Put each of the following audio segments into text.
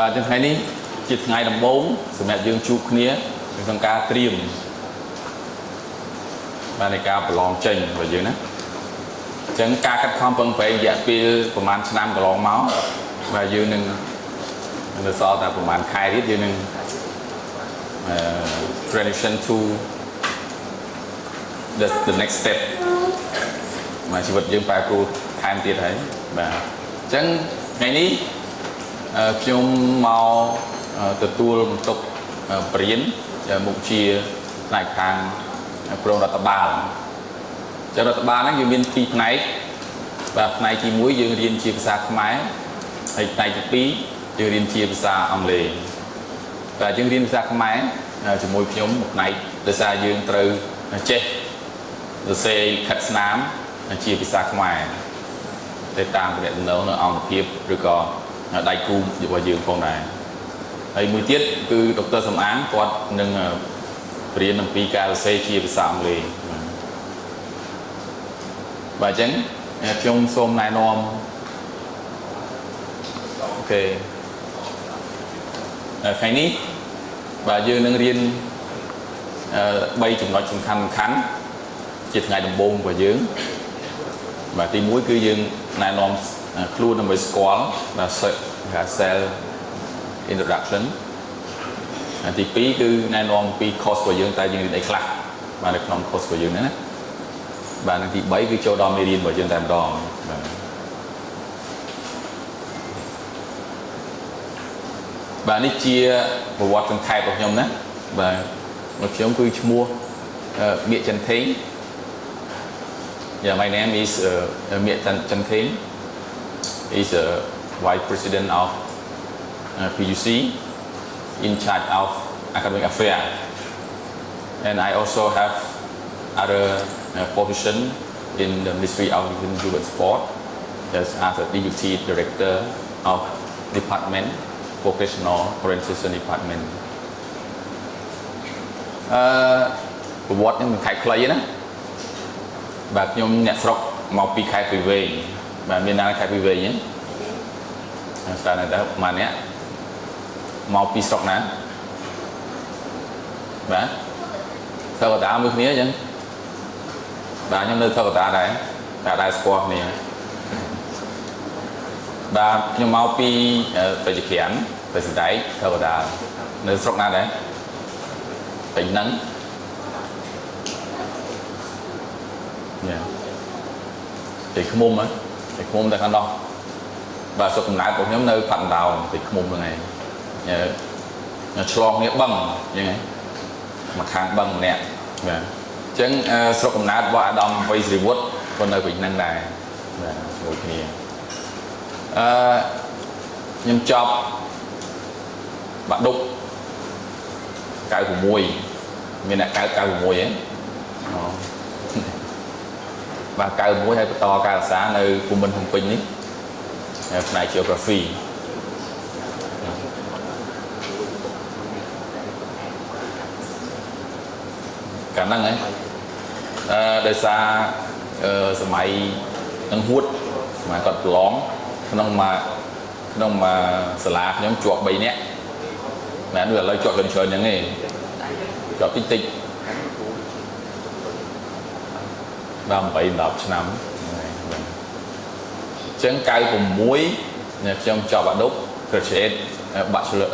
và trên ngày ní chỉ ngày đầm bốn sự mẹ dương chụp nia trong ca triềm và này ca lòng trình và dương á chẳng ca cắt khoan phân phải dạ pil của man nam của lòng máu và dương nâng nó so tại của man khai hết dương nâng transition to the next step mà chỉ vật dương phải pro time tiệt ấy và chẳng ngày ní chúng mau từ tour một tục biến mục chia lại hàng pro đặt bàn cho đặt bàn nó như miền tây này và này thì muối dương riêng chia xa máy hay này thì pí dương riêng chia xa âm lề và dương riêng xa máy chỉ môi nhóm một này từ xa dương từ chết từ xe khát nám chia xa ngoài để tăng cái nấu nó ông tiếp rồi còn đại cung và dương phong này hay mùi tiết cứ Dr. Sầm Án quạt nâng riêng nâng pi ca xe chia sạm lì và chấn trong xôm này nom ok khai ní và dương nâng riêng bay chúng nói chung khăn khánh chỉ ngày đồng bông và dương và tìm mũi cứ dương này nom luôn nằm với squall và cell introduction thì phí cứ nay non phí cost của dương ta dương đây khác và được non cost của dương nữa và năng thì bảy cứ cho đo merin của dương ta đo và ní chia một vật trong thay của nhóm đó và một nhóm cứ mua miệng chân thế my name is miệng chân thế is Vice President of PUC in charge of academic affairs, and I also have other position in the Ministry of Youth and Sport, as a Deputy Director of Department Vocational Orientation Department. What in khai clay đó, bà nhung nhặt sọc màu pi khai về, bà miền Nam khai về nhé. Sao này đó mà nhé. Mau pi sọc nè, bà, sao có ta mới nhớ chứ, bà nhung nơi sao có ta đấy, ta đại sport này, bà nhung mau pi phải chỉ khiển, phải xử đấy, sao có ta, nơi sọc nè đấy, phải nắng, thì không mồm á, thì không mồm ta khăn đo, và sọc nãy của nhóm nơi phản đào thì không mồm này. Chlong nghĩa bằng như thế mà khang bằng nè chẳng sọc cầm nát và đom vây reward con nơi bình năng này một kia nhưng chọc bạn đục cái của mùi mình lại cái của mùi ấy và cái của mùi hay to cái xã nơi của mình không pin ấy này geography khả năng ấy đời xa sớm mai đang hút mà còn lón không mà sờ lá nhóm chuột bay nè mẹ đưa lấy chuột gần trời những này chuột tích tích 37 năm chẳng cài cùng muối trong cho bạn đúc graduate bachelor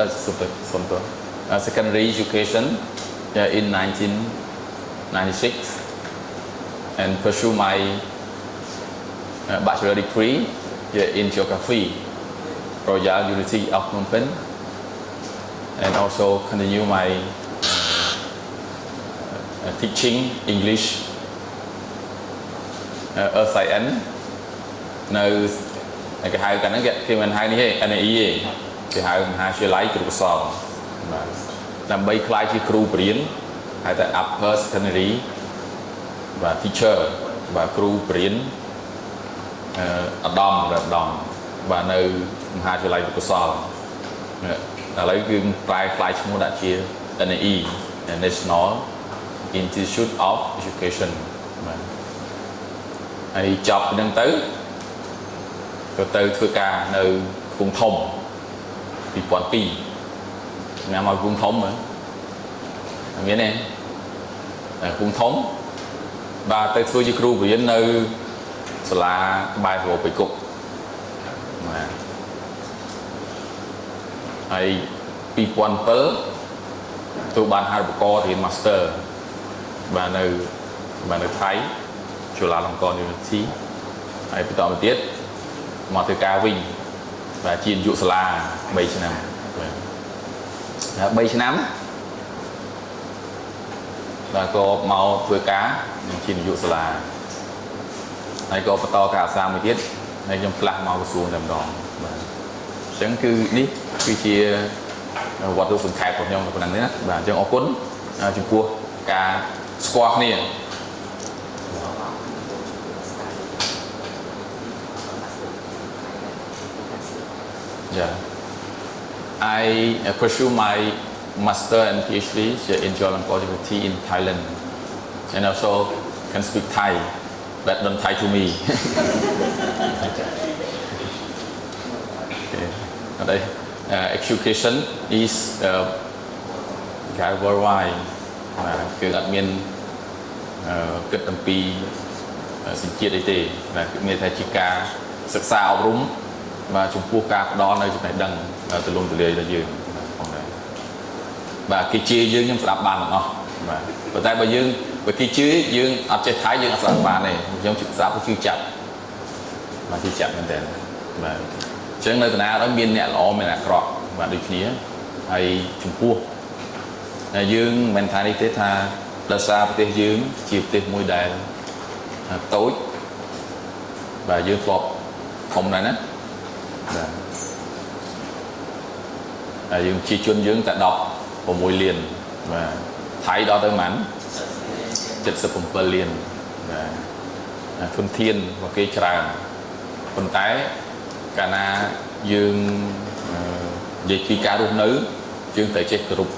secondary education in 1996 and pursue my bachelor degree in geography Royal University of Phnom Penh and also continue my teaching English ở science nơi cái hai cái nó khi mình hai này anh ấy thì hai sẽ lấy cái sòn làm bay khai chi crew biển hay tại upper secondary và teacher và crew biển đom và nơi hai sẽ lấy cái sòn lấy cái khai chi mua đã chia NAE National Institute of Education hay chọc nâng tới rồi từ thưa ca nơi cùng thông ពីពាន់ពីរឆ្នាំមកគុំធំមានទេគុំធំបាទទៅធ្វើជាគ្រូបរៀននៅសាលាក្បែររោបិគុកបាទហើយ2007ទៅបានហៅឧបករណ៍រៀន Master បាទនៅថៃจุฬาលង្ករ University ហើយបន្តមកទៀតមកធ្វើការវិញបាទជានាយកសាលា3ឆ្នាំបាទ3ឆ្នាំបាទក៏មកធ្វើការជានាយកសាលាហើយក៏បន្តការអាសាមួយទៀតហើយខ្ញុំផ្លាស់មកក្រសួងតែម្ដងបាទអញ្ចឹងគឺនេះគឺជាវត្តរូបសង្ខេបរបស់ខ្ញុំនៅប៉ុណ្ណឹងទេណាបាទអញ្ចឹងអរគុណចំពោះការស្គាល់គ្នាYeah, I pursue my master and PhD in geological university in Thailand, and also can speak Thai, but don't Thai to me. Okay. Education is worldwide. គឺអត់មានគិតអំពីសញ្ជាតិអីទេគឺមានតែជាការសិក្សាអប់រំបាទចំពោះការផ្ដល់នៅចំណេះដឹងទូលំទូលាយដល់យើងផងដែរបាទគេជេរយើងខ្ញុំស្ដាប់បានទាំងអស់បាទប៉ុន្តែបើគេជេរយើងអត់ចេះថៃយើងអត់ស្ដាប់បានទេខ្ញុំស្ដាប់ជឿចាប់បាទជឿចាប់មែនតើបាទអញ្ចឹងនៅតាណាដល់មានអ្នកល្អមានអ្នកអាក្រក់បាទដូចគ្នាហើយចំពោះយើងមិនថានេះទេថាដោយសារប្រទេសយើងជាប្រទេសមួយដែលតូចបាទយើងធ្លាប់ធំណាស់ណាបាទហើយយើងជាជនយើងតែ16លានបាទថៃដល់ទៅប៉ុន្មាន77លានបាទធនធានរបស់គេច្រើនប៉ុន្តែកាលណាយើងនិយាយពីការរស់នៅយើងត្រូវចេះគោរព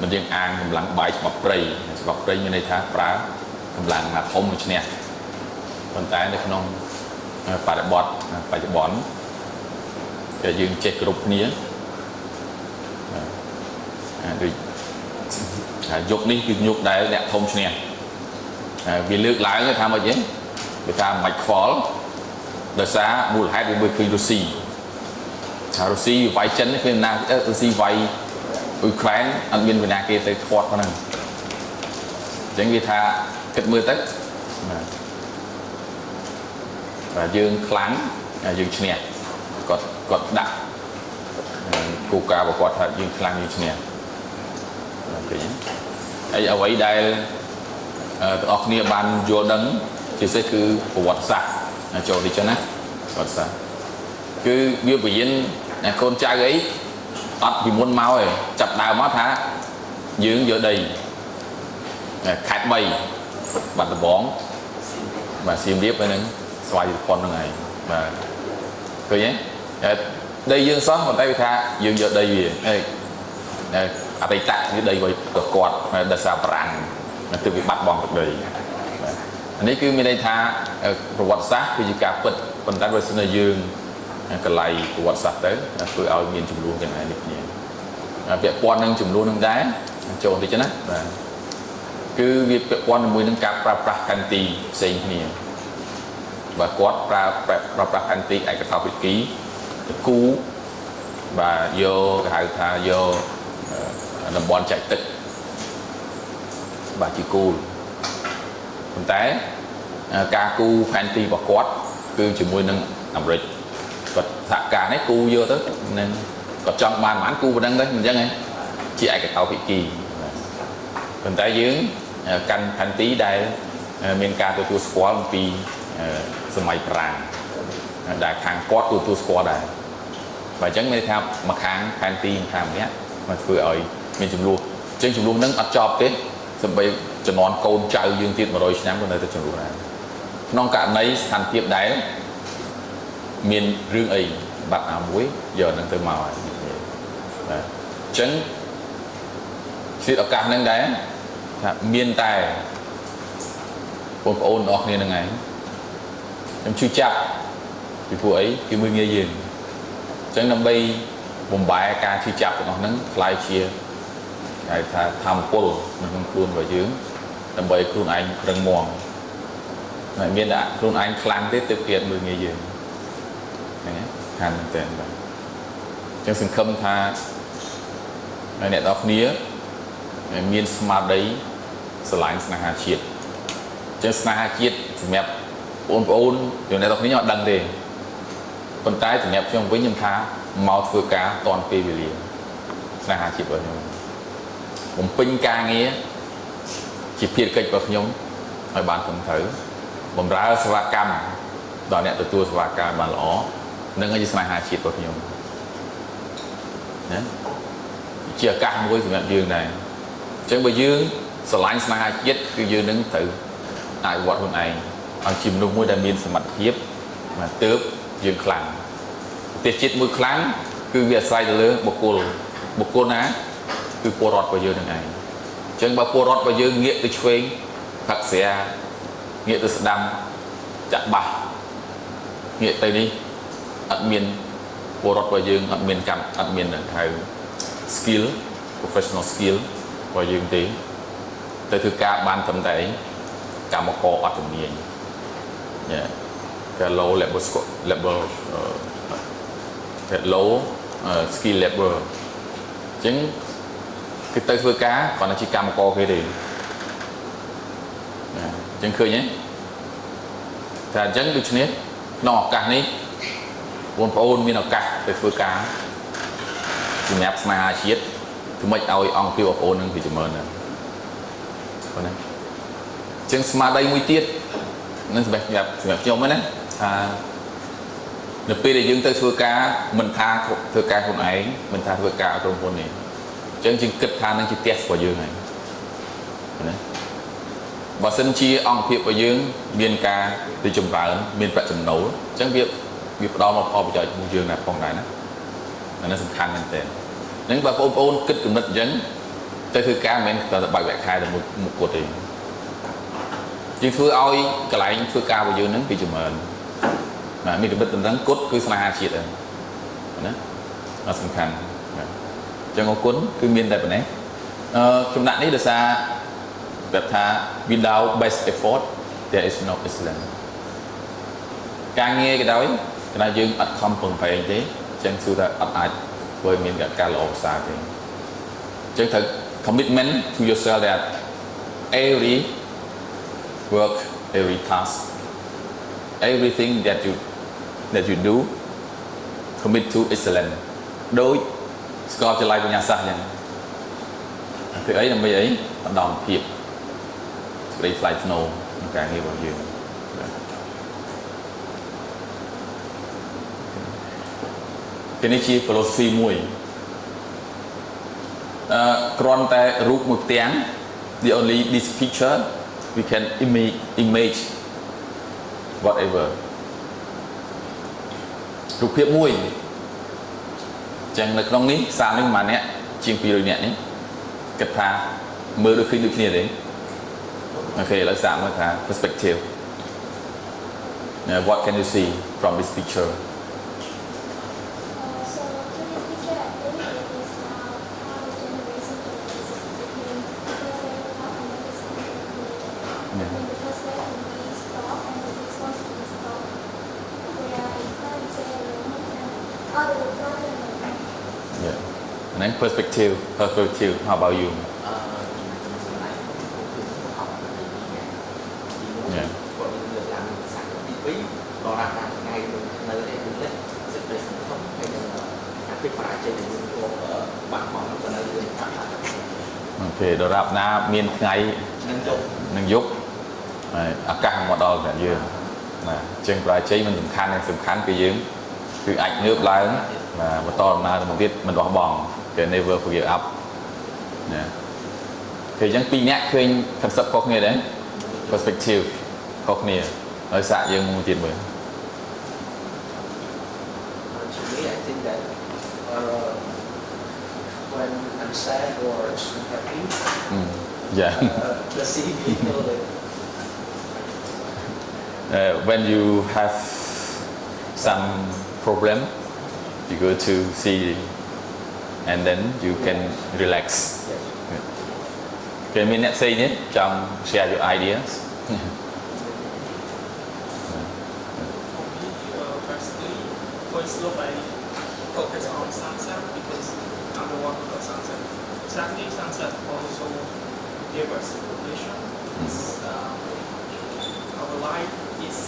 មិនយើងអាងកម្លាំងបាយច្បាប់ព្រៃមានន័យថាប្រើកម្លាំងណាធំមួយឈ្នះប៉ុន្តែនៅក្នុងបរិបទបច្ចុប្បន្នតែយើងចេះគ្រប់គ្នាដូចយុគនេះគឺយុគដែលអ្នកធំឈ្នះវាលើកឡើងថាម៉េចទេវាថាមិនខ្វល់ដោយសារមូលហេតុវាមើលឃើញរុស្ស៊ីរុស្ស៊ីវាយចិនគឺណារុស្ស៊ីវាយអ៊ុយក្រែនអត់មានវិណាគេទៅធាត់ហ្នឹងអញ្ចឹងវាថាគិតមើលទៅបាទយើងខ្លាំងយើងឈ្នះគាត់ដាក់គោលការណ៍របស់គាត់ថាយើងខ្លាំងយើងឈ្នះឃើញហើយអ្វីដែលទាំងអស់គ្នាបានយល់ដឹងជាពិសេសគឺប្រវត្តិសាស្ត្រចូលទីចឹងណាប្រវត្តិសាស្ត្រគឺវាបរិញ្ញាកូនចៅអីអត់ពីមុនមកឯងចាប់ដើមមកថាយើងយកដីខេត្ត3បាត់ដំបងបាទសៀមរាបហ្នឹងស្វាយប៉ុនហ្នឹងឯងបាទឃើញទេដីយើងសោះប៉ុន្តែវាថាយើងយកដីវាអតីតគឺដីរបស់គាត់ដោយសារប្រាំងទើបវាបាត់បង់ទឹកដីបាទនេះគឺមានន័យថាប្រវត្តិសាស្ត្រគឺជាការពិតប៉ុន្តែបើសិនជាយើងកន្លែងប្រវត្តិសាស្ត្រទៅធ្វើឲ្យមានចំនួនទាំងនេះគ្នាពាក់ព័ន្ធនឹងចំនួននឹងដែរចូលតិចណាបាទគឺវាពាក់ព័ន្ធជាមួយនឹងការប្រើប្រាស់ផែនទីផ្សេងគ្នាបាទគាត់ប្រើប្រាស់ផែនទីឯកតោភាគីគូបាទយកគេហៅថាយកតំបន់ចែកទឹកបាទជាគូលប៉ុន្តែការគូផែនទីរបស់គាត់គឺជាមួយនឹងអាមេរិកគាត់សហការនេះគូយកទៅនឹងគាត់ចង់បានប៉ុន្មានគូប៉ុណ្ណឹងទៅអញ្ចឹងជាឯកតោភាគីប៉ុន្តែយើងកាន់ផែនទីដែលមានការទទួលស្គាល់ពីសម័យប្រាំងដែលខាងគាត់ទទួលស្គាល់ដែរបើអញ្ចឹងមានថាមួយខាងផែនទីមួយខាងម្នាក់មកធ្វើឲ្យមានចំនួនអញ្ចឹងចំនួនហ្នឹងអត់ចប់ទេសូម្បីចំនួនកូនចៅយើងទៀត100ឆ្នាំក៏នៅតែចំនួនដែរក្នុងករណីស្ថានភាពដែលមានរឿងអីបាត់ណាមួយយកហ្នឹងទៅមកហើយបាទអញ្ចឹងជាឱកាសហ្នឹងដែរថាមានតែបងប្អូនអស់គ្នាហ្នឹងឯងខ្ញុំជឿចាប់ពីពួកអីគឺមើលងាយយើងអញ្ចឹងដើម្បី បំបែការឈឺចាប់របស់ហ្នឹងខ្លាយជាគេថាធម្មពលនៅក្នុងខ្លួនរបស់យើងដើម្បីខ្លួនឯងរឹងមាំមិនមានតែខ្លួនឯងខ្លាំងទេទើបគេមើលងាយយើងហ្នឹងខាងមែនតើបាទអញ្ចឹងសង្ឃឹមថាអ្នកនរគ្នាមានស្មារតីស្រឡាញ់ស្នេហាជាតិអញ្ចឹងស្នេហាជាតិសម្រាប់បងប្អូនអ្នកនរគ្នាអត់ដឹងទេប៉ុន្តែសម្រាប់ខ្ញុំវិញខ្ញុំថាមកធ្វើការតាន់ពេលវេលាស្នេហាជាតិរបស់ខ្ញុំបំពេញការងារជាភារកិច្ចរបស់ខ្ញុំឲ្យបានត្រឹមត្រូវបម្រើសេវាកម្មដល់អ្នកទទួលសេវាកម្មបានល្អនឹងជាស្នេហាជាតិរបស់ខ្ញុំណាជាឱកាសមួយសម្រាប់យើងដែរអញ្ចឹងបើយើងស្រឡាញ់ស្នេហាជាតិគឺយើងនឹងត្រូវអភិវឌ្ឍខ្លួនឯងឲ្យជាមនុស្សមួយដែលមានសមត្ថភាពមកទើបយើងខ្លាំងប្រទេសជាតិមួយខ្លាំងគឺវាអាស្រ័យទៅលើបុគ្គលណាគឺពលរដ្ឋរបស់យើងនឹងឯងអញ្ចឹងបើពលរដ្ឋរបស់យើងងាកទៅឆ្វេងផឹកស្រាងាកទៅស្ដាំចាក់បាសងាកទៅនេះអត់មានពលរដ្ឋរបស់យើងអត់មានអត់មានហៅ skill professional skill របស់យើងទេទៅធ្វើការបានត្រឹមតែកម្មករអត់ជំនាញតែ low level low skill level អញ្ចឹងគឺទៅធ្វើការគាត់តែជាកម្មករគេទេអញ្ចឹងឃើញទេតែអញ្ចឹងដូច្នេះក្នុងឱកាសនេះបងប្អូនមានឱកាសទៅធ្វើការសម្រាប់ស្នេហាជាតិគឺមិនឲ្យអង្គភាពបងប្អូននឹងពីចម្រើនណាប៉ុណ្ណាអញ្ចឹងស្មារតីមួយទៀតនឹងសម្រាប់ខ្ញុំហ្នឹងណាថានៅពេលដែលយើងទៅធ្វើការមិនថាធ្វើការខ្លួនឯងមិនថាធ្វើការឲ្យក្រុមហ៊ុននេះអញ្ចឹងយើងគិតថានឹងជាផ្ទះរបស់យើងហើយណាបើសិនជាអង្គភាពរបស់យើងមានការរីកចម្រើនមានប្រាក់ចំណូលអញ្ចឹងវាផ្ដល់មកផលប្រយោជន៍របស់យើងណាផងដែរណាអានេះសំខាន់មែនទែនហ្នឹងបើបងប្អូនគិតគំនិតអញ្ចឹងទៅធ្វើការមិនមែនតែបែកវគ្គខែតែមួយគត់ទេយើងធ្វើឲ្យកន្លែងធ្វើការរបស់យើងហ្នឹងពីចម្រើនមានកម្រិតដំណឹងគត់គឺស្នេហាជាតិហ្នឹងណាអត់សំខាន់អញ្ចឹងអរគុណគឺមានតែប៉ុណ្ណេះខ្ញុំដាក់នេះដោយសារបែបថា without best effort there is no excellence ការងារក៏ដោយគណៈយើងអត់ខំប្រឹងប្រែងទេអញ្ចឹងគឺថាអត់អាចធ្វើមានការល្អប្រសើរទេអញ្ចឹងត្រូវ commitment to yourself that every work every task everything that you do commit to excellence ដោយស្គាល់ចល័យបញ្ញាសាស្ត្រអញ្ចឹងធ្វើអីដើម្បីអីបណ្ដំភាពសេចក្តីថ្លៃថ្នូរក្នុងការងាររបស់យើងគេនេះជា philosophy មួយគ្រាន់តែរូបមួយផ្ទាំង the only this picture we can image whatever រូបភាពមួយចឹងនៅក្នុងនេះសារនេះប្រហែលអ្នកជាង200អ្នកនេះគិតថាមើលដូចឃើញដូចគ្នាទេអូខេឥឡូវសាកមើលថា perspective what can you see from this picture And then perspective, how about you? Yeah. Okay, ដរាបណាមានថ្ងៃនឹងយប់អាកាសមកដល់តែយើងបាទអញ្ចឹងប្រជ័យមិនសំខាន់គឺយើងគឺអាចងើបឡើងបន្តដំណើរទៅមុខទៀតមិនបោះបង់គេ never give up ណាគេអញ្ចឹងពីរនាក់ឃើញ concept ខុសគ្នាដែរ perspective ខុសគ្នាហើយសាកយើងមួយទៀតមើល I think that when I'm sad or happy yeah to see people when you have some problem you go to see and then you can relax. Okay, mình say nhé, trong share your ideas. Firstly, for slope, I focus on sunset because I'm the one for sunset. Sadly, sunset also give us solution. Our life is,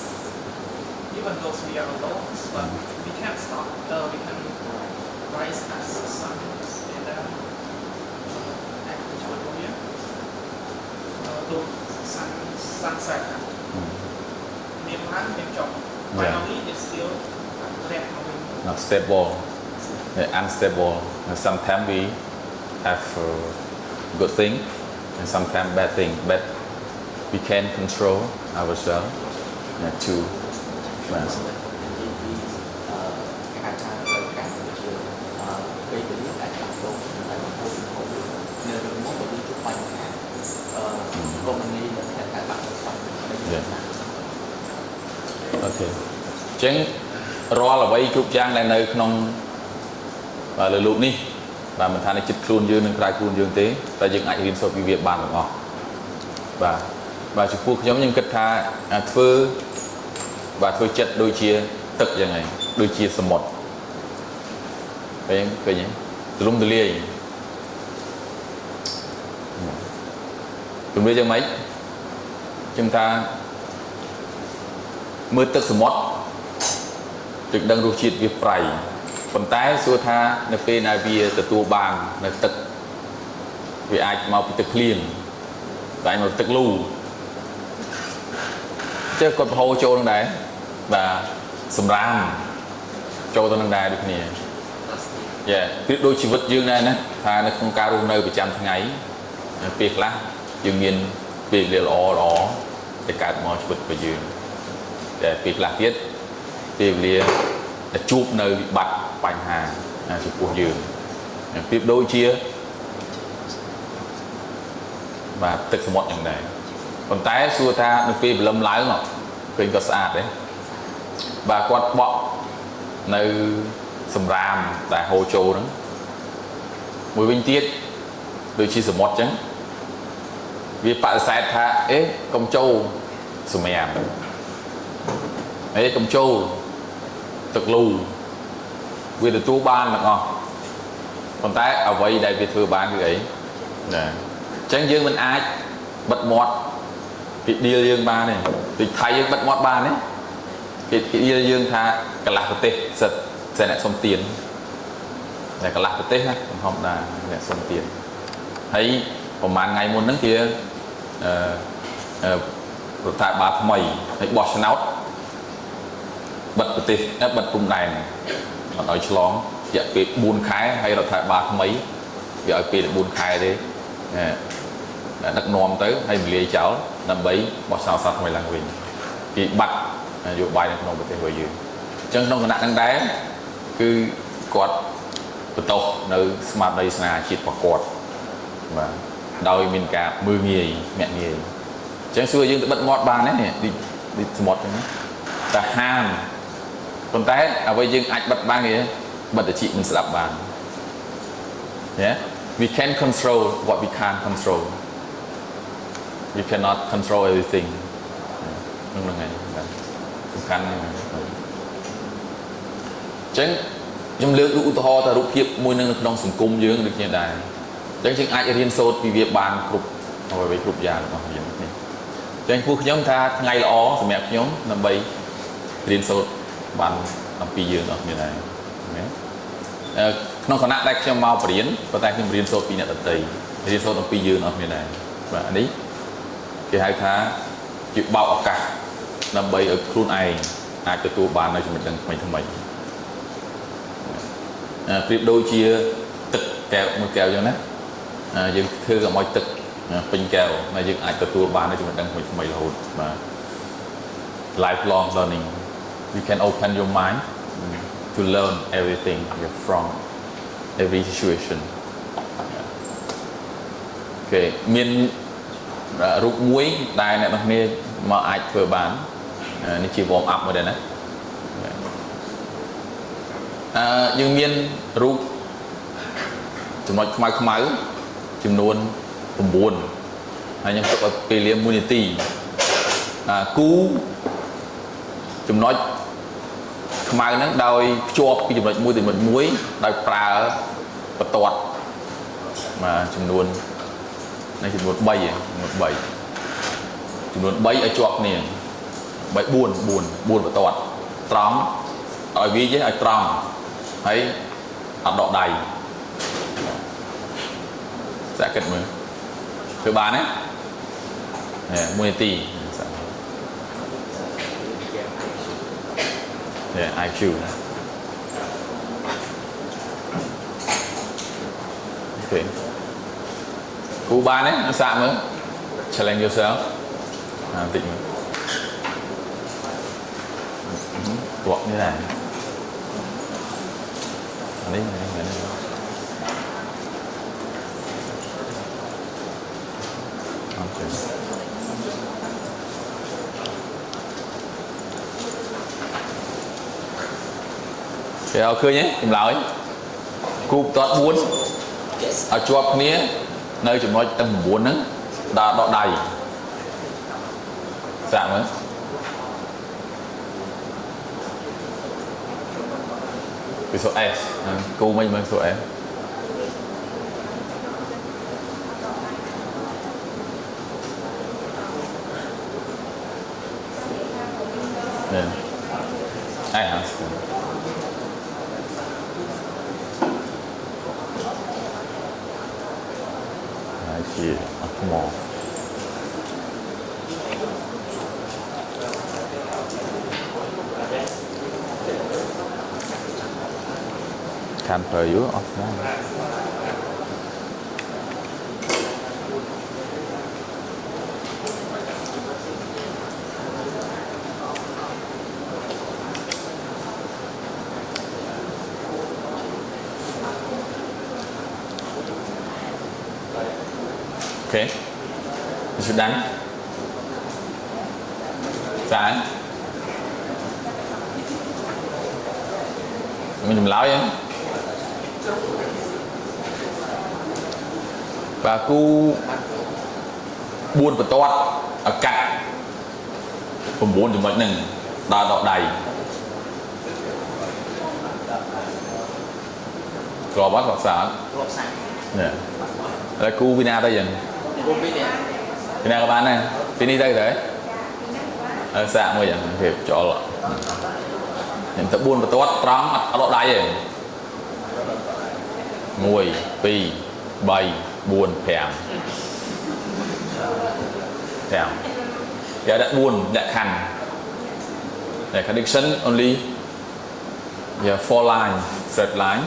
even though we are alone, but we can't stop. We can rise as the sun and then act joyful here. To sunset. Finally, it's still left moving. Not stable, unstable. And sometimes we have good thing and sometimes bad thing, but we can control ourselves to. Okay. Chẳng rõ là vậy chụp trang này nơi không và lời lục ní và mình thay nó chích khuôn dương nên khai khuôn dương tế ta dựng ảnh viên so với việc bàn được ngọt và chụp cuộc giống như cách tha thơ và thơ chất đôi chia tức như này đôi chia sầm một cái nhé từ từ lia từ bây giờ mấy chúng ta mưa tức sầm một trực đang rụt chít việc phải phần tái xua tha nơi bên này bia từ tua bàn nơi tức vì ai mau bị tức liền tại mà tức lù chứ còn hồ châu đang đấy và sầm ram châu đang đài được nè yeah tuyệt đôi chỉ vật dương này nè tha nó không cao nơi bị chạm thằng ấy việc lá dương nhiên việc đều ó để cả mọi vật về dương để việc là tiết tìm lia chụp nơi bị bạch bành hà chụp cuồng giường tiếp đôi chia và tức mộtอย่างnày còn tái xua ta nó phi lâm lái không kênh có sạch đấy và quạt bọ nơi sầm ram tại hồ châu đó mùi binh tiết đôi chia sầm một chứ vì bạn sai tha công châu sầm mèm công châu thực lù vì từ tu ban là ngon còn tái ở vậy đây việc thừa bán cái ấy chẳng dương mình ai bật mọt cái đi dương ba này thì thay dương bật mọt ba đấy cái đi dương tha cả lạc tê giật sẽ lại xong tiền này cả lạc tê ha không là lại xong tiền thấy còn màn ngày muốn nắng kia rồi tại bà mày thấy bọt náo bật tê bật cùng này mà nói chlón dạ bị buôn khai hay là tại bà mấy giờ bị buôn khai đấy đất nôm tới hay mình lìa cháu nằm bấy bọt sao sát mày làm gì bị bắt dù bài này không được về dưới chân trong cái nạn đang đá cứ quạt từ to nơi smart đây là chít vào quạt và đôi mình cả 10 nghề mẹ nghề chẳng xưa dương bật mọt bàn đấy đi mọt cho nó ta ham còn té ở bây giờ anh bật ba nghề bật để chị mình sẽ đập bàn nhé we can control what we can't control we cannot control everything đúng là ngày khăn chẳng trong lượng đủ to ta rút kiếp môi nâng trong sùng cung dương được như này chẳng chừng ai riêng sốt vì việc bàn cục rồi với cục già nó hiện này chẳng phu nhóm ta ngày lõ thì mẹ nhóm năm bảy riêng sốt bàn năm pi dương nó như này nó còn nặng đây cho mau phải đến và tay thêm riêng sốt pi nhận tây riêng sốt năm pi dương nó như này và anh ấy cái hai tháng chịu bao cả năm bảy ở khuôn ai ai cho tôi bàn này cho mình đang mình thằng mình tiếp đôi chia tực kẹo một kẹo cho nó dừng thư cả mọi tực pin kẹo này dừng ai cho tôi bàn này cho mình đang mình thằng mình hồn mà lifelong learning you can open your mind to learn everything from every situation okay miền rút muối đài này bằng nghề mà ai vừa bánนี่chỉ warm up มา đây này dương miên rút ចំណុចខ្មៅចំនួន9ហើយខ្ញុំទុកឲ្យពេលលា1នាទីគូចំណុចខ្មៅហ្នឹងដោយភ្ជាប់ពីចំណុចមួយទៅចំណុចមួយដោយប្រើបន្ទាត់ចំនួននេះចំនួន3ចំនួន3ឲ្យជាប់គ្នា4បន្ទាត់ត្រង់ឲ្យវាឲ្យត្រង់ហើយអត់ដកដៃសាកគិតមើលធ្វើបានទេ1នាទី IQ អូខេគូបានទេសាកមើល challenge yourself បន្តិចមើលគក់នេះដែរនេះអូខេគេឲ្យឃើញទេចម្លើយគូបន្ទាត់4ឲ្យជាប់គ្នានៅចំណុចទាំង9ហ្នឹងដល់ដកដៃសាកមើលពីសូ S គូមិនមើលសូ S នេះអីហ่าជាអត់ថ្មខានប្រើយូរអត់ស្មានOkay, is it done? Dạ. Mình làm láo vậy. Và cu buôn và toát ở cạnh phần 4 ចំណុចហ្នឹងដល់ដកដៃក្របអត់ក្របសានេះហើយគូវិណាទៅយ៉ាងពីណាក៏បានដែរពីនេះទៅទៅសាកមួយយ៉ាងគេចោលខ្ញុំទៅ4បន្ទាត់ត្រង់អត់ដកដៃទេ1 2 3 4 5 គេដាក់4លក្ខខណ្ឌ the condition only yeah 4 line straight line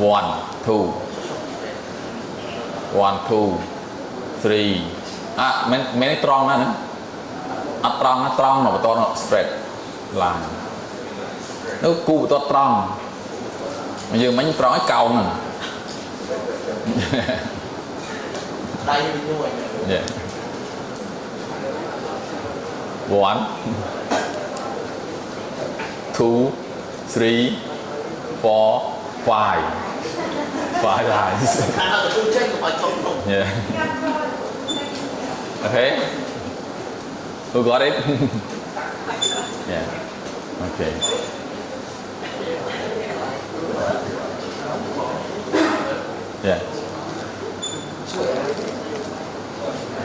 1 2 1 2 3មិនត្រង់ណាអត់ត្រង់ណាត្រង់មកបន្ទាត់ straight line នោះគូបន្ទាត់ត្រង់យើងមិញត្រង់ឲ្យកោងហ្នឹងដៃមួយYeah. 1 2 3 4 5 lines. Yeah. Okay. Who got it? Yeah. Okay. Yeah.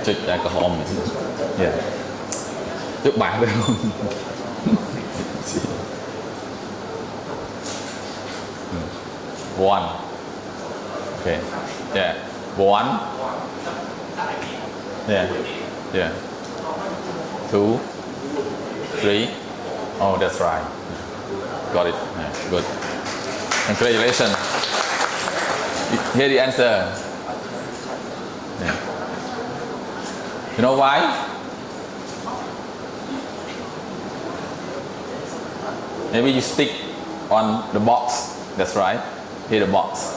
Chích alcohol. Yeah. Trước bạn phải không? One. Okay. Yeah. One. Yeah. Yeah. 2 3 Oh, that's right. Got it. Yeah. Good. Congratulations. Here the answer. Yeah. You know why? Maybe you stick on the box. That's right. Hit the box.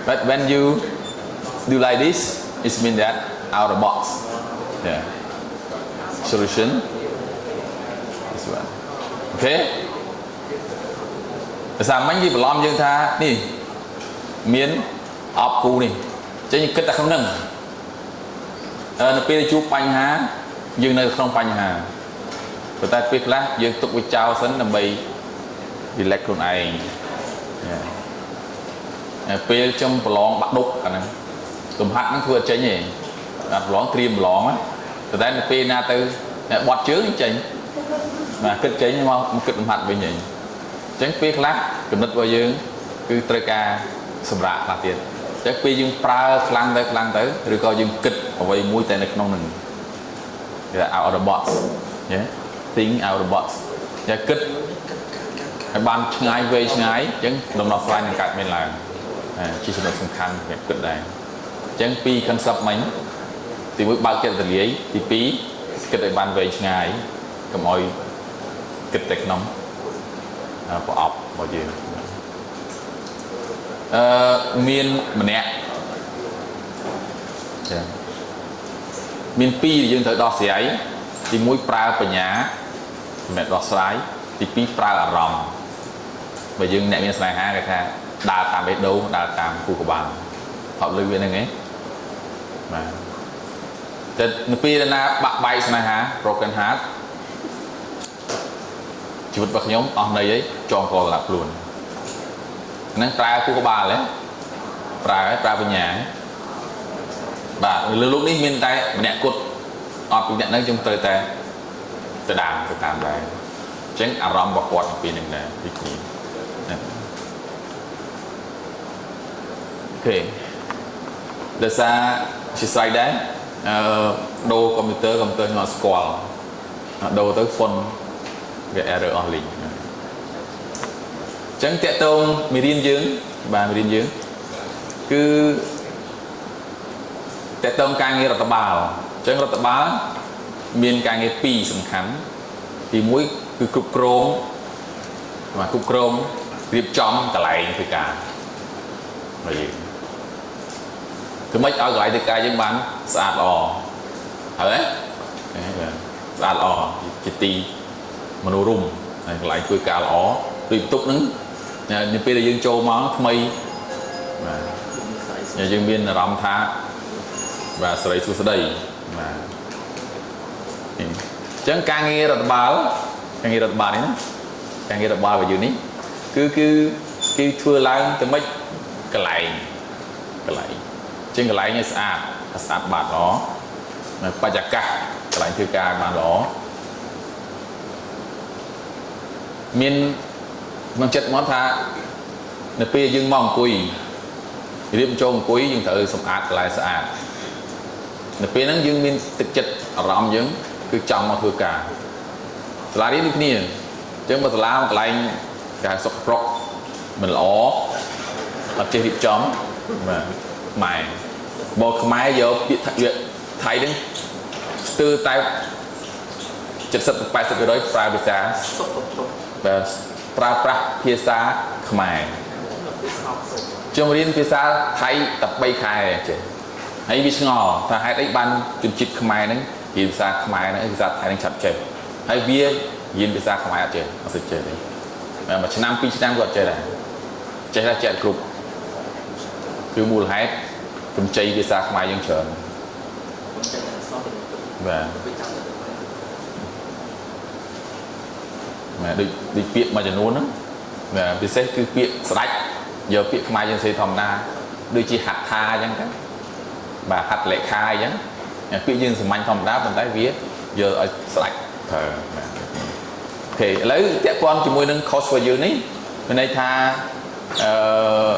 But when you do like this, it means that out of the box. Yeah. Solution. This one. Okay. sao mấy gì lom dương tha đi miến ọp cù đi chứ như kết ta không nâng nó bê chú bánh há dương nơi không bánh hà người ta biết lát dương tục với trao sấn là bì đi lệch luôn này bê trong lon bắt đúc cả này tùm hát nó thua chơi nhỉ đặt lon triềm lon á từ đây là bê na tư bọt chướng chơi mà kết chế nhưng mà không kết hạt với nhỉ chẳng biết lát cầm đất vào dương cứ trời ca sầm rạ là tiền chắc bây dương pra khlang tới rồi coi dương kịch ở vậy mũi tay nông nừng là out of the box nhé think out of the box và kịch ban ngay về ngay chẳng đồng nào phải cạnh bên là chỉ là sung khăn về kịch này chẳng pi concept mấy thì mới bao cái vật lý thì pi kịch để ban về ngay cầm oi kịch tech nóng của ọc bao nhiêu miền nè miền pi dương thời đo xí ấy thì mũi pra ở nhà mẹ đo sái thì pi pra ở ròng và dương nè miền sài ha cái tha đa tam bế đấu đa tam khu của bạn họ lưu viên này ấy mà thì pi là bạc bay sài ha broken heart chỉ một bậc nhóm ở đây ấy tròn còn lặp luôn năng tra của bà lấy tra về nhà bà lúcนี้miền tây nẹt cột ở bên nẹt trong trời tâyจะด่างจะตามไปเช่นอารมณ์บอกว่าปีหนึ่งนะปีนี้โอเคเดี๋ยวจะชี้ใส่ได้ดูคอมพิวเตอร์งอสกอลดูtới phone về error only chẳng tệ tôn mì riêng dương và mì riêng dương cứ tệ tôn ca nghe rật bào chẳng rật bào miền ca nghe pi sầm khánh thì mũi cứ cục chrome mà cục chrome riệp trong cả lại thì cả vậy thứ mấy ở lại thì cả những bán sạch ò đấy sạch ò chỉ tì monorum lại cười cả lỏ tùy tục nứng như bây giờ dương châu món mây nhà dương biên là rong tha và sợi su đầy mà chẳng càng nghe được báo càng nghe được báo đấy càng nghe được báo về dưới ní cứ thưa lang từ mấy cái lại trên cái lại như sạch bạt đó mà pa chặt cả cái lại thưa ca mà đó miền mang chất món tha nè pe dương mong cùi riêng trôn cùi dương tự sầm ạt lại sạch nè pe nắng dương miền thực chất rộng dương cứ trong mà thưa cả là đi được nè chứ mà là lại cả sọc rọc mình lỏ ở trên điệp chóm mà mày bộ máy vô bị thay đến từ tay chật sập bài sập cái đó phải bị giá và pra phía xa khmai trong riêng phía xa thấy tập bay khai chứ hãy biết ngò ta hãy đánh ban chuyên chít khmai đấy phía xa khmai đấy phía xa thái đánh chặt chơi hãy bia yên phía xa khmai chơi nó sẽ chơi đấy mà năm pi năm gọi chơi này chơi là chạy group cứ mua hết cùng chơi phía xa khmai dân chờ và mà đi piện mà cho luôn á và vì thế cứ piện sạch giờ piện mai trên xây thòng na đôi chỉ hạt tha chẳng cái và hạt lệ khai chẳng piện dương sự mạnh thòng đá bằng tay vía giờ ở sạch thờ thì lấy các con chỉ môi nâng cost vào dương ấy bên đây tha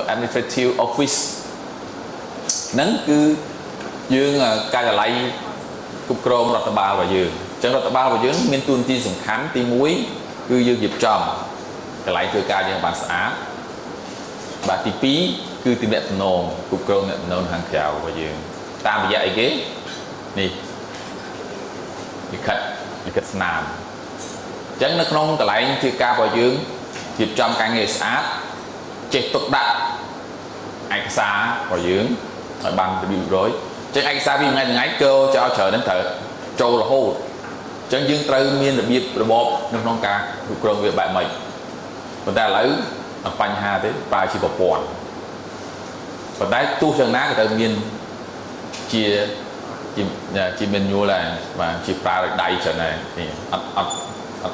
administrative office nâng cứ dương ca là lấy cục chrome rọt ba vào dương chẳng rọt ba vào dương miền tuôn ti sủng khám ti muối cứ dương dịp tròn cái lại từ ca như bạn xã bà tí pí cứ tìm đẹp nồn cục chrome đẹp nồn hàng chào vào dương ta bây giờ ấy ghế nè đi khách nam chẳng nó không cái lại từ ca vào dương dịp tròn ca nghề xã chết tục đạn anh xa vào dương hỏi bằng bị rối chứ anh xa vì ngay cơ cho chờ đến thở trâu là hô chẳng dương trâu miên là biết là bóp nhưng non ca cục rồng việc bại mệnh người ta lấy បញ្ហាទេប្រើជាប្រព័ន្ធប៉ុន្តែទោះយ៉ាងណាក៏ត្រូវមានជា manual ដែរបាទជាប្រើដៃច្រើនដែរនេះអត់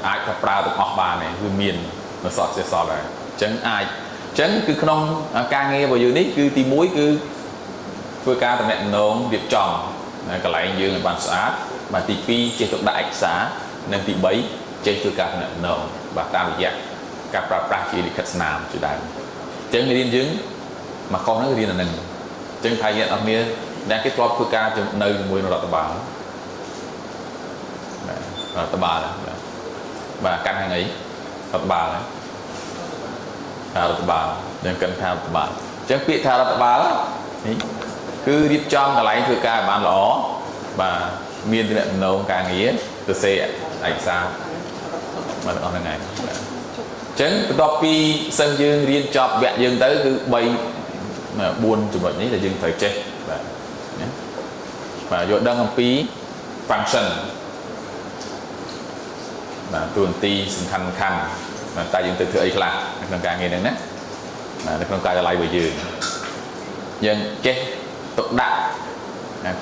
អាចថាប្រើទាំងអស់បានទេគឺមាននៅសតដែរអញ្ចឹងអាចអញ្ចឹងគឺក្នុងការងាររបស់យើងនេះគឺទី1គឺធ្វើការតំណែងរៀបចំកន្លែងយើងឲ្យបានស្អាតបាទទី2ចេះទុកដាក់ឯកសារនិងទី3ចេះធ្វើការតំណែងបាទតាមរយៈការប្រើប្រាស់ជាលិខិតស្នាមជាដើមអញ្ចឹងរៀនយើងមកខុសហ្នឹងរៀនអាហ្នឹងអញ្ចឹងថាយើងអត់មានអ្នកគេធ្លាប់ធ្វើការនៅជាមួយនឹងរដ្ឋបាលបាទកាន់ថ្ងៃរដ្ឋបាលរដ្ឋបាលយើងកាន់ថារដ្ឋបាលអញ្ចឹងពាក្យថារដ្ឋបាលនេះគឺរៀបចំកន្លែងធ្វើការឲ្យបានល្អបាទមានទំនាក់ទំនងការងារទៅសេឯកសារបាទអស់ហ្នឹងហើយអញ្ចឹងបន្ទាប់ពីសិស្សយើងរៀនចប់វគ្គយើងទៅគឺ4ចំណុចនេះដែលយើងត្រូវចេះបាទយល់ដឹងអំពី function បាទតួនាទីសំខាន់បាទតែយើងទៅធ្វើអីខ្លះនៅក្នុងការងារហ្នឹងណានៅក្នុងការិយាល័យរបស់យើងចេះទុកដាក់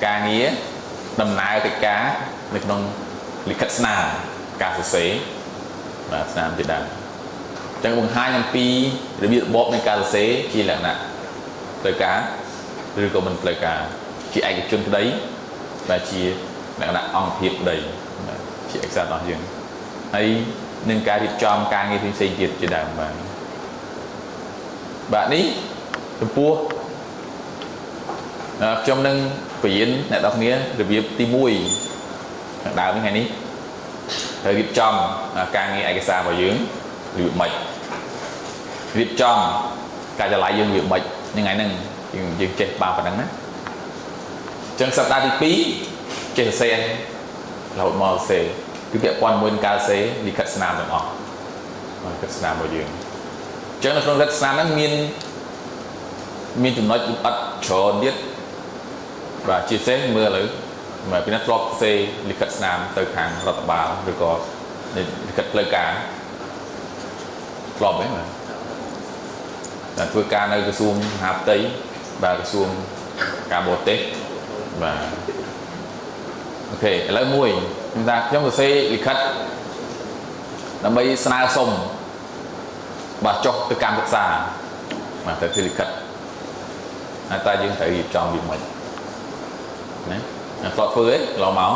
ការងារដំណើរកិច្ចការនៅក្នុងលិខិតស្នាមការសរសេរបាទស្នាមជាដើមអញ្ចឹងបង្ហាញអំពីរបៀបរបបនៃការសរសេរជាលក្ខណៈផ្លូវការឬក៏មិនផ្លូវការជាឯកជនក្តីបាទជាលក្ខណៈអង្គភាពក្តីជាឯកសាររបស់យើងហើយនឹងការរៀបចំការងារផ្សេងៗទៀតជាដើមបាទនេះចំពោះខ្ញុំនឹងបរៀនអ្នកនរគ្នារបៀបទី1ដើមថ្ងៃនេះត្រូវរៀបចំការងារឯកសាររបស់យើងរបៀបម៉េចរៀបចំការិយាល័យយើងរបៀបម៉េចថ្ងៃហ្នឹងយើងចេះបានប៉ុណ្ណឹងណាអញ្ចឹងសប្តាហ៍ទី2ចេះសរសេររហូតមកសរសេរគឺពាក់ព័ន្ធមួយនឹងការសរសេរលិខិតស្នាមទាំងអស់លិខិតស្នាមរបស់យើងអញ្ចឹងនៅក្នុងលិខិតស្នាមហ្នឹងមានចំណុចលម្អិតច្រើនទៀតបាទជាពិសេសមើលឥឡូវពីណាធ្លាប់សរសេរលិខិតស្នាមទៅខាងរដ្ឋបាលឬក៏លិខិតផ្លូវការធ្លាប់ទេបាទតែធ្វើការនៅក្រសួងមហាផ្ទៃបាទក្រសួងការបរទេសបាទអូខេឥឡូវមួយខ្ញុំថាខ្ញុំសរសេរលិខិតដើម្បីស្នើសុំបាទចុះទៅកម្មសិក្សាបាទទៅធ្វើលិខិតតែយើងត្រូវរៀបចំវាមិនណាអ្នកគាត់ធ្វើឯងឡងមក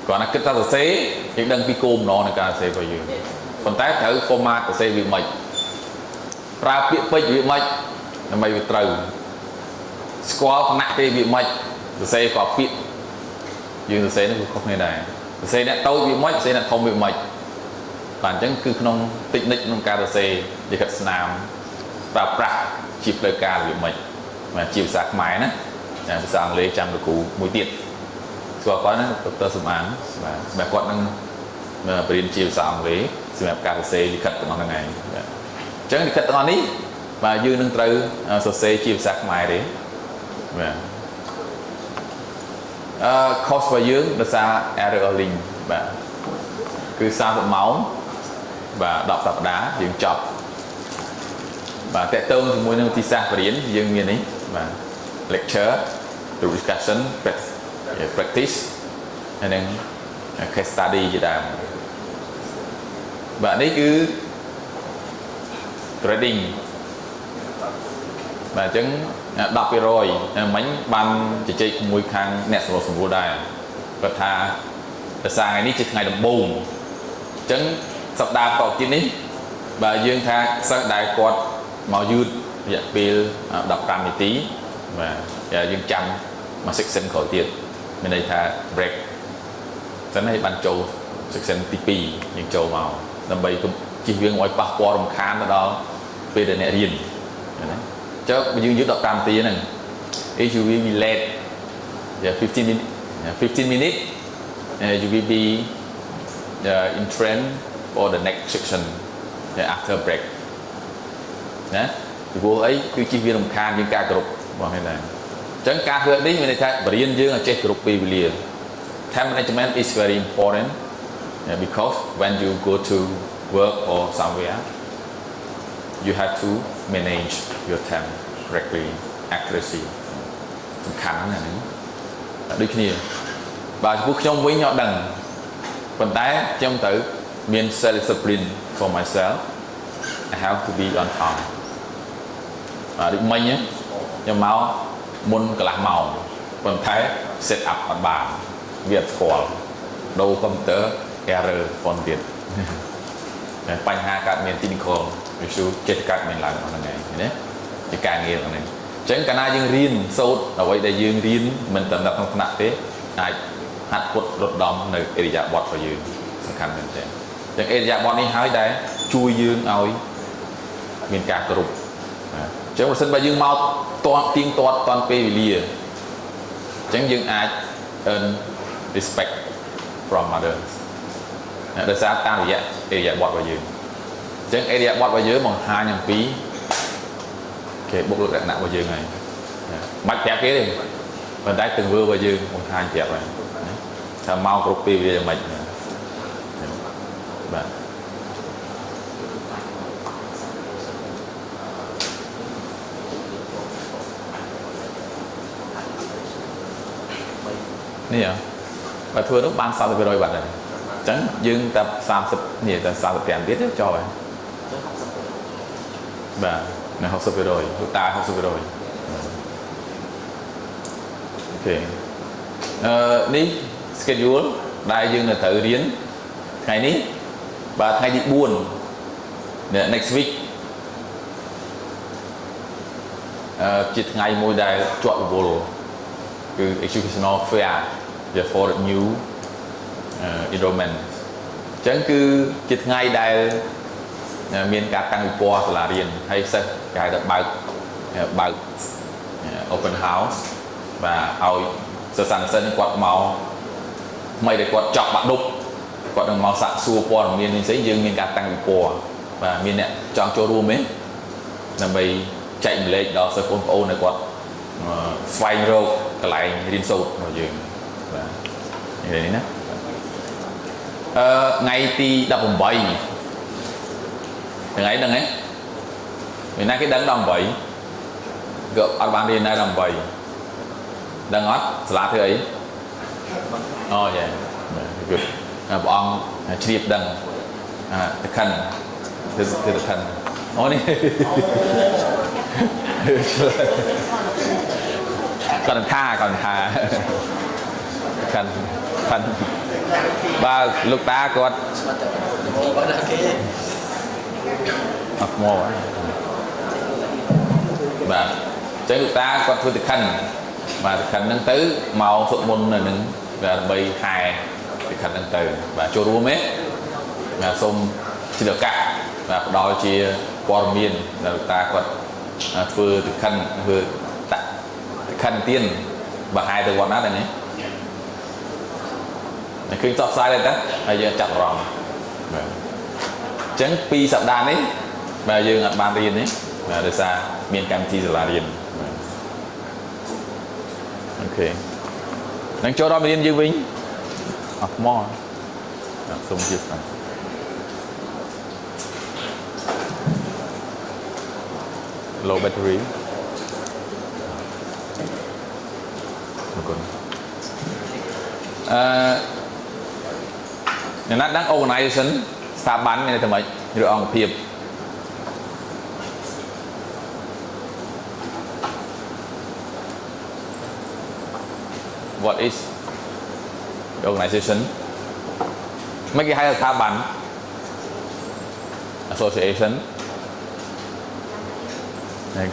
គាត់ណាគិតថាសរសេរយើងដឹងពីគោលបំណងនៃការសរសេររបស់យើងប៉ុន្តែត្រូវ format សរសេរវាមិនប្រើពាក្យពេចន៍វាមិនដើម្បីវាត្រូវស្គាល់ឋានៈគេវាមិនសរសេរក៏ពាក្យយើងសរសេរនេះគឺខុសគ្នាដែរសរសេរអ្នកតូចវាមិនសរសេរអ្នកធំវាមិនបាទអញ្ចឹងគឺក្នុងតិចនិចក្នុងការសរសេរលិខិតស្នាមប្រើប្រាស់ជាផ្លូវការវាមិនបាទជាភាសាខ្មែរណាភាសាអង់គ្លេសចាំលោកគ្រូមួយទៀតស្គាល់គាត់ណាដុកទ័រសំអាងបាទគាត់នឹងបរៀនជាភាសាអង់គ្លេសសម្រាប់ការសរសេរលិខិតទាំងអស់ហ្នឹងឯងអញ្ចឹងលិខិតទាំងអស់នេះបាទយើងនឹងត្រូវសរសេរជាភាសាខ្មែរទេបាទcourse របស់យើងដោយសារ error link បាទគឺ30ម៉ោងបាទ10សប្តាហ៍យើងចប់បាទតកតងជាមួយនឹងវិធីសាស្ត្របរៀនយើងមាននេះបាទ lecture through discussion practice ហើយនឹង case study ជាដើមបាទនេះគឺ grading បាទអញ្ចឹង 10% មិញបានជជែកជាមួយខាងអ្នកសម្រួលដែរគាត់ថាភាសាថ្ងៃនេះជាថ្ងៃដំបូងអញ្ចឹងសប្តាហ៍តទៀតនេះបាទយើងថាសិស្សដែលគាត់មកយឺតរយៈពេល15នាទីបាទយើងចាំមក section ក្រោយទៀតមានន័យថា break ចឹងហើយបានចូល section ទី2យើងចូលមកដើម្បីជៀសវាងឲ្យប៉ះពាល់រំខានទៅដល់ពេលដែលអ្នករៀនណាចុះយើងយឺត15នាទីហ្នឹង if you will be late 15 minutes you will be in train for the next section after break ណាពីព្រោះអីគឺជិះវារំខានយើងការគ្រប់បងហ្នឹងដែរអញ្ចឹងការធ្វើនេះមានន័យថាបរិញ្ញាយើងឲ្យចេះគ្រប់ពេលវេលា time management is very important because when you go to work or somewhere you have to manage your time correctly accuracy សំខាន់ណាស់ហ្នឹងដូចគ្នាបាទចំពោះខ្ញុំវិញខ្ញុំដឹងប៉ុន្តែខ្ញុំត្រូវមាន self discipline for myself I have to be on time ដូចមិញខ្ញុំមកមុនកន្លះម៉ោងប៉ុន្តែ set up អត់បានវាអត់ស្គាល់ដូរកុំព្យូទ័រ error ប៉ុនទៀតបញ្ហាកើតមាន technical issue ចេះកើតមានឡើងហ្នឹងឯងណាជាការងារហ្នឹងអញ្ចឹងកាលណាយើងរៀនសូត្រអ្វីដែលយើងរៀនមិនតែក្នុងថ្នាក់ទេអាចហាត់ពុតរត់ដំនៅអរិយាបថរបស់យើងសំខាន់មែនទែនអញ្ចឹងអរិយាបថនេះហើយដែលជួយយើងឲ្យមានការគោរពអញ្ចឹងបើសិនបើយើងមកទាត់ទៀងទាត់តាន់ពេលវេលាអញ្ចឹងយើងអាច earn respect from others ដោយសារតាមរយៈអរិយាបថរបស់យើងអញ្ចឹងអរិយាបថរបស់យើងបង្ហាញអំពីគេបុគ្គលិកលក្ខណៈរបស់យើងហើយបាច់ប្រាប់គេទេប៉ុន្តែទង្វើរបស់យើងបង្ហាញប្រាប់ហើយថាមកគ្រប់ពេលវេលាមិនបាទនេះបើធ្វើនោះបាន 30% បាត់ហើយអញ្ចឹងយើងតែ30នេះតែ35ទៀតចប់ហើយបាទនៅ 60% លោកតា 60% អូខេនេះ schedule ដែលយើងនៅត្រូវរៀនថ្ងៃនេះបាទថ្ងៃទី4 next week ជាថ្ងៃមួយដែលជាប់រវល់គឺ educational fair for the new enrollment អញ្ចឹងគឺជាថ្ងៃដែលមានការតាំងពិព័រណ៍សាលារៀនហើយសិស្សគេហៅថាបើក open house បាទឲ្យសិស្សសានិសិស្សគាត់មកថ្មីដែលគាត់ចប់បាក់ឌុបគាត់នឹងមកសាកសួរព័ត៌មាននេះស្អីយើងមានការតាំងពិព័រណ៍បាទមានអ្នកចង់ចូលរួមទេដើម្បីចែកម្លែកដល់សិស្សបងប្អូនឲ្យគាត់ស្វែងរកកន្លែងរៀនសូត្ររបស់យើងបាទនេះណាថ្ងៃទី18ថ្ងៃដឹងទេមានណាគេដឹង18ក៏អត់បានរៀនដែរ18ដឹងអត់សាលាធ្វើអីអូយ៉ាគឺព្រះអង្គជ្រាបដឹងតខិនគឺតខិនអូនេះគាត់ថាខាន់បាទលោកតាគាត់អត់មកបាទអញ្ចឹងលោកតាគាត់ធ្វើតខិនបាទតខិនហ្នឹងទៅមកសុខមុននៅនឹងដើម្បីហែតខិនហ្នឹងទៅបាទចូលរួមទេបាទសូមជាឱកាសបាទផ្ដល់ជាព័ត៌មានដល់លោកតាគាត់ធ្វើតខិនធ្វើតខិនទៀនបើហែទៅវត្តណាដែរនេះឃើញតបផ្សាយដែរតាហើយយើងចាប់អារម្មណ៍បាទអញ្ចឹង2សប្តាហ៍នេះបាទយើងអត់បានរៀនទេបាទដោយសារមានកម្មវិធីសាលារៀនអូខេនឹងចូលដល់មេរៀនយើងវិញអត់មកសូមជឿស្ដាប់ low battery អរគុណអ្នកណាដឹង organization ស្ថាប័នមានតែម៉េចឬអង្គភាព What is the organization មិនគេហៅស្ថាប័ន association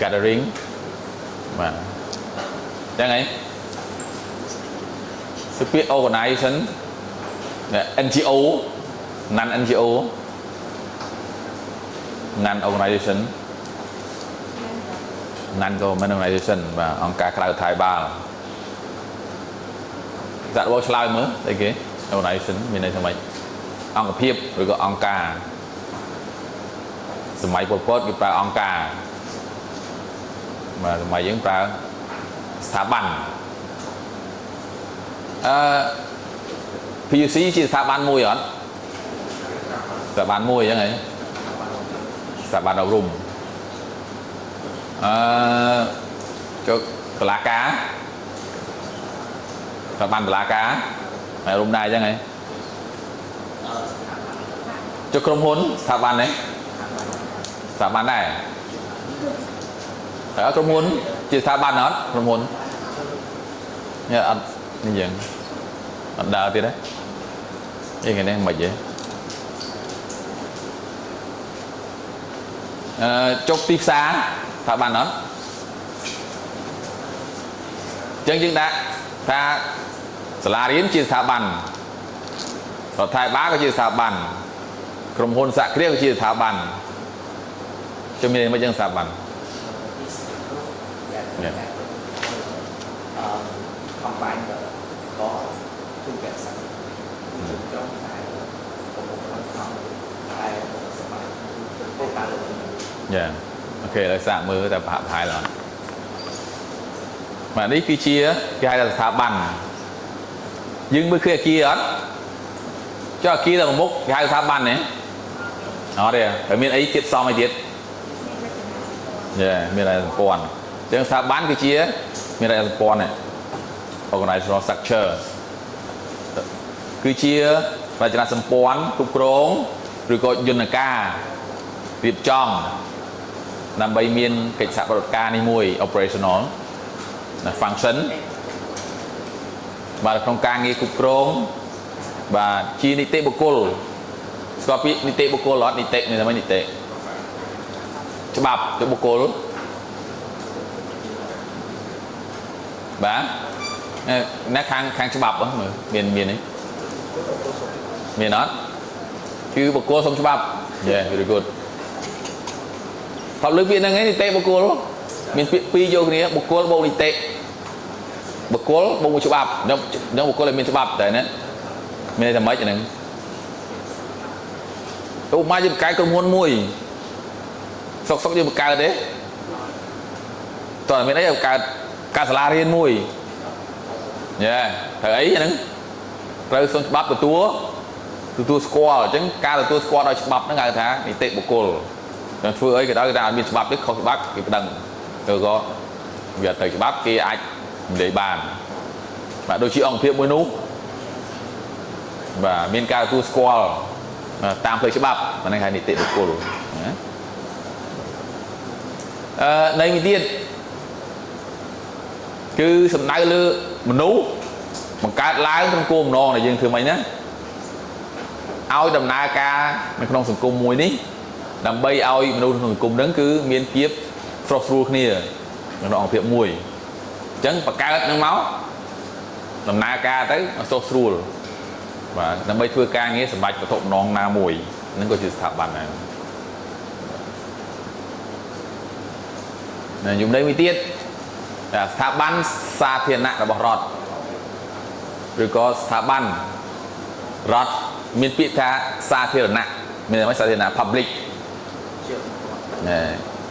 gathering បាទចឹងហើយពាក្យ organization NGO non NGO non organization non government organization បាទអង្គការក្រៅរដ្ឋាភិបាលចាក់បោឆ្លើយមើលអីគេ organization មានន័យថាម៉េចអង្គភាពឬក៏អង្គការសម័យពលពតគេប្រើអង្គការបាទសម័យយើងប្រើស្ថាប័នPUC ជាស្ថាប័នមួយអត់ស្ ស្ថាប័នមួយអញ្ចឹងហីស្ថាប័នអប់រំចុះតុលាការស្ថាប័នតុលាការអប់រំដែរអញ្ចឹងហីចុះក្រុមហ៊ុនស្ថាប័ននេះស្ថាប័នដែរហើយក្រុមហ៊ុនជាស្ថាប័នអត់ក្រុមហ៊ុននេះអត់នេះយ៉ាងអត់ដើរទៀតទេឯងនេះមិនហីចុះទីផ្សារស្ថាប័នអត់ចឹងយើងដាក់ថាសាលារៀនជាស្ថាប័នរដ្ឋាភិបាលក៏ជាស្ថាប័នក្រុមហ៊ុនសហគ្រាសក៏ជាស្ថាប័នជុំមានមិនចឹងស្ថាប័ន combine the law to get something. Trong cái của một văn phòng hay một sự bài của cả lực. Dạ. Ok, lại xạ mưa ta phạm hai lần. Mà đi khi chia cái hai là thả bằng. Nhưng mới khi chia ớt. Cho kia là một mốc cái hai là thả bằng này. Đó đây, phải miền ấy tiết xong hay tiết. Dạ, miền này là còn. Chứ thả bán cái chia miền này là còn này. Organizational structure គឺជារចនាសម្ព័ន្ធគ្រប់គ្រងឬក៏យន្តការរៀបចំដើម្បីមានកិច្ចសហប្រតិការនេះមួយ operational function បាទក្នុងការងារគ្រប់គ្រងបាទជានីតិបុគ្គលស្គាល់ពីនីតិបុគ្គលអត់នីតិមានតែមិននីតិច្បាប់ទៅបុគ្គលបាទអ្នកខាងច្បាប់មើលមាននេះមានអត់គឺបុគ្គលសុំច្បាប់ Yeah very good ផលលើពាក្យហ្នឹងឯងនីតិបុគ្គលមានពាក្យពីរយកគ្នាបុគ្គលបូកនីតិបុគ្គលបូកច្បាប់នឹងបុគ្គលឲ្យមានច្បាប់តែណាមានតែម៉េចហ្នឹងឧបមាយើងបង្កើតក្រុមហ៊ុនមួយសុកយើងបង្កើតទេតើមានអីបង្កើតការសាលារៀនមួយYeah, thời ấyហ្នឹងត្រូវសុំច្បាប់ទទួលស្គាល់អញ្ចឹងការទទួលស្គាល់ដោយច្បាប់ហ្នឹងហៅថានីតិបុគ្គលតែធ្វើអីក៏ដោយគេថាអត់មានច្បាប់ទេខុសច្បាប់គេប្តឹងទៅក៏វាទៅច្បាប់គេអាចនិយាយបានបាទដូចជាអង្គភាពមួយនោះបាទមានការទទួលស្គាល់តាមផ្លូវច្បាប់ហ្នឹងហៅនីតិបុគ្គលនៃមួយទៀតគឺសំដៅលើមនុស្សបង្កើតឡើងក្នុងគោលបំណងដែលយើងធ្វើមិញណាឲ្យដំណើរការនៅក្នុងសង្គមមួយនេះដើម្បីឲ្យមនុស្សក្នុងសង្គមហ្នឹងគឺមានភាពស្រស់ស្រួលគ្នាក្នុងអង្គភាពមួយអញ្ចឹងបង្កើតនឹងមកដំណើរការទៅស្រស់ស្រួលបាទដើម្បីធ្វើការងារសម្រាប់វត្ថុបំណងណាមួយហ្នឹងក៏ជាស្ថាប័នដែរនៅយំដីមួយទៀតស្ថាប័នសាធារណៈរបស់រដ្ឋឬក៏ស្ថាប័នរដ្ឋមានពាក្យថាសាធារណៈមានន័យថាសាធារណៈ public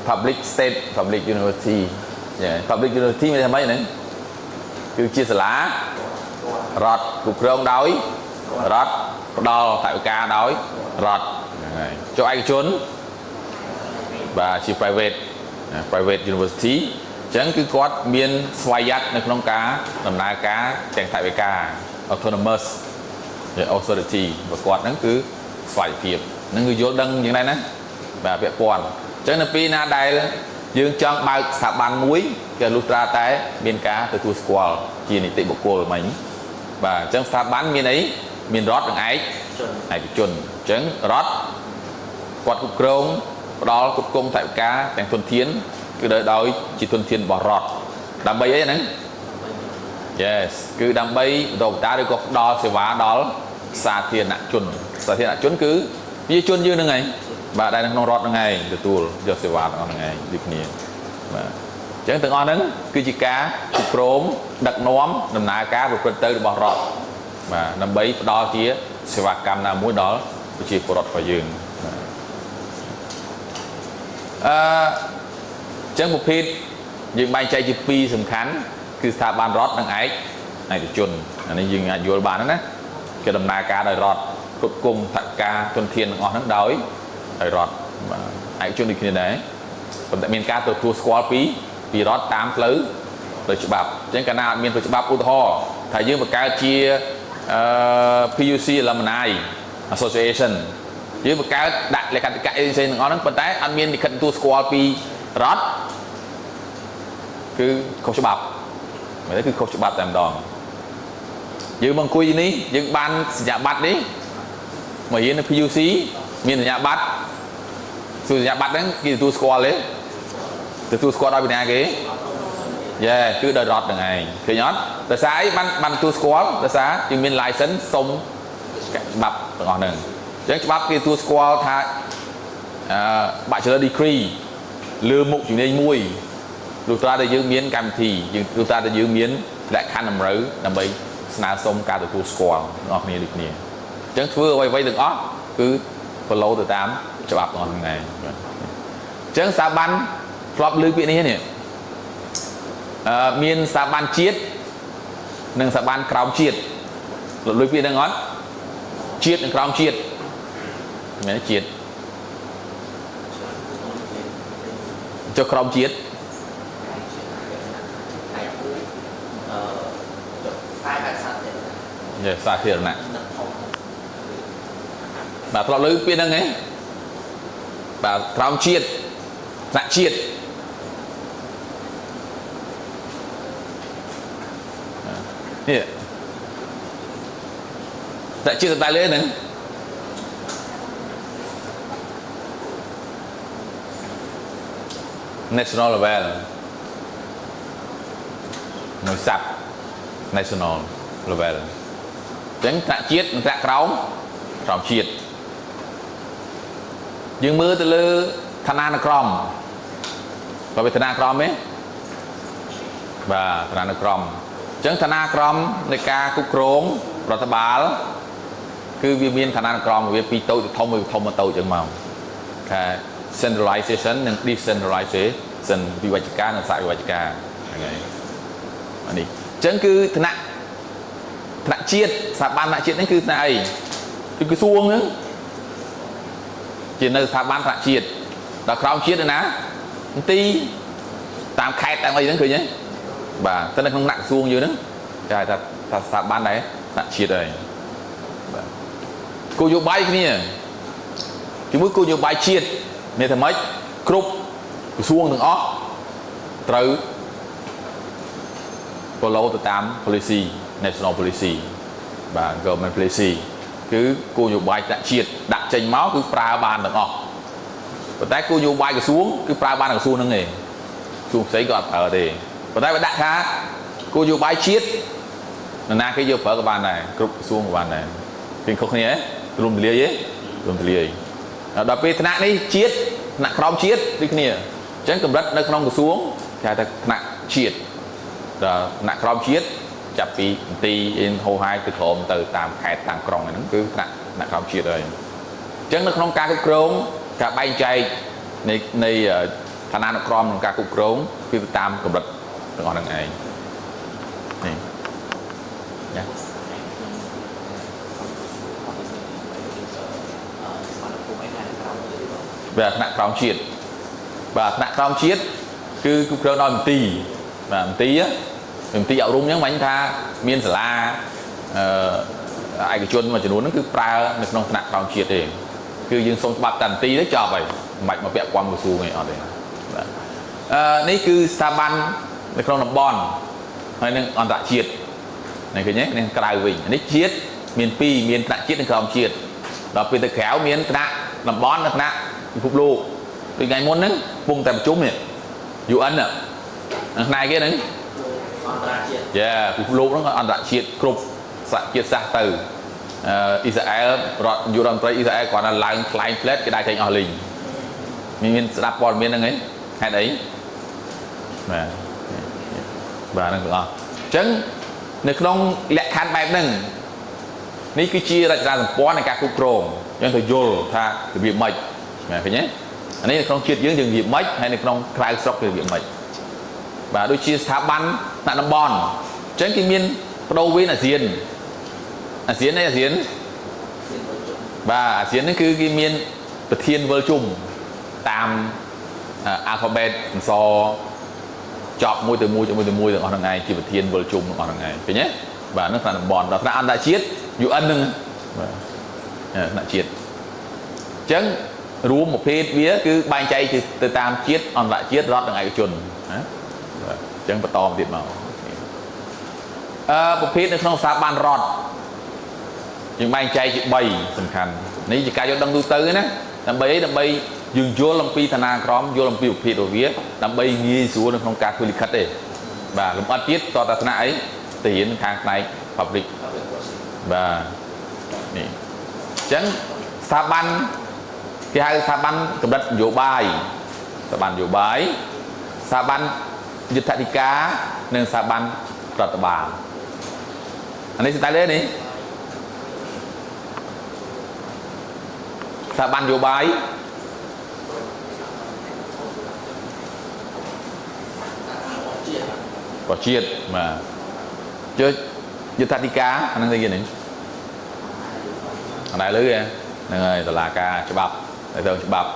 public state public university public university មានន័យថាម៉េចហ្នឹងគឺជាសាលារដ្ឋគ្រប់គ្រងដោយរដ្ឋផ្ដល់ថវិកាដោយរដ្ឋហ្នឹងហើយចុះឯកជនបាទជា private universityអញ្ចឹងគឺគាត់មានស្វ័យយ័តនៅក្នុងការដំណើរការទាំងថវិកា autonomous authority របស់គាត់ហ្នឹងគឺស្វ័យភាពហ្នឹងគឺយល់ដឹងយ៉ាងណាណាបាទពាក់ព័ន្ធអញ្ចឹងនៅពេលណាដែលយើងចង់បើកស្ថាប័នមួយគេលុះត្រាតែមានការទទួលស្គាល់ជានីតិបុគ្គលមិញបាទអញ្ចឹងស្ថាប័នមានអីមានរដ្ឋនិងឯកជនអញ្ចឹងរដ្ឋគាត់គ្រប់គ្រងផ្ដល់គ្រប់គ្រងថវិកាទាំងធនធានគឺដោយជាទុនធានរបស់រដ្ឋដើម្បីអីហ្នឹង Yes គឺដើម្បីបន្តបន្តឬក៏ផ្ដល់សេវាដល់សាធារណជនគឺប្រជាជនយើងហ្នឹងឯងបាទដែលនៅក្នុងរដ្ឋហ្នឹងឯងទទួលយកសេវាទាំងអស់ហ្នឹងឯងដូចគ្នាបាទអញ្ចឹងទាំងអស់ហ្នឹងគឺជាការគ្រប់គ្រងដឹកនាំដំណើរការប្រព្រឹត្តទៅរបស់រដ្ឋបាទដើម្បីផ្ដល់ជាសេវាកម្មណាមួយដល់ប្រជាពលរដ្ឋរបស់យើងចឹងប្រភេទយើងបែងចែកជាពីរសំខាន់គឺស្ថាប័នរដ្ឋនិងឯកជនអានេះយើងអាចយល់បានណាគេដំណើរការដោយរដ្ឋ cột cùng thạch ca tuần thiên ngọn nắng đói phải rót hãy cho đi kia đấy còn tại miền ca từ tour squad vì rót 8 lứ rồi chụp bạc trên cả nào miền tôi chụp bạc u thò thầy dương một ca chia PUC là một association dưới một cái đặt lại cả cái xây ngọn nắng tay anh miền thì cần tour squad rót cứ không chụp bạc đấy cứ không chụp bạc tạm đòn dương bằng cùi ní dương ban nhà bát đấy mà hiện là PUC miền nhà bát từ nhà bát đấy kia tour squad đấy từ tour squad ở bên này cái yeah cứ đợi rót được ngày thì nhót tại sao ban tour squad tại sao nhưng miền license xong bắp ngọn đừng chứ bắp kia tour squad tha bạn chờ decree lừa mục chuyện đây mui lúc ta đã giữ miến cam thì lúc ta đã giữ miến lại khăn nằm rỡ nằm bấy na xong cả từ tour squad ngọt này được nè chứ vừa quay vây được ó cứ follow từ 8 cho bắp ngọn ngày chứ sao ban flop lư bị này nè miền sa ban chiết nâng sa ban cào chiết lưỡi bị đang ngón chiết nâng cào chiết mẹ chiết cho cào chiết giờ xa thiệt nè bà flop lưỡi bị đang ấy bà cào chiết nặng chiết yeah. Tại chưa tay lên nữa national level người sập national level tránh tạ chiết tạ còng chiết dương mưa từ lư thana nó crom và về thana crom ấy và thana nó crom chẳng thà na cromในការគ្រប់គ្រងរដ្ឋបាលគឺវាមានឋានានុក្រមវាពីតូចទៅធំទៅធំមកតូចចឹងមកថា centralization និង decentralization វិវត្តការនិងសាយវិវត្តការហ្នឹងហើយអានេះចឹងគឺឋានៈជាតិស្ថាប័នថ្នាក់ជាតិនេះគឺថ្នាក់អីគឺក្រសួងហ្នឹងជានៅស្ថាប័នថ្នាក់ជាតិដល់ក្រោមជាតិណាមន្ទីរតាមខេត្តតាមអីហ្នឹងឃើញទេបាទតែនៅក្នុងដាក់ក្រសួងយើងហ្នឹងគេហៅថាស្ថាប័នដែរថ្នាក់ជាតិហើយបាទគោលនយោបាយគ្នាជាមួយគោលនយោបាយជាតិមានតែម៉េចគ្រប់ក្រសួងទាំងអស់ត្រូវ follow ទៅតាម policy national policy បាទ government policy គឺគោលនយោបាយថ្នាក់ជាតិដាក់ចេញមកគឺប្រើបានទាំងអស់ប៉ុន្តែគោលនយោបាយក្រសួងគឺប្រើបានតែក្រសួងហ្នឹងឯងក្រសួងផ្សេងក៏អត់ប្រើទេប៉ុន្តែបើដាក់ថាគោលនយោបាយជាតិនរណាគេយកប្រើក៏បានដែរគ្រប់ក្រសួងក៏បានដែរពីខុសគ្នារំលាយទេរំលាយដល់ពេលថ្នាក់នេះជាតិថ្នាក់ក្រោមជាតិដូចគ្នាអញ្ចឹងកម្រិតនៅក្នុងក្រសួងគេហៅថាថ្នាក់ជាតិដល់ថ្នាក់ក្រោមជាតិចាប់ពីមន្ទីរអ៊ីនហូហាយទៅក្រោមទៅតាមខេត្តតាមក្រុងហ្នឹងគឺថ្នាក់ក្រោមជាតិហើយអញ្ចឹងនៅក្នុងការគ្រប់គ្រងការបែងចែកនៃឋានានុក្រមក្នុងការគ្រប់គ្រងគឺទៅតាមកម្រិតទាំងអស់ហ្នឹងឯងនេះយ៉ាបាទថ្នាក់ក្រោមជាតិបាទថ្នាក់ក្រោមជាតិគឺគ្រប់គ្រងដោយមន្ទីរបាទមន្ទីរអប់រំហ្នឹងមិនថាមានសាលាឯកជនមួយចំនួនហ្នឹងគឺប្រើនៅក្នុងថ្នាក់ក្រោមជាតិទេគឺយើងសុំច្បាប់តាំងទីទៅចប់ហើយមិនបាច់មកពាក់ព័ន្ធក្រសួងអីអត់ទេបាទនេះគឺស្ថាប័ននៅក្នុងតំបន់ហើយនឹងអន្តរជាតិនេះឃើញទេនេះក្រៅវិញនេះជាតិមាន2មានថ្នាក់ជាតិនិងក្រោមជាតិដល់ពេលទៅក្រៅមានថ្នាក់តំបន់និងថ្នាក់ពិភពលោកពីថ្ងៃមុនហ្នឹងកំពុងតែប្រជុំនេះ UN ផ្នែកគេហ្នឹងអន្តរជាតិយ៉ាពិភពលោកហ្នឹងអន្តរជាតិគ្រប់សហជាតិសាសទៅអ៊ីស្រាអែលរដ្ឋយុរដ្ឋមន្ត្រីអ៊ីស្រាអែលគាត់ថាឡើងថ្លែងផ្លែតគេដាក់ចេញអស់លីងមានស្ដាប់ព័ត៌មានហ្នឹងឯងហេតុអីបាទហ្នឹងទាំងអស់អញ្ចឹងនៅក្នុងលក្ខខណ្ឌបែបហ្នឹងនេះគឺជារចនាសម្ព័ន្ធនៃការគ្រប់គ្រងយើងទៅយល់ថារបៀបម៉េចឃើញទេអានេះនៅក្នុងជាតិយើងរបៀបម៉េចហើយនៅក្នុងក្រៅស្រុករបៀបម៉េចបាទដូចជាស្ថាប័នថ្នាក់តំបន់អញ្ចឹងគេមានបដូវវេនអាស៊ាន vàអាស៊ាននេះគឺគេមានប្រធានវិលជុំតាម alphabet អក្សរចប់មួយទៅមួយទាំងអស់ហ្នឹងឯងជាប្រធានវិលជុំទាំងអស់ហ្នឹងឯងឃើញទេបាទហ្នឹងថ្នាក់តំបន់ដល់ថ្នាក់អន្តរជាតិ UN ហ្នឹងបាទថ្នាក់ជាតិអញ្ចឹងរួមប្រភេទវាគឺបែងចែកទៅតាមជាតិអន្តរជាតិរដ្ឋនិងឯកជនណាបាទអញ្ចឹងបន្តទៀតមកប្រភេទនៅក្នុងស្ថាប័នរដ្ឋយើងបែងចែកជា3សំខាន់នេះជាការយល់ដឹងទូទៅណាដើម្បីអីដើម្បីយើងយល់អំពីឋានានុក្រមយល់អំពីប្រភេទរបស់វាដើម្បីងាយស្រួលនៅក្នុងការធ្វើលិខិតទេបាទលំអិតទៀតតតថ្នាក់អីទៅរៀនខាងផ្នែក public បាទនេះអញ្ចឹងស្ថាប័នគេហៅស្ថាប័នកម្រិតនយោបាយស្ថាប័ននយោបាយស្ថាប័នយុទ្ធធិការនិងស្ថាប័នរដ្ឋបាលអានេះស្ដាយទេនេះស្ថាប័ននយោបាយប្រជាជាតិបាទជឿយុទ្ធធិការអាហ្នឹងទៅយើងនេះអត់ដែរលឺហ្នឹងហើយតុលាការច្បាប់ទៅច្បាប់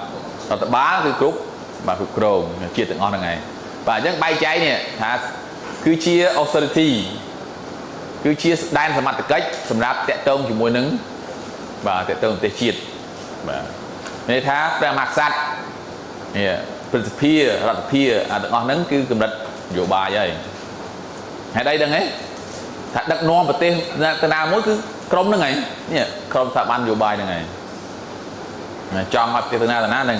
រដ្ឋបាលគឺគ្រប់បាទគ្រប់គ្រងជាតិទាំងអស់ហ្នឹងឯងបាទអញ្ចឹងបែងចែកនេះថាគឺជា authority គឺជាដែនសមត្ថកិច្ចសម្រាប់តាក់ទងជាមួយនឹងបាទតាក់ទងប្រទេសជាតិបាទន័យថាព្រះមហាក្សត្រនេះព្រឹទ្ធសភារដ្ឋសភាទាំងអស់ហ្នឹងគឺកម្រិតនយោបាយហើយហេតុអីដឹងទេថាដឹកនាំប្រទេសទៅណាមួយគឺក្រុមហ្នឹងឯងនេះក្រុមស្ថាប័ននយោបាយហ្នឹងឯងចង់ឲ្យប្រទេសទៅណាហ្នឹង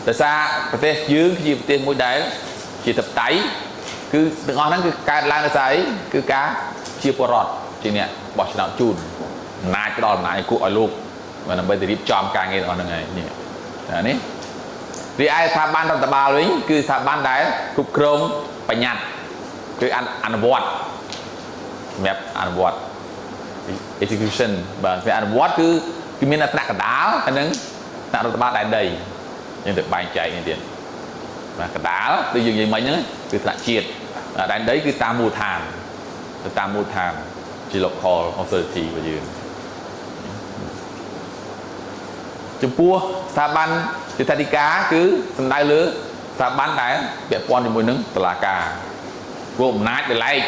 ដោយសារប្រទេសយើងជាប្រទេសមួយដែលជាធិបតេយ្យគឺទាំងអស់ហ្នឹងគឺកើតឡើងដោយសារអីគឺការជាពលរដ្ឋជាអ្នកបោះឆ្នោតជូនអំណាចផ្ដល់អំណាចឲ្យគូឲ្យលោកដើម្បីទៅរៀបចំការងារទាំងអស់ហ្នឹងឯងនេះនេះរីឯស្ថាប័នរដ្ឋបាលវិញគឺស្ថាប័នដែលគ្រប់គ្រងបញ្ញត្តិគឺអនុវត្តសម្រាប់អនុវត្ត execution បាទសម្រាប់អនុវត្តគឺមានថ្នាក់កណ្ដាលហើយនឹងថ្នាក់រដ្ឋបាលដែនដីយើងទៅបែងចែកនេះទៀតបាទកណ្ដាលដូចយើងនិយាយមិញហ្នឹងគឺថ្នាក់ជាតិដែនដីគឺតាមមូលដ្ឋានទៅតាមមូលដ្ឋានជា local authority របស់យើងចំពោះស្ថាប័នយុទ្ធធិការគឺសំដៅលើស្ថាប័នដែលពាក់ព័ន្ធជាមួយនឹងតុលាការពួកអំណាចដែលឡែក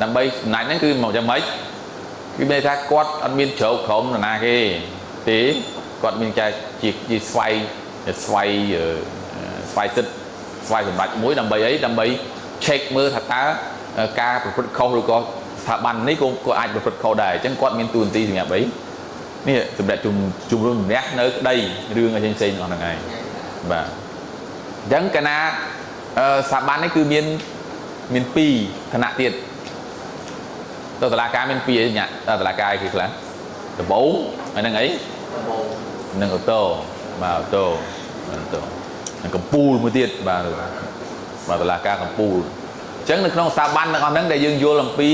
ដើម្បីអំណាចហ្នឹងគឺមកយ៉ាងម៉េចគឺមានថាគាត់អត់មានជ្រៅក្រមនរណាគេទេគាត់មានចែកជាស្វ័យសិទ្ធស្វ័យសម្រាប់មួយដើម្បីអីដើម្បី check មើលថាតើការប្រព្រឹត្តខុសឬក៏ស្ថាប័ននេះក៏អាចប្រព្រឹត្តខុសដែរអញ្ចឹងគាត់មានតួនាទីសម្រាប់អីនេះសម្រាប់ជំរុញម្នាក់នៅក្តីរឿងអីផ្សេងៗហ្នឹងឯងបាទអញ្ចឹងកាលណាស្ថាប័ននេះគឺមាន2ឋានៈទៀតទៅតុលាការមាន2អីញ៉ាតុលាការគឺខ្លះដំបូងហើយនឹងអីនឹងអូតូបាទអូតូនិងកំពូលមួយទៀតបាទតុលាការកំពូលអញ្ចឹងនៅក្នុងស្ថាប័នទាំងអស់ហ្នឹងដែលយើងយល់អំពី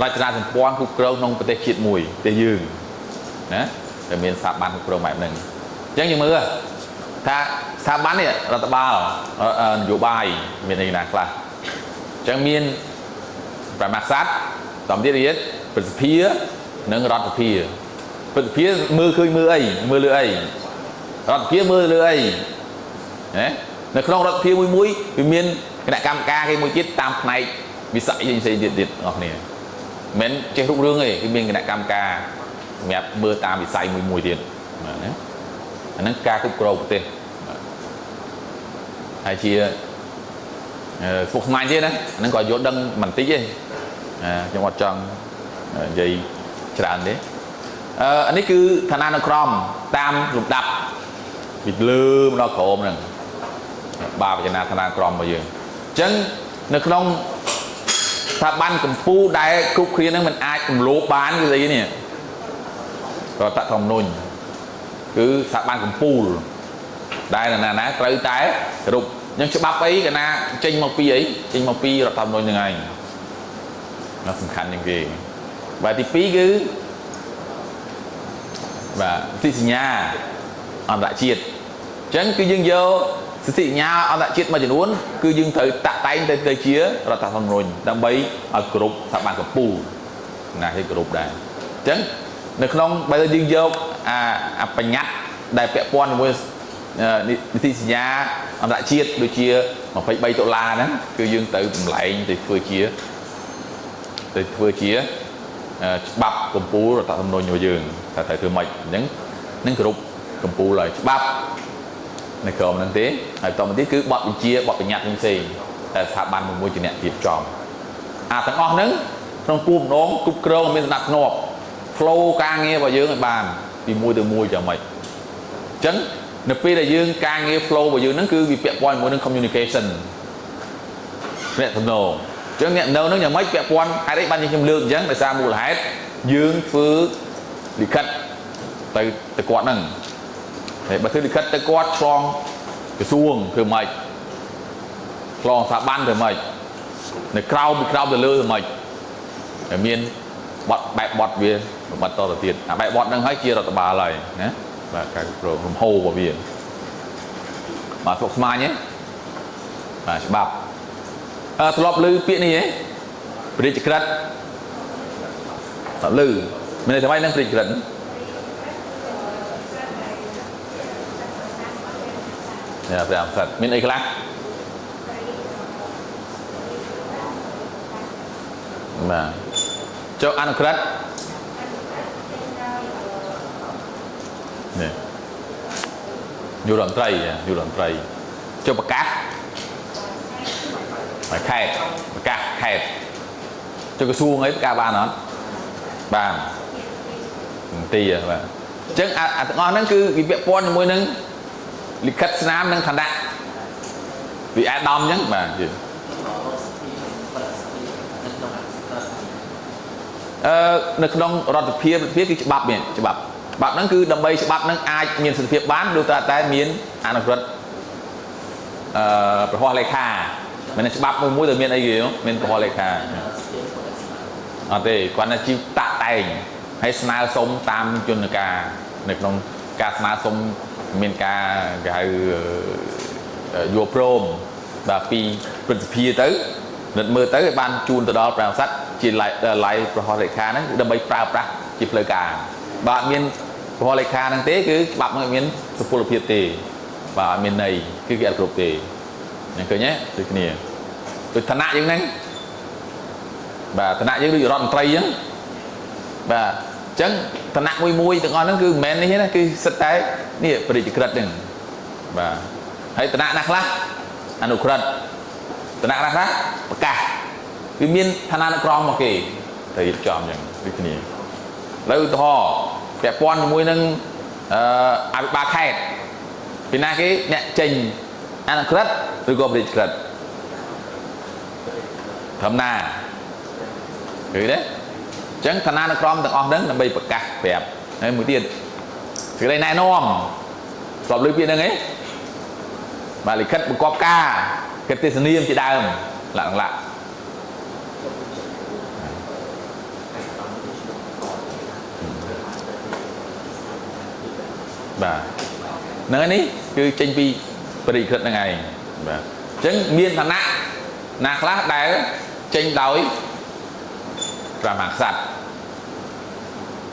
រចនាសម្ព័ន្ធគ្រប់គ្រងក្នុងប្រទេសជាតិមួយប្រទេសយើងណាដែលមានស្ថាប័នគ្រប់គ្រងបែបហ្នឹងអញ្ចឹងយើងមើលថាស្ថាប័ននេះរដ្ឋបាលនយោបាយមានអីណាខ្លះអញ្ចឹងមានព្រះមហាក្សត្រសម្ដេចរាជព្រឹទ្ធសភានិងរដ្ឋសភាព្រឹទ្ធសភាមើលឃើញមើលអីមើលលើអីរដ្ឋសភាមើលលើអីណានៅក្នុងរដ្ឋសភាមួយវាមានគណៈកម្មការគេមួយទៀតតាមផ្នែកវិស័យផ្សេងទៀតបងប្អូនមិនមែនចេះរូបរឿងទេគឺមានគណៈកម្មការសម្រាប់មើលតាមវិស័យមួយទៀតណាអាហ្នឹងការគ្រប់គ្រងប្រទេសហើយជាស្មុគស្មាញទេណាអាហ្នឹងក៏យល់ដឹងបន្តិចទេខ្ញុំអត់ចង់និយាយច្រើនទេអានេះគឺឋានានុក្រមតាមលំដាប់ពីលើមកដល់ក្រោមហ្នឹងបាទវចនាឋានានុក្រមរបស់យើងអញ្ចឹងនៅក្នុងស្ថាប័នកម្ពុជាដែលគ្រប់គ្នាហ្នឹងมันអាចរំលោភបានគឺស្អីនេះរដ្ឋធម្មនុញ្ញគឺស្ថាប័នកម្ពុជាដែលណាត្រូវតែគោរពអញ្ចឹងច្បាប់អីកាលណាចេញមកពីអីចេញមកពីរដ្ឋធម្មនុញ្ញហ្នឹងឯងnóសំខាន់ជាងគេបាទទី2គឺបាទសិទ្ធិសញ្ញាអន្តរជាតិអញ្ចឹងគឺយើងយកសិទ្ធិសញ្ញាអន្តរជាតិមួយចំនួនគឺយើងត្រូវតាក់តែងទៅជារដ្ឋធម្មនុញ្ញដើម្បីឲ្យគ្រប់ស្ថាប័នកម្ពុជាណាគេគ្រប់ដែរអញ្ចឹងនៅក្នុងបើយើងយក បញ្ញត្តិដែលពាក់ព័ន្ធជាមួយនីតិសញ្ញាអន្តរជាតិដូចជា$23ហ្នឹងគឺយើងទៅបំលែងទៅធ្វើជាច្បាប់កម្ពុជារដ្ឋធម្មនុញ្ញរបស់យើងថាត្រូវធ្វើម៉េចអញ្ចឹងនឹងគ្រប់កម្ពុជាហើយច្បាប់នៅក្រមហ្នឹងទេហើយតទៅទៀតគឺបទបញ្ជាបទបញ្ញត្តិផ្សេងតែស្ថាប័នមួយជាអ្នករៀបចំទាំងអស់ហ្នឹងក្នុងគោលបំណងគ្រប់គ្រងមានសណ្ដាប់ធ្នាប់ flow ការងាររបស់យើងឲ្យបានពីមួយទៅមួយយ៉ាងម៉េចអញ្ចឹងនៅពេលដែលយើងការងារ flow របស់យើងហ្នឹងគឺវាពាក់ព័ន្ធជាមួយនឹង communication អ្នកទំនងអញ្ចឹងអ្នកនៅហ្នឹងយ៉ាងម៉េចពាក់ព័ន្ធហេតុអីបានខ្ញុំលើកអញ្ចឹងដោយសារមូលហេតុយើងធ្វើលិខិតទៅគាត់ហ្នឹងហើយបើធ្វើលិខិតទៅគាត់ឆ្លងក្រសួងធ្វើម៉េចឆ្លងស្ថាប័នធ្វើម៉េចនៅក្រៅពីក្រៅទៅលើធ្វើម៉េចតែមានបែបបត់វាបត់តទៅទៀតបែបបត់ហ្នឹងហើយជារដ្ឋបាលហើយណាបាទការគ្រប់គ្រងរំហោរបស់វាបាទស្មុគស្មាញទេបាទច្បាប់ធ្លាប់ឮពាក្យនេះទេព្រះរាជក្រឹត្យឮមានន័យថាម៉េចហ្នឹងព្រះរាជក្រឹត្យព្រះអង្គសិទ្ធមានអីខ្លះបាទចុះអនុក្រឹត្យនេះយុរដ្ឋមន្ត្រីចុះប្រកាសខេត្តប្រកាសខេត្តចុះក្រសួងអីប្រកាសបានអត់បានទីបាទអញ្ចឹងទាំងអស់ហ្នឹងគឺវាពាក់ព័ន្ធជាមួយនឹងលិខិតស្នាមនិងឋានៈវាអាដាមអញ្ចឹងបាទនៅក្នុងរដ្ឋាភិបាលគឺច្បាប់ហ្នឹងគឺដើម្បីច្បាប់ហ្នឹងអាចមានសិទ្ធិភាពបានដូចតែមានអនុក្រឹត្យប្រហោះលេខាមិនច្បាប់មួយទៅមានអីគេមានប្រហោះលេខាអត់ទេគាត់ណាជីវតាក់តែងហើយស្នើសុំតាមយន្តការនៅក្នុងការស្នើសុំមានការគេហៅយកព្រមបាទពីព្រឹទ្ធសភាទៅនិតមើលទៅឲ្យបានជូនទៅដល់ព្រះស័ក្តិជាឡាយប្រហោះលេខាហ្នឹងដើម្បីប្រើប្រាស់ជាផ្លូវការបាទមានប្រហោះលេខាហ្នឹងទេគឺច្បាប់មិនមានសុពលភាពទេបាទអត់មានន័យគឺគេអត់គ្រប់ទេឃើញទេដូចគ្នាដូចឋានៈយើងហ្នឹងបាទឋានៈយើងដូចរដ្ឋមន្ត្រីអញ្ចឹងបាទអញ្ចឹងឋានៈមួយទាំងអស់ហ្នឹងគឺមិនមែននេះទេណាគឺសិតតែនេះព្រះរាជក្រឹត្យហ្នឹងបាទហើយឋានៈណាខ្លះអនុក្រឹត្យឋានៈណាខ្លះប្រកាសគឺមានឋានានុក្រមមកគេទៅរៀបចំអញ្ចឹងដូចគ្នាឥឡូវឧទាហរណ៍ពាក់ព័ន្ធជាមួយនឹងអភិបាលខេត្តពីណាគេអ្នកចេញអនុក្រឹត្យឬក៏ព្រះរាជក្រឹត្យធម្មតាឃើញទេអញ្ចឹងឋានានុក្រមទាំងអស់ហ្នឹងដើម្បីប្រកាសប្រាប់ហើយមួយទៀតសេចក្តីណែនាំស្របលើពាក្យហ្នឹងឯងបាទលិខិតបង្គាប់ការកិត្តិយសនាមជាដើមឡាក់បាទហ្នឹងនេះគឺចេញពីព្រះរាជក្រឹត្យហ្នឹងឯងបាទអញ្ចឹងមានឋានៈណាខ្លះដែលចេញដោយព្រះមហាក្សត្រ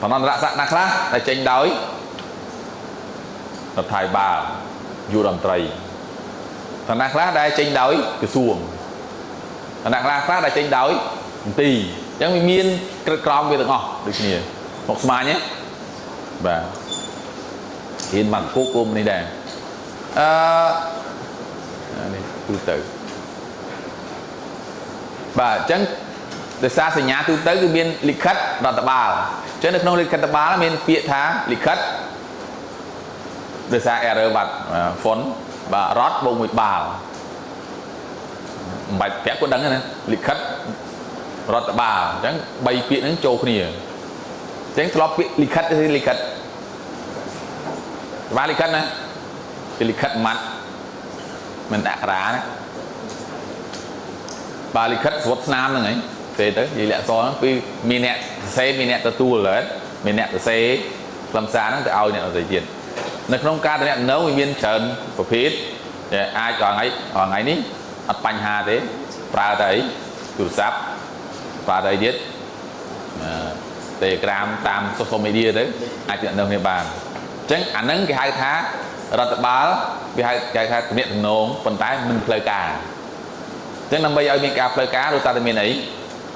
ឋានន្តរស័ក្តិណាខ្លះដែលចេញដោយរដ្ឋាភិបាលយុរដ្ឋមន្ត្រីឋានៈខ្លះដែលចេញដោយក្រសួងឋានៈខ្លះដែលចេញដោយមន្ទីរអញ្ចឹងវាមានក្រឹតក្រមវាទាំងអស់ដូចគ្នាមកស្មានទេបាទហ៊ានមកគោមនេះដែរនេះទូទៅបាទអញ្ចឹងដោយសារសញ្ញាទូទៅគឺមានលិខិតរដ្ឋបាលអញ្ចឹងនៅក្នុងលិខិតរដ្ឋបាលមានពាក្យថាលិខិតដោយសារ error បាត់ font បាទរដ្ឋបូកមួយបាល់មិនបាច់ពាក់ក៏ដឹងណាលិខិតរដ្ឋបាលអញ្ចឹង3ពាក្យហ្នឹងចូលគ្នាអញ្ចឹងធ្លាប់ពាក្យលិខិតគឺលិខិតបាទលិខិតណាគឺលិខិតម៉ាត់មិនអក្សរាណាបាទលិខិតស្វត់ស្នាមហ្នឹងឯងទេទៅនិយាយលក្ខសរហ្នឹងគឺមានអ្នកសរសេរមានអ្នកទទួលហើយមានអ្នកសរសេរខ្លឹមសារហ្នឹងទៅឲ្យអ្នកដទៃទៀតនៅក្នុងការតំណែងវាមានច្រើនប្រភេទដែលអាចថ្ងៃនេះអត់បញ្ហាទេប្រើតែអីទូរស័ព្ទប្រើតែអីទៀត Telegram តាម social media ទៅអាចទំនាក់ទំនងគ្នាបានអញ្ចឹងអាហ្នឹងគេហៅថារដ្ឋបាលវាហៅគេថាទំនាក់ទំនងប៉ុន្តែមិនផ្លូវការអញ្ចឹងដើម្បីឲ្យមានការផ្លូវការដូចតែមានអី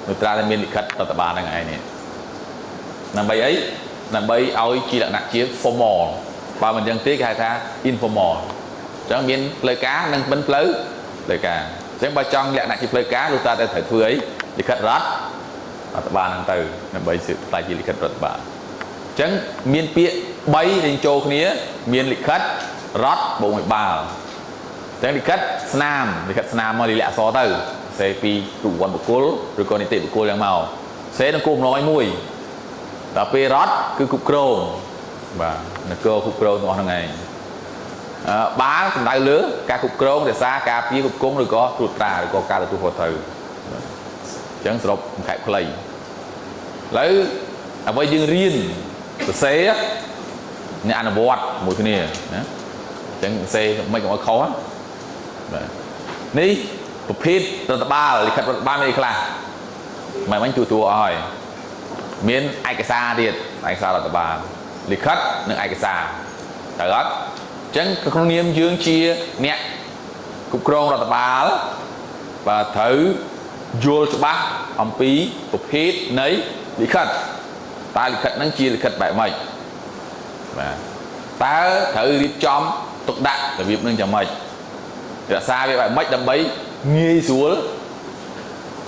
ដូចតែមានលិខិតរដ្ឋបាលហ្នឹងឯងនេះដើម្បីអីដើម្បីឲ្យជាលក្ខណៈជា formal បើមិនអញ្ចឹងទេគេហៅថា informal អញ្ចឹងមានផ្លូវការនិងមិនផ្លូវការអញ្ចឹងបើចង់លក្ខណៈជាផ្លូវការលោកតាត្រូវធ្វើអីលិខិតរដ្ឋបាលហ្នឹងទៅដើម្បីផ្លាយជាលិខិតរដ្ឋបាលអញ្ចឹងមានពាក្យ3រៀងចូលគ្នាមានលិខិតរដ្ឋបូកមួយបាល់អញ្ចឹងលិខិតស្នាមមកលិលាអក្សរទៅសេពីរូបវ័នបុគ្គលឬក៏នីតិបុគ្គលយ៉ាងមកសេនឹងគោលបំណងមួយដល់ពេលរដ្ឋគឺគ្រប់គ្រងបាទនគរគ្រប់គ្រងទាំងអស់ហ្នឹងឯងបាល់សំដៅលើការគ្រប់គ្រងរក្សាការពារគ្រប់គ្រងឬក៏ត្រួតត្រាឬក៏ការទទួលខុសត្រូវអញ្ចឹងសរុបខែខ្លីឥឡូវអ្វីយើងរៀនសរសេរអ្នកអនុវត្តមួយគ្នាណាអញ្ចឹងសរសេរមិនឲ្យខុសបាទនេះប្រភេទរដ្ឋបាលលិខិតរដ្ឋបាលមានអីខ្លះមិនទូអស់ហើយមានឯកសារទៀតឯកសាររដ្ឋបាលលិខិតនិងឯកសារតើអត់អញ្ចឹងក្នុងនាមយើងជាអ្នកគ្រប់គ្រងរដ្ឋបាលបាទត្រូវយល់ច្បាស់អំពីប្រភេទនៃលិខិតតើលិខិតហ្នឹងជាលិខិតបែបម៉េចបាទតើត្រូវរៀបចំទុកដាក់របៀបហ្នឹងយ៉ាងម៉េចរក្សាវាបែបម៉េចដើម្បីងាយស្រួល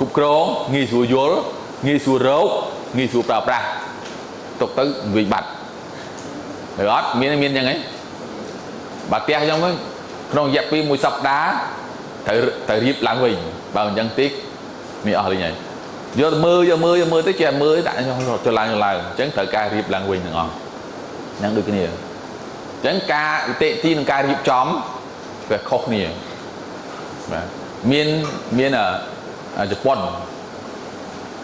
គ្រប់គ្រងងាយស្រួលយល់ងាយស្រួលរកងាយស្រួលប្រើប្រាស់ទុកទៅវិបត្តិឬអត់មានអញ្ចឹងហ៎បើផ្ទះខ្ញុំក្នុងរយៈពេល1សប្តាហ៍ត្រូវរៀបឡើងវិញបើមិនអញ្ចឹងតិចមានអស់លេងហើយយកមើលទៅចេះមើលដាក់ចុះឡើងអញ្ចឹងត្រូវការរៀបឡើងវិញទាំងអស់ហ្នឹងដូចគ្នាអញ្ចឹងការវិតិទីនិងការរៀបចំវាខុសគ្នាបាទមានជប៉ុន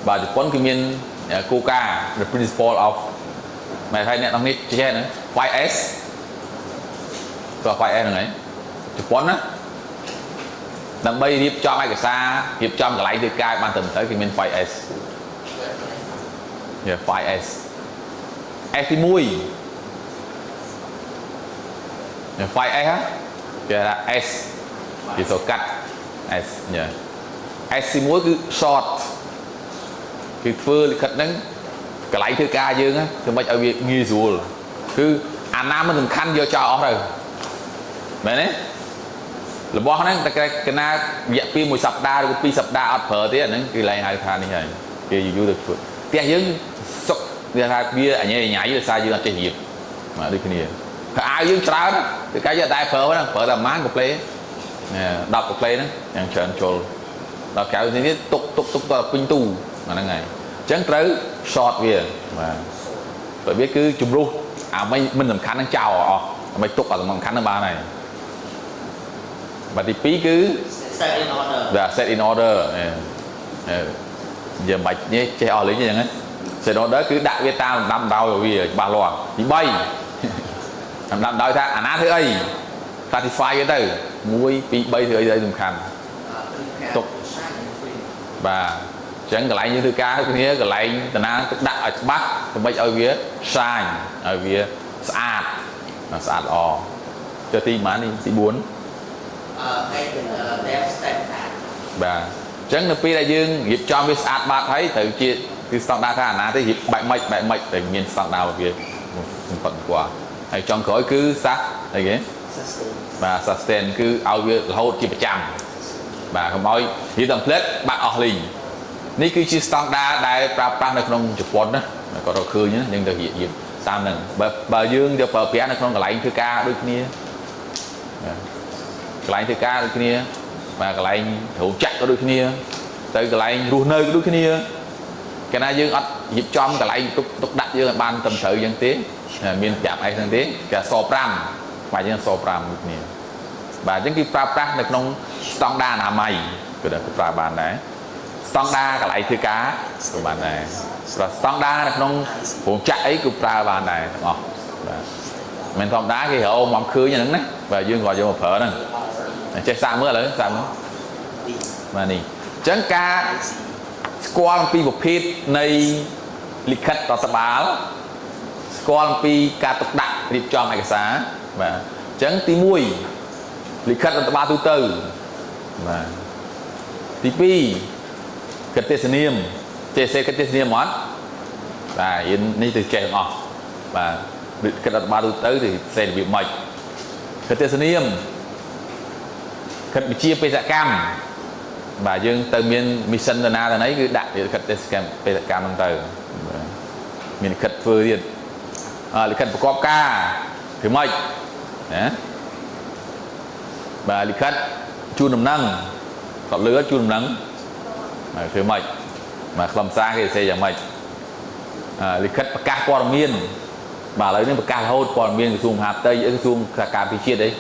បាទជប៉ុនគឺមានគោលការណ៍ the principle of មែនហើយអ្នកទាំងនេះចេះហ្នឹង 5S តោះ 5S ហ្នឹងឯងជប៉ុនណាដើម្បីរៀបចំឯកសាររៀបចំកន្លែងធ្វើការបានត្រឹមត្រូវគឺមាន 5S 5S S ទី1 5S គេថា S គេសូកាត់ S S ទី1គឺ short គឺធ្វើលិខិតហ្នឹងកន្លែងធ្វើការយើងធ្វើម៉េចឲ្យវាងាយស្រួលគឺអាណាមិនសំខាន់យកចោលអស់ទៅមែនទេរបស់ហ្នឹងតែកណារយៈពេល1សប្តាហ៍ឬ2សប្តាហ៍អត់ប្រើទេអាហ្នឹងគឺឡើងហៅថានេះហើយគេយូរទៅធ្វើផ្ទះយើងសុកវាថាវាអញញ៉ៃដោយសារយើងអត់ចេះរៀបមកដូចគ្នាខោអាវយើងច្រើនតែកាយតែប្រើហ្នឹងប្រើតែប្រហែលកាផ្លេ10កាផ្លេហ្នឹងយ៉ាងច្រើនចូលដល់កៅនេះទុកទៅពេញទូអាហ្នឹងហើយអញ្ចឹងត្រូវ short វាបាទព្រោះវាគឺជំរុះអាមិនសំខាន់ហ្នឹងចោលអស់ដើម្បីទុកអាសំខាន់ហ្នឹងបានហើយបាទទី2គឺ set in order set in order យើងបាច់នេះចេះអស់លេងអញ្ចឹង set in order គឺដាក់វាតាមលំដាប់ដោយវាច្បាស់លាស់ទី3លំដាប់ដោយថាអាណាធ្វើអី classify វាទៅ1 2 3ធ្វើអីសំខាន់ទុកបាទអញ្ចឹងកន្លែងយើងធ្វើការគ្នាកន្លែងតាណាទឹកដាក់ឲ្យច្បាស់ដើម្បីឲ្យវាសាញឲ្យវាស្អាតល្អទៅទីប៉ុន្មាននេះទី4ហើយដែល standard បាទអញ្ចឹងនៅពេលដែលយើងរៀបចំវាស្អាតបាតហើយត្រូវជាគឺស្តង់ដារថាអាណាទេរៀបបែបម៉េចតែមានស្តង់ដាររបស់វាសំខាន់កว่าហើយចុងក្រោយគឺសាសអីគេបាទ sustain គឺឲ្យវារហូតជាប្រចាំបាទកុំឲ្យវា template បាត់អស់លីងនេះគឺជាស្តង់ដារដែលប្រើប្រាស់នៅក្នុងជប៉ុនណាគាត់រកឃើញយើងទៅរៀបតាមហ្នឹងបើយើងទៅប្រើប្រាស់នៅក្នុងកន្លែងធ្វើការដូចគ្នាកន្លែងធ្វើការដូចគ្នាបាទកន្លែងរោងចក្រក៏ដូចគ្នាទៅកន្លែងរស់នៅក៏ដូចគ្នាកាលណាយើងអត់រៀបចំកន្លែងទុកដាក់យើងឲ្យបានត្រឹមត្រូវយ៉ាងទេមានប្រាប់អីហ្នឹងទេគេស5បាទយើងស5ដូចគ្នាបាទអញ្ចឹងគឺប្រើប្រាស់នៅក្នុងស្តង់ដារអនាម័យគឺប្រើបានដែរស្តង់ដារកន្លែងធ្វើការក៏បានដែរស្តង់ដារនៅក្នុងរោងចក្រអីក៏ប្រើបានដែរទាំងអស់បាទមិនធម្មតាគេរកមកឃើញអាហ្នឹងណាបាទយើងក៏យកមកប្រើហ្នឹងចេះសាកមើលឥឡូវសាកមើលបាទនេះអញ្ចឹងការស្គាល់អំពីប្រភេទនៃ លិខិតរដ្ឋបាលស្គាល់អំពីការទុកដាក់រៀបចំឯកសារបាទអញ្ចឹងទី1លិខិតរដ្ឋបាលទូទៅបាទទី2កិត្តិយសនាមចេះសេកិត្តិយសនាមអត់បាទយើងនេះទៅចេះទាំងអស់បាទលិខិតរដ្ឋបាលទូទៅthìសេរបៀបម៉េចកិត្តិយសនាមកិត្តិវិជាបេសកកម្មបាទយើងទៅមានមីសិនទៅណាទៅណីគឺដាក់លិខិតបេសកកម្មហ្នឹងទៅមានលិខិតធ្វើទៀតលិខិតប្រកបការគឺម៉េចណាបាទលិខិតជូនដំណឹងគាត់លឺជូនដំណឹងបាទគឺម៉េចបាទខ្លឹមសារគេសេយ៉ាងម៉េចលិខិតប្រកាសព័ត៌មានបាទឥឡូវនេះប្រកាសរហូតព័ត៌មានក្រសួងមហាផ្ទៃក្រសួងការពារជាតិអី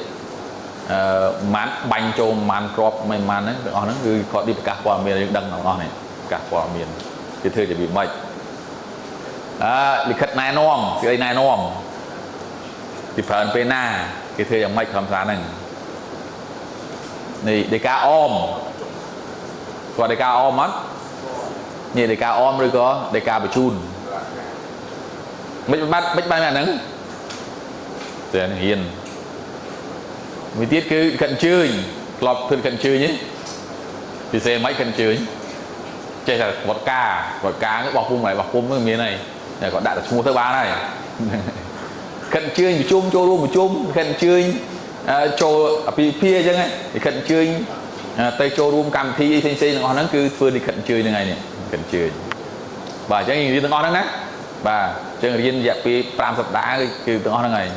ម៉ាន់បាញ់ចូលម៉ាន់ក្របមិនម៉ាន់ហ្នឹងទាំងអស់ហ្នឹងគឺគាត់điប្រកាសព័ត៌មានយើងដឹងទាំងអស់នេះប្រកាសព័ត៌មានគេធ្វើជាវាម៉េចលិខិតណែនាំសេចក្តីណែនាំពីប្រើពេលណាគេធ្វើយ៉ាងម៉េចខ្លឹមសារហ្នឹងនេះដីកាអមគាត់ដីកាអមអត់នេះដីកាអមឬក៏ដីកាបញ្ជូនមិនបានហ្នឹងតែហ៊ានមួយទៀតគឺកិនជើញក្លប់ធ្វើកិនជើញហ្នឹងពិសេសមិនកិនជើញចេះតែវត្តកាបោះពុំហើយបោះពុំហ្នឹងមានហើយតែគាត់ដាក់តែឈ្មោះទៅបានហើយកិនជើញប្រជុំចូលរួមប្រជុំកិនជើញចូលអភិភិអញ្ចឹងកិនជើញទៅចូលរួមកម្មវិធីផ្សេងៗទាំងអស់ហ្នឹងគឺធ្វើលិខិតអញ្ជើញហ្នឹងហើយនេះកិនអញ្ជើញបាទអញ្ចឹងរៀនទាំងអស់ហ្នឹងណាបាទអញ្ចឹងរៀនរយៈពេល5សប្តាហ៍គឺទាំងអស់ហ្នឹងហើយ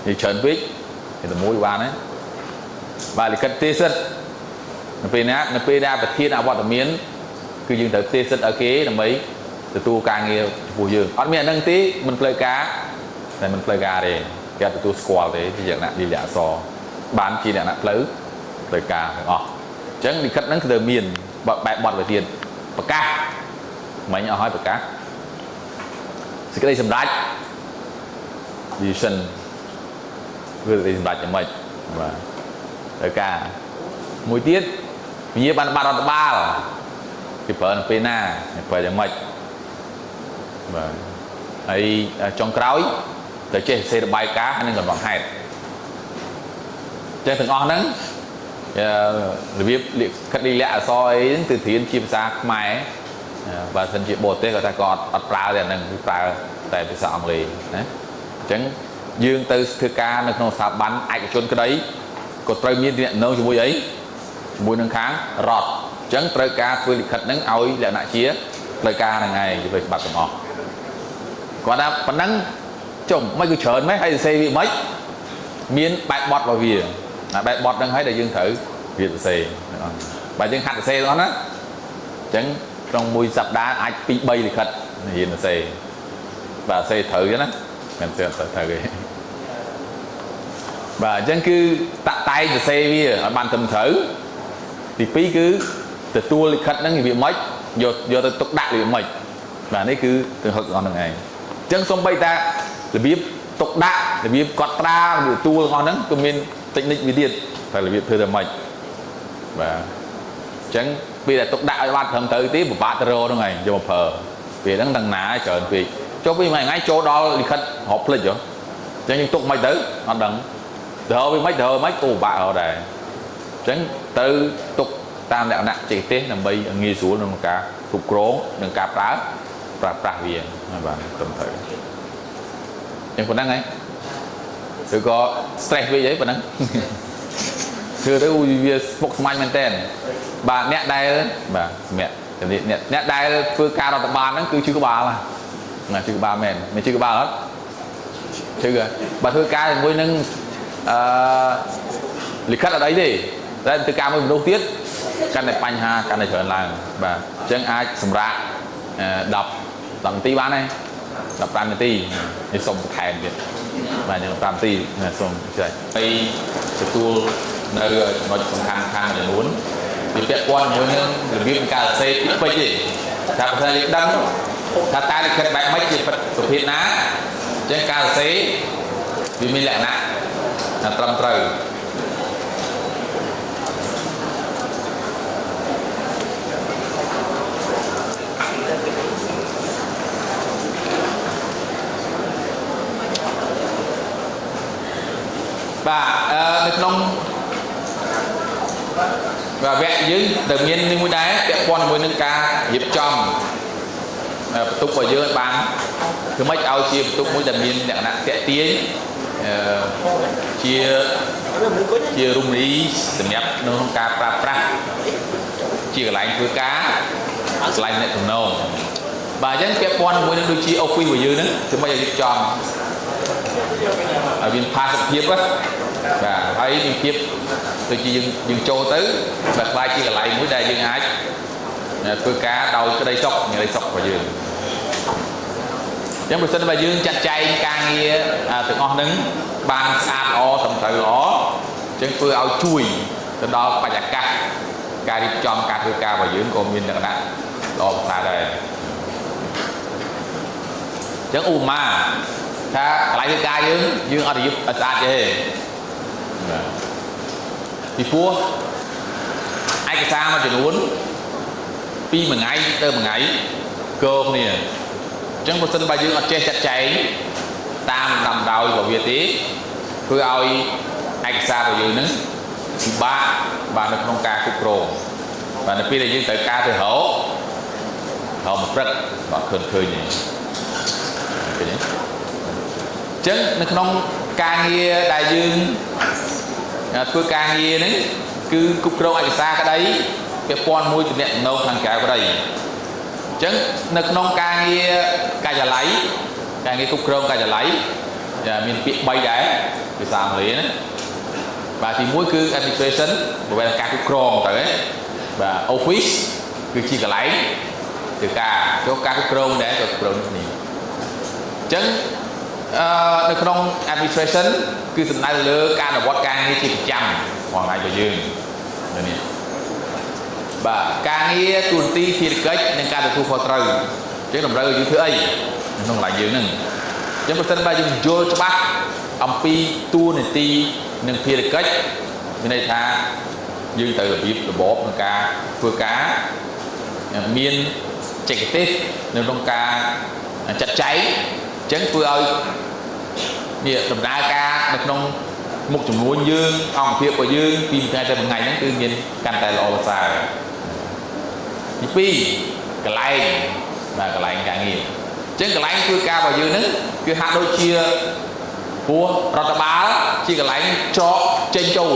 និយាយច្រើនពេកតែមួយបានហើយបាទលិខិតទេសិទ្ធនៅពេលណាប្រធានអវត្តមានគឺយើងត្រូវទេសិទ្ធឲ្យគេដើម្បីទទួលការងារចំពោះយើងអត់មានអាហ្នឹងទេមិនផ្លូវការតែមិនផ្លូវការទេគេទទួលស្គាល់ទេជាលក្ខណៈលិលាអក្សរបានជាលក្ខណៈផ្លូវការទាំងអស់អញ្ចឹងលិខិតហ្នឹងគឺត្រូវមានបែបបទវិធានប្រកាសមិញអស់ហើយប្រកាសសេចក្តីសម្រេច decision គឺសេចក្តីសម្រេចយ៉ាងម៉េចបាទត្រូវការមួយទៀតវិញ្ញាបនបត្ររដ្ឋបាលគេប្រើនៅពេលណាប្រើយ៉ាងម៉េចបាទហើយចុងក្រោយទៅចេះសេរបាយការណ៍និងកំណត់ហេតុចេះទាំងអស់ហ្នឹងរបៀបលិខិតលិលាអក្សរអីហ្នឹងគឺរៀនជាភាសាខ្មែរបើសិនជាបរទេសគាត់ថាគាត់អត់ប្រើទេអាហ្នឹងគឺប្រើតែភាសាអង់គ្លេសណាអញ្ចឹងយើងទៅធ្វើការនៅក្នុងស្ថាប័នឯកជនក្តីក៏ត្រូវមានអ្នកនៅជាមួយអីជាមួយនឹងខាងរដ្ឋអញ្ចឹងត្រូវការធ្វើលិខិតហ្នឹងឲ្យលក្ខណៈជាផ្លូវការហ្នឹងឯងជាផ្លូវច្បាប់ទាំងអស់គាត់ថាប៉ុណ្ណឹងចុំមិនគឺច្រើនម៉េចហើយសរសេរវាមិនមានបែបបទរបស់វាបែបបទហ្នឹងហើយដែលយើងត្រូវវាសរសេរបើយើងហាត់សរសេរហ្នឹងណាអញ្ចឹងក្នុងមួយសប្តាហ៍អាចពី3លិខិតរៀនសរសេរបាទសរសេរត្រូវចឹងណាមិនត្រូវទេបាទអញ្ចឹងគឺតាក់តែងសរសេរវាឲ្យបានត្រឹមត្រូវទី2គឺទទួលលិខិតហ្នឹងវាមិនយកទៅទុកដាក់វាមិនបាទនេះគឺទៅហឹកអស់ហ្នឹងឯងអញ្ចឹងសូម្បីតែរបៀបទុកដាក់របៀបកត់ត្រាទទួលអស់ហ្នឹងក៏មានតិចនិចវាទៀតតែរបៀបធ្វើទៅមិនបាទអញ្ចឹងពេលដែលទុកដាក់ឲ្យបានត្រឹមត្រូវទេពិបាកទៅរកហ្នឹងឯងយកមកប្រើពេលហ្នឹងដឹងណាច្រើនពេកចុះពីមួយថ្ងៃចូលដល់លិខិតរាប់ភ្លេចហ៎អញ្ចឹងយើងទុកមិនទៅអត់ដឹងទៅវាមិនទៅមិនក៏ពិបាករកដែរអញ្ចឹងទៅទុកតាមលក្ខណៈចេះទេសដើម្បីងាយស្រួលក្នុងការគ្រប់គ្រងនិងការប្រើប្រាស់វាបាទត្រឹមត្រូវអញ្ចឹងប៉ុណ្ណឹងហើយឬក៏ stress វិញអីប៉ុណ្ណឹងធ្វើទៅវាស្មុគស្មាញមែនតើបាទអ្នកដែលបាទសម្រាប់អ្នកដែលធ្វើការរដ្ឋបាលហ្នឹងគឺជឿក្បាលណាជឿក្បាលមែនមិនជឿក្បាលអត់ជឿបើធ្វើការជាមួយនឹងលិខិតអត់អីទេតែធ្វើការមួយមនុស្សទៀតកាន់តែបញ្ហាកាន់តែច្រើនឡើងបាទអញ្ចឹងអាចសម្រាប់10នាទីបានហើយ15នាទីនេះសូមបន្ថែមទៀតបាទយើង15នាទីសូមជួយហើយទទួលនៅចំណុចសំខាន់ខាងចំនួនវាពាក់ព័ន្ធជាមួយនឹងរបៀបការសរសេរពេចទេថាប្រសិនយើងដឹងថាតើលិខិតបែបម៉េចជាប្រភេទណាអញ្ចឹងការសរសេរវាមានលក្ខណៈត្រឹមត្រូវ នៅក្នុងvà vẽ dưới tự nhiên như mũi đá vẽ con mũi nâng ca dịp trong tục vào dưới bàn cứ mấy ao chia tục mũi tự nhiên để nặng vẽ tiếng chia rung lý từng nhấp nó không ca pra pra chia lại cứ cá lại này thằng nâu và chẳng vẽ con mũi nâng đôi chia ô quy vào dưới nữa thì bây giờ dịp trong ở bên pha sập hiếp á và thấy đi hiếp tôi chỉ dừng trâu tới bật vai chỉ lại mũi đây dừng ái tôi cá đầu cái đây sọc như đây sọc vào giường giống sinh vào dương chặt chay càng nghe từ ngon nứng ban san o tầm thời đó chân tôi áo chui từ đó phải chặt cá đi chom cá thưa cá vào dưỡng còn miền đặc nặng đó ta đây chân ma ta lại thưa cá dương ở đây giúp ở xa chơi thì pua ai cái sao mà chỉ muốn pi mà ngày tơ mà ngày cơm nè chẳng có tin bao nhiêu ở trên chặt cháy tam nằm đầu vào việt tí cứ ao ai cái sao bao nhiêu nữa ba nó không ca cục rồ và nó pi là những tới ca thì hổ một rất và khơi nhỉ chứ nó không ca nghe đại dương tôi càng nghe đấy cứ cục râu anh xa cái đấy cái con mũi từ miệng nâu thằng kéo cái đây chứ nực nông càng nghe càng giờ lấy càng nghe cục râu càng giờ lấy và mình bị bay đấy vì sao mà lý đấy và thì mũi cứ administration bởi vì càng cục râu tới và office cứ chỉ cả lấy từ cả cho càng cục râu đấy rồi cục râu này chứនៅក្នុង administration គឺសំដៅលើការអនុវត្តការងារជាប្រចាំរបស់ឯងយើងនេះបាទការងារទូនាទីភារកិច្ចនិងការទទួលខុសត្រូវអញ្ចឹងតម្រូវឲ្យយើងធ្វើអីក្នុងកន្លែងយើងហ្នឹងអញ្ចឹងប្រសិនបើយើងយល់ច្បាស់អំពីទូនាទីនិងភារកិច្ចមានន័យថាយើងត្រូវរបៀបរបបក្នុងការធ្វើការមានចេតសិកនៅក្នុងការចាត់ចែងអញ្ចឹងធ្វើឲ្យនេះដំណើរការនៅក្នុងមុខចំនួនយើងអង្គភាពរបស់យើងពីថ្ងៃទៅថ្ងៃហ្នឹងគឺមានកាន់តែល្អប្រសើរទី2កន្លែងបាទកន្លែងការងារអញ្ចឹងកន្លែងធ្វើការរបស់យើងហ្នឹងគឺហាក់ដូចជាព្រោះរដ្ឋបាលជាកន្លែងច្រកចេញចូល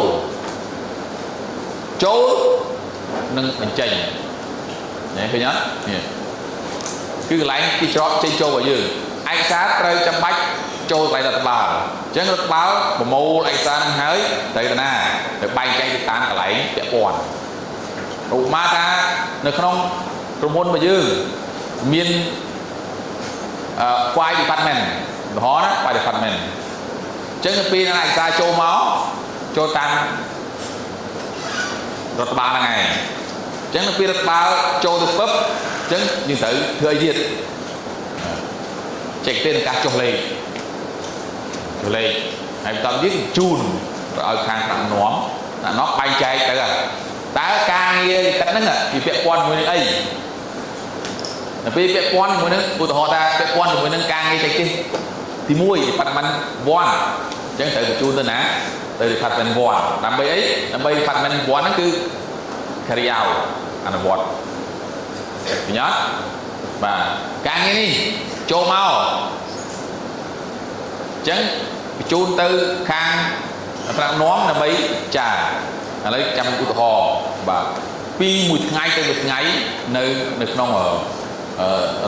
និងបញ្ចេញឃើញអត់នេះគឺកន្លែងទីច្រកចេញចូលរបស់យើងឯកសារត្រូវចាំបាច់ចូលទៅរដ្ឋបាលអញ្ចឹងរដ្ឋបាលប្រមូលឯកសារនឹងហើយទៅណាទៅបែងចែកទៅតាមកន្លែងពាក់ព័ន្ធឧបមាថានៅក្នុងក្រុមហ៊ុនរបស់យើងមានfile department ឧទាហរណ៍ណា file department អញ្ចឹងពីឯកសារចូលមកចូលតាមរដ្ឋបាលហ្នឹងឯងអញ្ចឹងពីរដ្ឋបាលចូលទៅពឹបអញ្ចឹងយើងត្រូវធ្វើអីទៀតចេញទៅនឹងការចុះលេខហើយបន្តទៀតជូនឲ្យខាងដាក់នាំបែងចែកទៅតើការងារទឹកហ្នឹងវាពាក់ព័ន្ធជាមួយនឹងអីដល់ពេលពាក់ព័ន្ធជាមួយនឹងឧទាហរណ៍ថាពាក់ព័ន្ធជាមួយនឹងការងារចេញទី1 department 1អញ្ចឹងត្រូវបញ្ជូនទៅណាទៅ department 1ដើម្បីអីដើម្បី department 1ហ្នឹងគឺ carry out អនុវត្តឃើញអត់បាទការងារនេះចូលមកអញ្ចឹងបញ្ជូនទៅខាងត្រាក់នាំដើម្បីចាឥឡូវចាំឧទាហរណ៍បាទពីមួយថ្ងៃទៅមួយថ្ងៃនៅក្នុង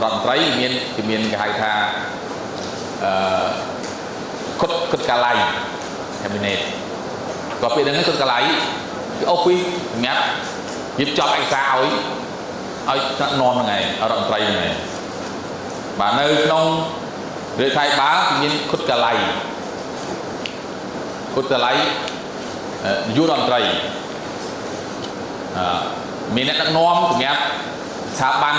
រដ្ឋមន្ត្រីមានគេហៅថាគុតកាឡៃ cabinet ក៏ពេលហ្នឹងគុតកាឡៃគឺអូពីសម្រាប់រៀបចំឯកសារឲ្យថ្នាក់នាំហ្នឹងឯងរដ្ឋមន្ត្រីហ្នឹងឯងបាទនៅក្នុងរដ្ឋាភិបាលមានគុតកាឡៃនាយករដ្ឋមន្ត្រីមានអ្នកដឹកនាំសម្រាប់ស្ថាប័ន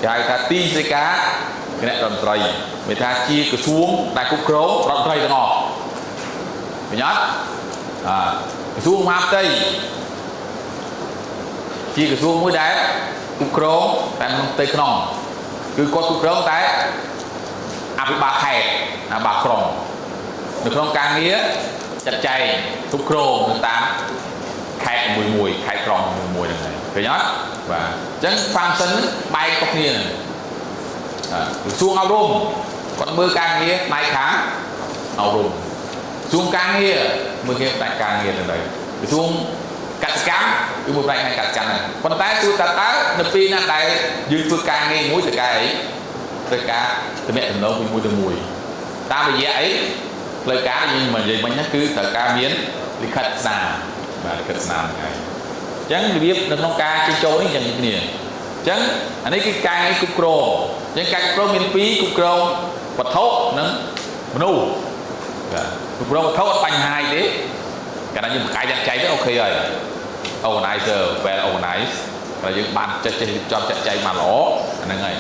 គេហៅថាទីស្តីការគណៈរដ្ឋមន្ត្រីមានថាជាក្រសួងដែលគ្រប់គ្រងរដ្ឋមន្ត្រីទាំងអស់ឃើញអត់ក្រសួងមហាផ្ទៃជាក្រសួងមួយដែលគ្រប់គ្រងតែក្នុងផ្ទៃក្នុងគឺគាត់គ្រប់គ្រងតែអភិបាលខេត្តអភិបាលក្រុងនៅក្នុងការងារ จัดใจทุกโครงตามแขกมวยแขกกรองมวยยังไงเคยย้อนvà chẳng phan sân bay cọc nhiên xuống ao rôm còn mưa càng nghĩa đại khá ao rôm xuống càng nghĩa mưa kia tại càng nghĩa này xuống cắt cám cái một đại hay cắt cắn này còn tay tôi cắt tá nấp pin nè đại dương phương càng nghe mũi từ cái ấy từ cá từ mẹ từ đâu bị mũi từ mùi ta bị ấy lời cá nhưng mà gì mình nhắc cứ từ cá miến đi khật xà và khật xà này chẳng được biết được nông ca trên châu ấy chẳng như thế này chẳng anh ấy cái ca ấy cục rô chẳng ca cục rô miền phí cục rô vật thốt nó nụ cục rô vật thốt bánh hai thế cái đó như một cái cháy rất ok rồi organizer về organize là những bạn cho chạy mà lỗ anh ấy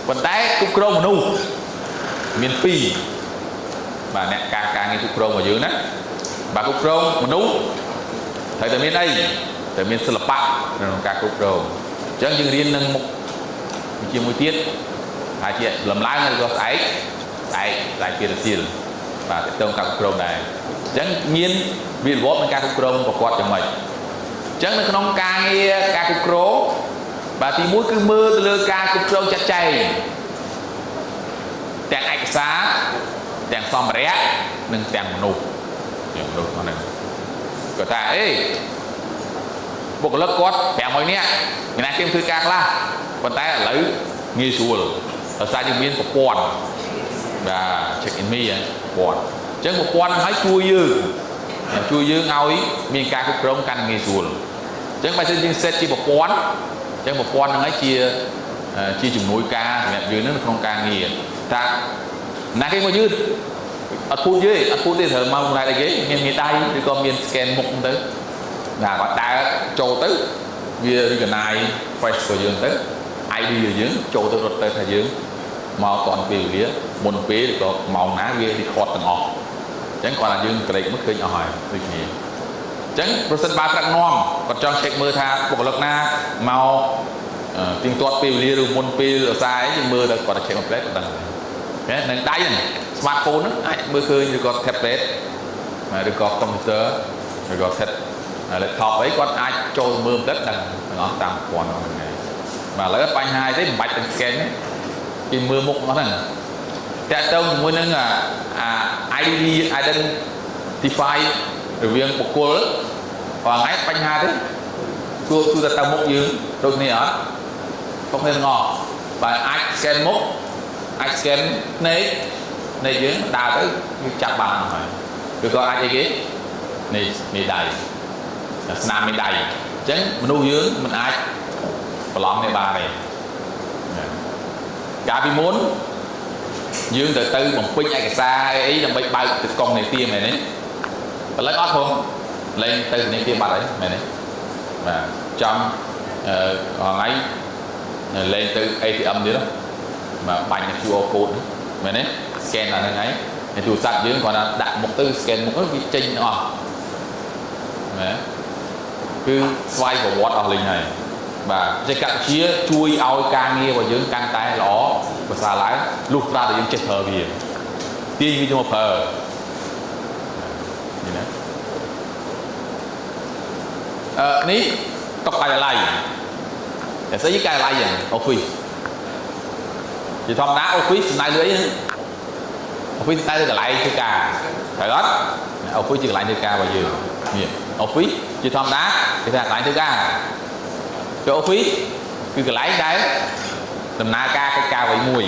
còn té cục rô mà nụ miền phí và nè ca nghe cục rô ở dưới đó và cục rô mà nụ thời từ miền đây từ miền Sài Gòn rồi ca cục rô chẳng dừng riêng nâng một chiều mùi tiết hai chị làm lái người có tại kia được tiền và cái tông ca cục rô này chẳng nhiên vì vót với ca cục rô và quạt cho mình chẳng được nông ca nghe ca cục rô và thì mũi cứ mưa từ lơ ca cục rô chặt chay tẹn ạch xá tẹn xòm rẽ nâng tẹn một nụ mà nâng có ta ấy bộ lớp quát bèo mới nè người này kiếm thư ca la còn tay là lấy nghi xuồng ở xa những biên của quần và check in me quần chứ một quần hãy chui dư ngao ý miền ca cục rong căn nghi xuồng chứ bài xin set chỉ một quán chứ một quần hãy chia chùm núi ca mẹ dưới nó không ca nghi ta nãy cái mà dư ở phút đi thở mau lại là ghế miền Tây thì có miền scan một tới là bạn đã trâu tới vì cái này fresh của dương tới ai đi ở dưới trâu tới rồi tới thay dưới màu toàn biểu lía một phía thì có màu ná kia thì khót tầng ngọt chẳng còn là dương cái đấy mất khơi nhỏ hỏi được gì chẳng percent ba trăng non còn cho check mưa tha bộ lực na màu tiếng toát biểu lía rồi một phía ở xa ấy nhưng mưa đã còn là check một plate tầng cái này đáy này smartphone đó ai mưa khơi rồi có tablet mà được có computer rồi có set laptop ấy con ai trôi mưa đất đằng nó tạm còn này mà lấy bánh hai thấy bạch từng kén thì mưa mục nó thằng chạy tông muốn nâng ID identify rồi viên một cô và ngay bánh hai đấy tôi đã tao mục dưới đôi này ở không nên ngọt và ai scan mục ai scan này dưới đào tới chặt bằng rồi có ai cái này đầy Nam bên đây chứ mình nuôi dưỡng mình ai và lon này ba này cả vì muốn dưỡng từ từ một pin ai cái xa ấy là bay bay từ con này tiêm này đấy và lấy ót không lên từ này tiêm bạc đấy này đấy và trong còn ấy lên từ ATM nữa đó mà bánh QR code này đấy scan là này ấy thì chủ sạc dưỡng còn là đặt một tư scan một cái trình nữa cứ xoay vào what ở linh này và trên cạnh chia chui ao ca nghe và dưỡng căng tay ló và xa lái lục ra để dưỡng chết thờ bìa tiên như một phờ ní tóc tay là để sẽ với cái là gì ô phi thì thòng đá ô phi này lưới ô phi tay là lại cái cà phải đó ô phi chỉ lại cái cà và dừa ô phí chỉ thòng đá thì phải lại thứ ca cái ô phí cứ cái lái đấy tầm na ca cái ca vậy mùi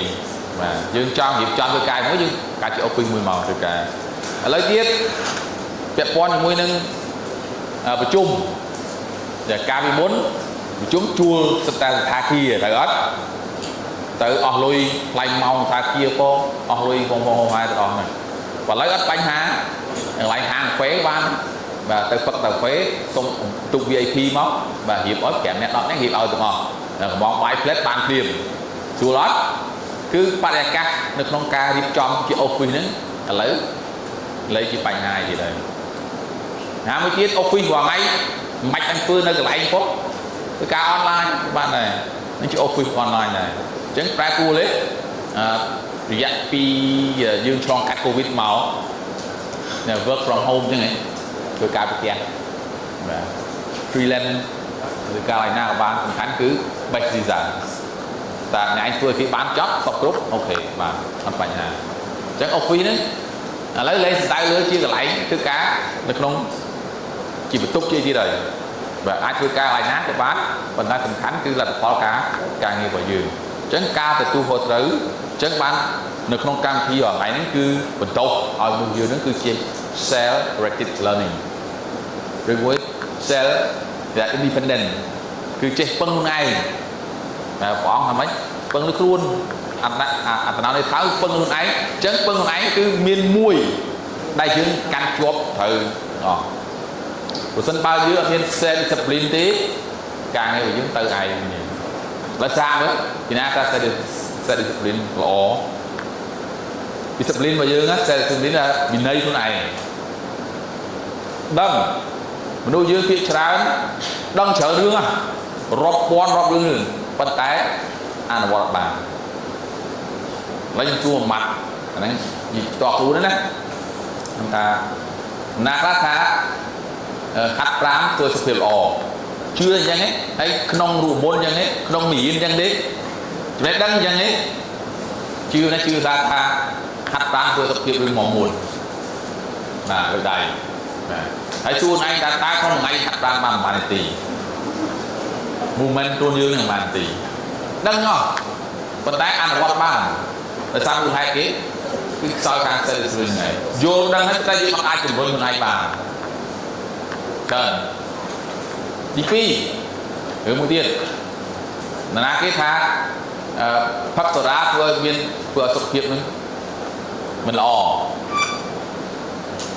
mà dương cho dịp cho cái ca mới dương cả chỉ ô phí mùi màu từ ca lấy tiếp đẹp con mùi nâng và chung để ca bị muốn chúng chua ta tha kia tại ớt từ lui lay màu tha kia cô lui phong hai từ này và lấy ớt bánh há lại hàng khóe ban và từ phật tàu phế tung VIP móc và hiệp ớt kèm nét đó nét hiệp ao tụi họ món bãi plate ban phim chua lót cứ bắt ra cắt được non ca đi trong chị office nữa lấy chị bánh hai gì đây hả mới biết office vào ngay mạch anh phương nơi cái lại anh phốt cái ca online các bạn này nó chị office online này chẳng phải cua lấy dắt pi dương trong các covid máu work from home chứ này tôi cao cái kia freelance từ cao này nào bạn cũng khán cứ bạch gì rằng ta ngày tôi khi bán job tập group ok và ăn phải nhà chắc ông phi đấy lấy lên tay lưới chia lại thứ cá được không chỉ phải túc chia đời và ai chơi ca lại nát để bán mình ta thành khánh cứ là to cá càng nghe vào giường chấn ca từ tu hồ tử chấn bán được không cam khi ở ngày nó cứ bình tốt ở bên dưới nó cứ chia self directed learning rồi với self là independent cứ chơi phân này mà bỏ hả mấy phân nước luôn anh nói này tháo phân luôn ấy chấn phân luôn ấy cứ miên mùi đây chứ căn chuột thử của sân bao nhiêu miên xe discipline tí càng ngày chúng từ ai là sao nữa thì na ta sẽ được discipline lỗ discipline bao nhiêu á sẽ discipline là bị nây chỗ này đâm mình nuôi dương phía trái đâm chở đương à rộp đương bắt tay ăn là bọt bàn lấy chua mặt này gì to cú đấy nè chúng ta nạc lá khá khát rám tôi sẽ phiền ổ chưa như thế hay không rủ môn như thế không mỉ như thế chúng ta đăng như thế chưa nó chưa ra khá khát rám tôi sẽ phiền mỏng muôn là được đầy hãy chua này ta không ngay khát rám bằng bàn tỷ movement tôi như là bàn tỷ đăng nhо bắt tay ăn là bọt bàn tại sao tôi hai cái soi càng sẽ được người này vô đang hết tay mặc ai cùng với ai bà cần đi phi hướng một tiền là cái thà phát tờ ra vừa thực hiện mình lò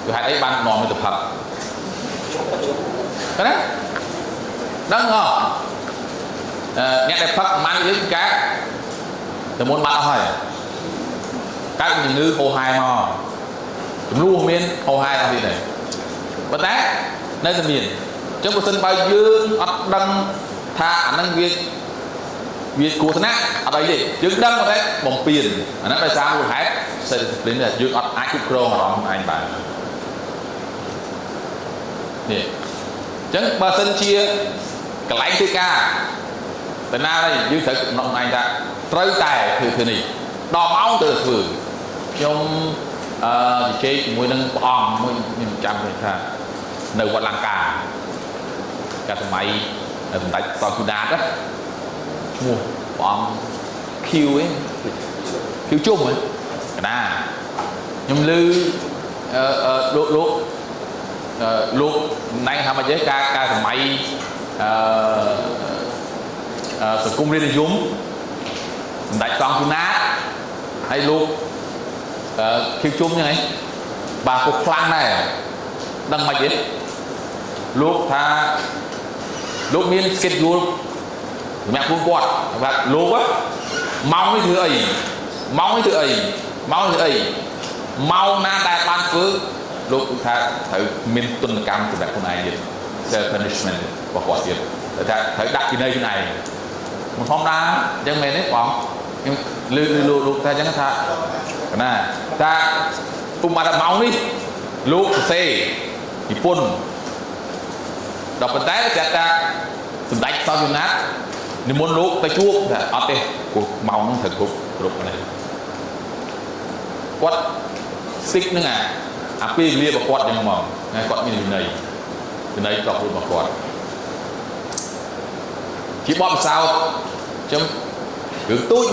tôi hai thấy ban nọ mình tập hợp cái đấy đăng không nhắc đẹp phát mang với cá tôi muốn bạn hỏi các những ngư hồ hai mà luôn miên hồ hai là gì này bất tác nơi là miền trong cuộc sân bao dương ắt đăng tha ảnh năng việc của thân á ở đây gì dương đăng một đấy bóng tiền nó phải sao một hết sẽ đến là dương ắt ai chụp pro mà đó anh bạn nè chẳng ba sân chia cái lái thứ ca từ nào đây dương sẽ nông anh ta trôi tài từ này đo máu từ từ trong chơi mùi nâng bom mùi trăm người ta nơi quạt lăng cả thằng mày thằng đại toàn khu đá đó mua bom kêu ấy kêu chung ấy nè nhưng lư lúc nay tham gia ca thằng mày sự cung riêng dũng đại toàn khu nát hay luôn kêu chung như này bà cục phăng này đăng mạch ấy lúc tha lúc miên schedule mẹ cuốn quạt và lúc á mong cái thứ ấy mau na đại ban cứ lúc tha thử miên tuần cam của đại con này gì self punishment và quả tiền thử đặt cái đây thế này một phong đá chẳng mày đấy bóng nhưng lưu ta chẳng tha nè ta cùng mà máu đi lúc xe thì phun đọc phần tái là ta sừng đánh sau đường nát nếu muốn lúc ta chuốc là ở đây của máu nó thật cục lúc này quát xích nữa pi lia và quát nhưng mà ngay quát như thế này đọc luôn mà quát chỉ bom sao chấm cứ tụi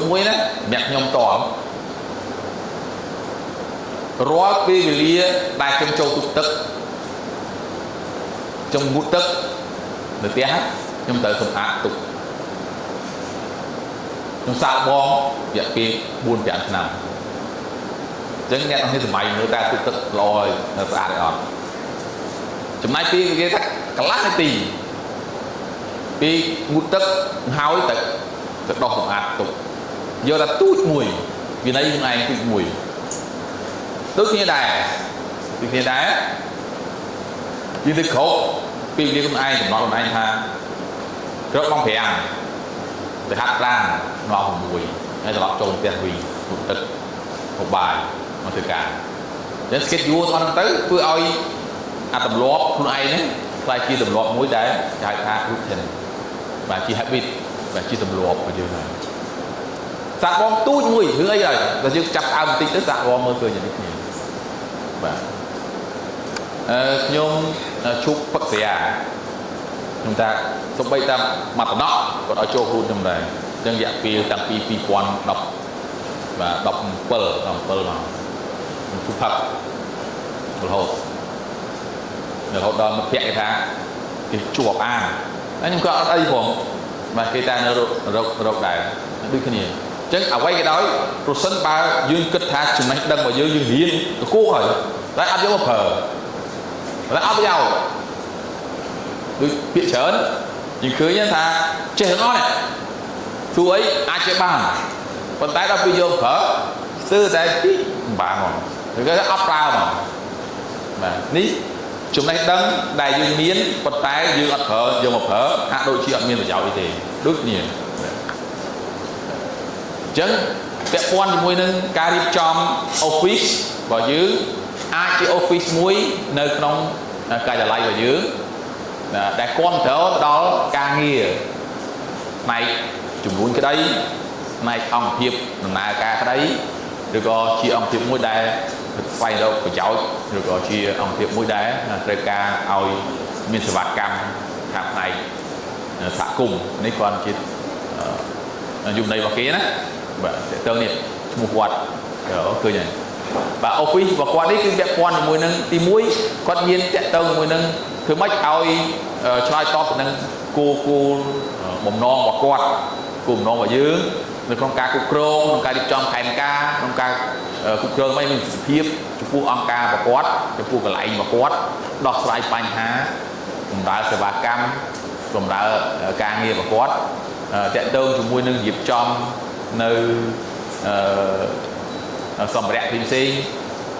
muối đó nhặt nhom tỏ rót pi lia đại trong châu tụt tức trong bút tức được té hát trong tới không ác tục trong sao bom dạ kia buôn chạm nào chẳng nghe nó như mày người ta tụt tức rồi nó ra đấy on trong này pi cái thắt cả lát này tì pi bút tức háo ấy tức đo không ác tục giờ là tút mùi vì đây hôm nay tút mùi tức như đài như thế khổ vì đi con ai thì nó còn anh ha rất mong phải ăn để hát ra nó không mùi hay là nó trộn tiền hủy một tức một bài một thứ cả ចឹង schedule អត់ហ្នឹងទៅធ្វើឲ្យអាទម្លាប់ខ្លួនឯងហ្នឹងខ្លាយជាទម្លាប់មួយដែលគេហៅថា routine បាទជា habit បាទជាទម្លាប់របស់យើងហើយសាក់បងទូចមួយរឿងអីហើយតែយើងចាប់អើបន្តិចទៅសាក់បងមើលឃើញយ៉ាងនេះគ្នាបាទខ្ញុំឈប់ផឹកស្រាខ្ញុំថាសំបីតាមមកតំណក់គាត់ឲ្យចូលគ្រូខ្ញុំដែរអញ្ចឹងរយៈពេលតាំងពី2010បាទ17មកឈប់ផឹករហូតដល់មិត្តភក្តិគេថាគេជួបអានហើយខ្ញុំក៏អត់អីផងបាទគេតែនៅរកដែរដូចគ្នាអញ្ចឹងអ្វីក៏ដោយប្រសិនបើយើងគិតថាចំណេះដឹងរបស់យើងរៀនទៅគួរហើយតែអត់យកមកប្រើតែអត់ប្រយោជន៍ដូចពាក្យច្រើនយើងឃើញថាចេះទាំងអស់នេះទោះអីអាចចេះបានប៉ុន្តែដល់ពេលយកប្រើស្ទើរតែពីបានហ្មងឬក៏អត់ប្រើហ្មងបាទនេះចំណេះដឹងដែលយើងមានប៉ុន្តែយើងអត់ប្រើយកមកប្រើហាក់ដូចជាអត់មានប្រយោជន៍អីទេដូចគ្នាអញ្ចឹងពាក់ព័ន្ធជាមួយនឹងការរៀបចំ office របស់យើងអាចជា office មួយនៅក្នុងការិយាល័យរបស់យើងដែលគ្រប់គ្រងដល់ការងារផ្នែកជំនួញក្តីផ្នែកអង្គភាពដំណើរការក្តីឬក៏ជាអង្គភាពមួយដែលស្វែងរកប្រយោជន៍ឬក៏ជាអង្គភាពមួយដែលត្រូវការឲ្យមានសេវាកម្មខាងផ្នែកសហគមន៍នេះគាត់ជាយុវន័យរបស់គេណាបាទតើនេះឈ្មោះគាត់ឃើញហើយបាទ office របស់គាត់នេះគឺពាក់ព័ន្ធជាមួយនឹងទី1គាត់មានតាក់ទងជាមួយនឹងធ្វើម៉េចឲ្យឆ្លើយតបទៅនឹងគោលបំណងរបស់គាត់គោលបំណងរបស់យើងនៅក្នុងការគ្រប់គ្រងក្នុងការរៀបចំផែនការក្នុងការគ្រប់គ្រងមិនមានសិទ្ធិភាពចំពោះអង្គការរបស់គាត់ចំពោះកន្លែងរបស់គាត់ដោះស្រាយបញ្ហាបម្រើសេវាកម្មបម្រើការងាររបស់គាត់តាក់ទងជាមួយនឹងរៀបចំនៅសម្ភារៈផ្សេងៗ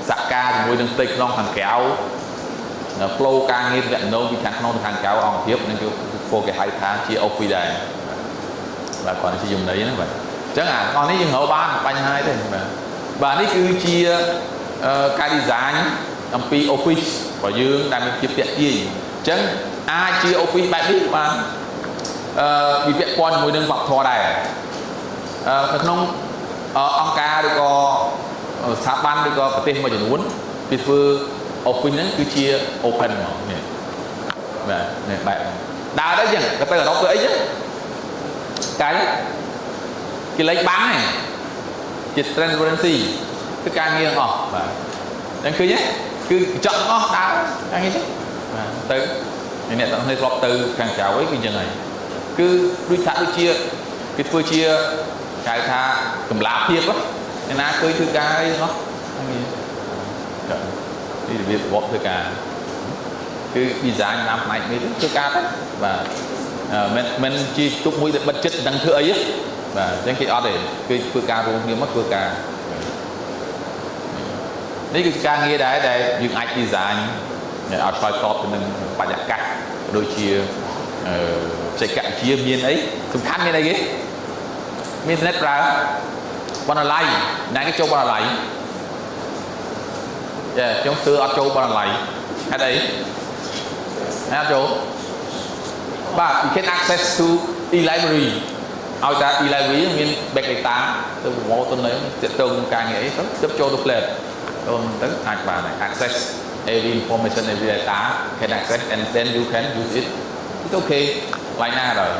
សកម្មជាមួយនឹងផ្ទៃក្នុងខាងក្រៅផ្លូវការងារទំនាក់ទំនងពីខាងក្នុងទៅខាងក្រៅអង្គភាពនឹងពួកគេហៅថាជា office ដែរបាទគាត់ជាជំនាញណាបាទអញ្ចឹងអាអស់នេះយើងរកបានបញ្ហាទេបាទនេះគឺជាការ design អំពី office របស់យើងដែលមានភាពទាក់ទាញអញ្ចឹងអាចជា office បែបនេះបានវាពាក់ព័ន្ធជាមួយនឹងវប្បធម៌ដែរនៅក្នុងអង្គការឬក៏ស្ថាប័នឬក៏ប្រទេសមួយចំនួនគេធ្វើ office ហ្នឹងគឺជា open ហ្មងនេះបាទនេះបែបដើរទៅចឹងទៅអឺរ៉ុបធ្វើអីចឹងកាយគេលេខបាំងហ្នឹងជា transparency គឺការងារអស់បាទអញ្ចឹងឃើញទេគឺកញ្ចក់អស់ដើរការងារចឹងបាទទៅអ្នកទាំងនេះធ្លាប់ទៅខាងក្រៅអីគឺចឹងហើយគឺដូចថាដូចជាគេធ្វើជាគេហៅថាកម្លាភាពណាណាឃើញធ្វើការអីហ្នឹងនេះរបៀបរបបធ្វើការគឺ design តាមផ្នែកនេះធ្វើការទៅបាទមិនជាទុកមួយដែលបិទចិត្តដឹងធ្វើអីបាទអញ្ចឹងគេអត់ទេគឺធ្វើការរួមគ្នាមកធ្វើការនេះគឺការងារដែរដែលយើងអាច design ឲ្យឆ្លើយតបទៅនឹងបរិយាកាសដូចជាបច្ចេកវិទ្យាមានអីសំខាន់មានអីគេមានអ៊ីនធឺណិតប្រើបណ្ណាល័យណាគេចូលបណ្ណាល័យខ្ញុំធ្វើអត់ចូលបណ្ណាល័យហេតុអីអត់ចូលបាទ you can access to e-library ឲ្យតែ e-library មាន back data ទៅប្រមូលទៅនៅទាក់ទងការងារអីទៅចូលទៅ plate ទៅអាចបាន access every information every data can access and then you can use it it's okay ឡាយណាដល់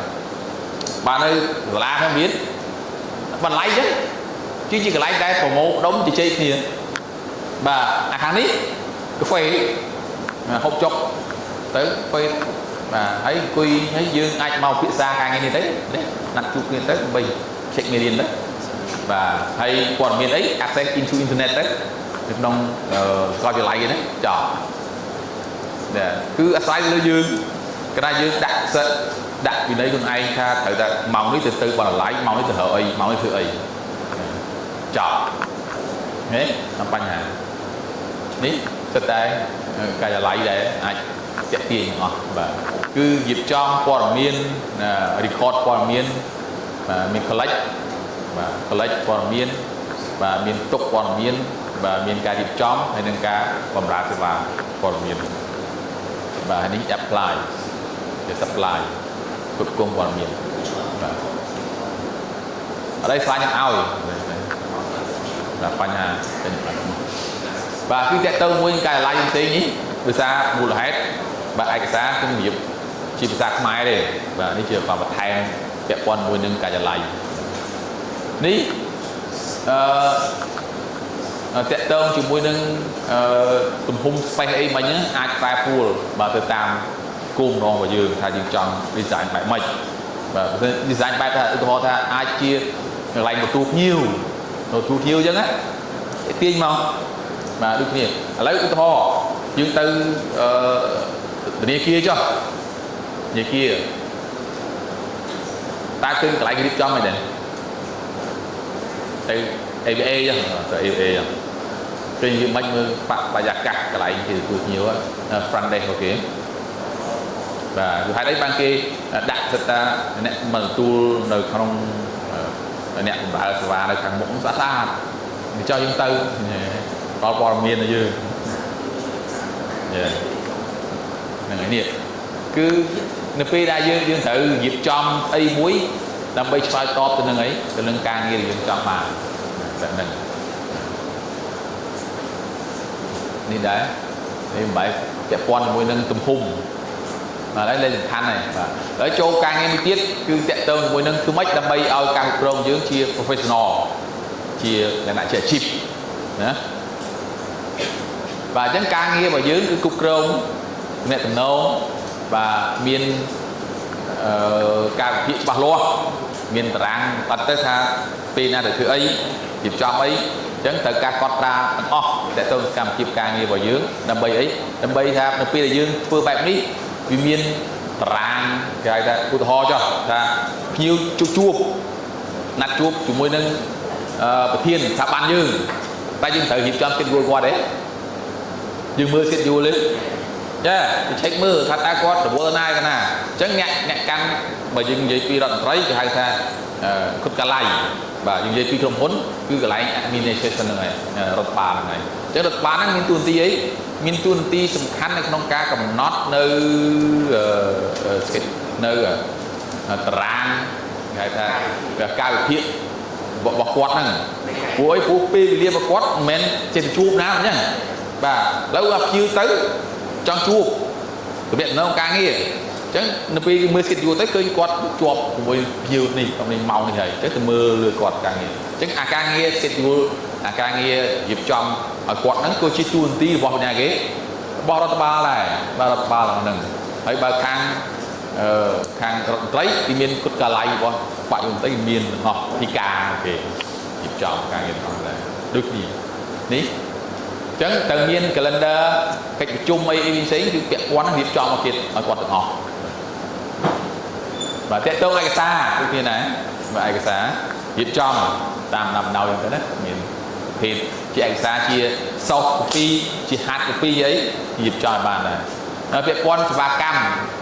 បាទនៅសាលាខ្ញុំមានបន្លែចឹងជាកន្លែងដែលប្រមូលដុំជជែកគ្នាបាទអាខាងនេះកាហ្វេហូបចុកទៅពេលបាទហើយអង្គុយហើយយើងអាចមកពិភាក្សាការងារនេះទៅណាត់ជួបគ្នាទៅដើម្បី check មេរៀនទៅបាទហើយព័ត៌មានអី access into internet ទៅនៅក្នុងសាកលវិទ្យាល័យហ្នឹងចោលគឺអាស្រ័យលើយើងកណ្ដាលយើងដាក់សិទ្ធដាក់វិន័យខ្លួនឯងថាត្រូវតែម៉ោងនេះទៅបណ្ណាល័យម៉ោងនេះទៅរកអីម៉ោងនេះធ្វើអីចោលហេតាមបញ្ហានេះសិតតែការិយាល័យដែលអាចតាក់ទាញទាំងអស់បាទគឺរៀបចំព័ត៌មាន record ព័ត៌មានមាន collect បាទ collect ព័ត៌មានបាទមានទុកព័ត៌មាន và miền ca điệp chóm hay nâng ca bầm rá sẽ vào còn miền và hình apply để supply cột cung còn miền ở đây xóa những ao là phanh hà và khi chạy tông với những cái là những thế nhí từ xa mua là hết và ai cái xa công nghiệp chỉ xa máy đây và đi chưa vào một thay đẹp quan với những cái là ní chạy tông chỉ mua những tùm hung phanh ấy mà nhớ ai phải full và từ tam cùng nó và dương thay dương trong design bài mạch và design bài ta họ ta ai chia lành một tuột nhiều chứ á tiên mà được nhiều lấy cái thò dương từ này kia cho như kia ta cưng lại cái cho mày nè từ EVE chứ từ EVE trên như mấy mưa và giặt cắt cái lại thì được nhiều á front đây ok và hai đấy ban kia đặt ta nè mình tu nơi không nè cũng đã và nơi càng muốn sát xa để cho chúng ta có bò miên là dư là ngày nè cứ nè phi đại dương thử dịp trong ấy muối làm bay xoay top từ nâng ấy từ nâng càng nghe dương trong mà nâng đi đấy thì bảy chạy quan mùi nâng tùm hùng mà lấy lên khăn này và ở chỗ càng nghe mới tiết cứ chạy tông mùi nâng cứ mấy đâm bay ao càng rồng dưỡng chia professional chia là lại chạy chip đó. Và chẳng càng nghe vào dưới cái cục rồng mẹ tầm nâu và miền càng thị bà lo miền rang bắt tới xa pin ra được thứ ấy dịp cho ấy chẳng tới ca con ra để tôi cầm chip càng nghe vào dưới đâm bay ấy đâm bay ra đâm pin là dương vừa bẹp đi vì miền rang cái ta cụ ho cho ta nhiều chuột nát chuột chúng mới nâng thiên thả ban dương ta dương thử dịp cho cái qua đấy dương mưa sẽ vô lên check mưa thật đã có được bữa nay cái nào chẳng nhặt căn mà dừng dây pi rộng thấy hai ta khúc cả lại và dừng dây pi không hốn cứ cái lại administration này rộng bà này chứ rộng bà nó miền tuần ti ấy miền tuần ti sầm khăn này không cá cầm nót nơi nơi tràn hai ta cao thiện bỏ quạt này cuối phú pi liên bỏ quạt men trên chuột nào nhá và lâu gặp chiêu tới trong chuột từ biệt nó càng nghe chứ nó bị mưa xịt vô tới cơ quạt chuột với nhiều này ông này màu như vậy chứ từ mưa lừa quạt càng nghe chứ càng nghe xịt vô càng nghe dịp trong ở quạt nó cô chỉ tuôn tí vào nhà ghế bao đất ba này ba đất ba là nừng thấy ba khang lấy thì miền cốt cà lai qua bạn dùng tới miền ngọt thì cà ok dịp trong càng nghe này được gì ní chẳng tự nhiên calendar cách chung mấy xí cứ kẹt quán hiệp cho một kiện ở quạt được họ và tiếp tục ai cái xa cái kia này và ai cái xa hiệp cho tam nằm đầu như thế đấy mình thì chị ai xa chia sau copy chỉ hạt copy ấy hiệp cho bạn này việc quan và cam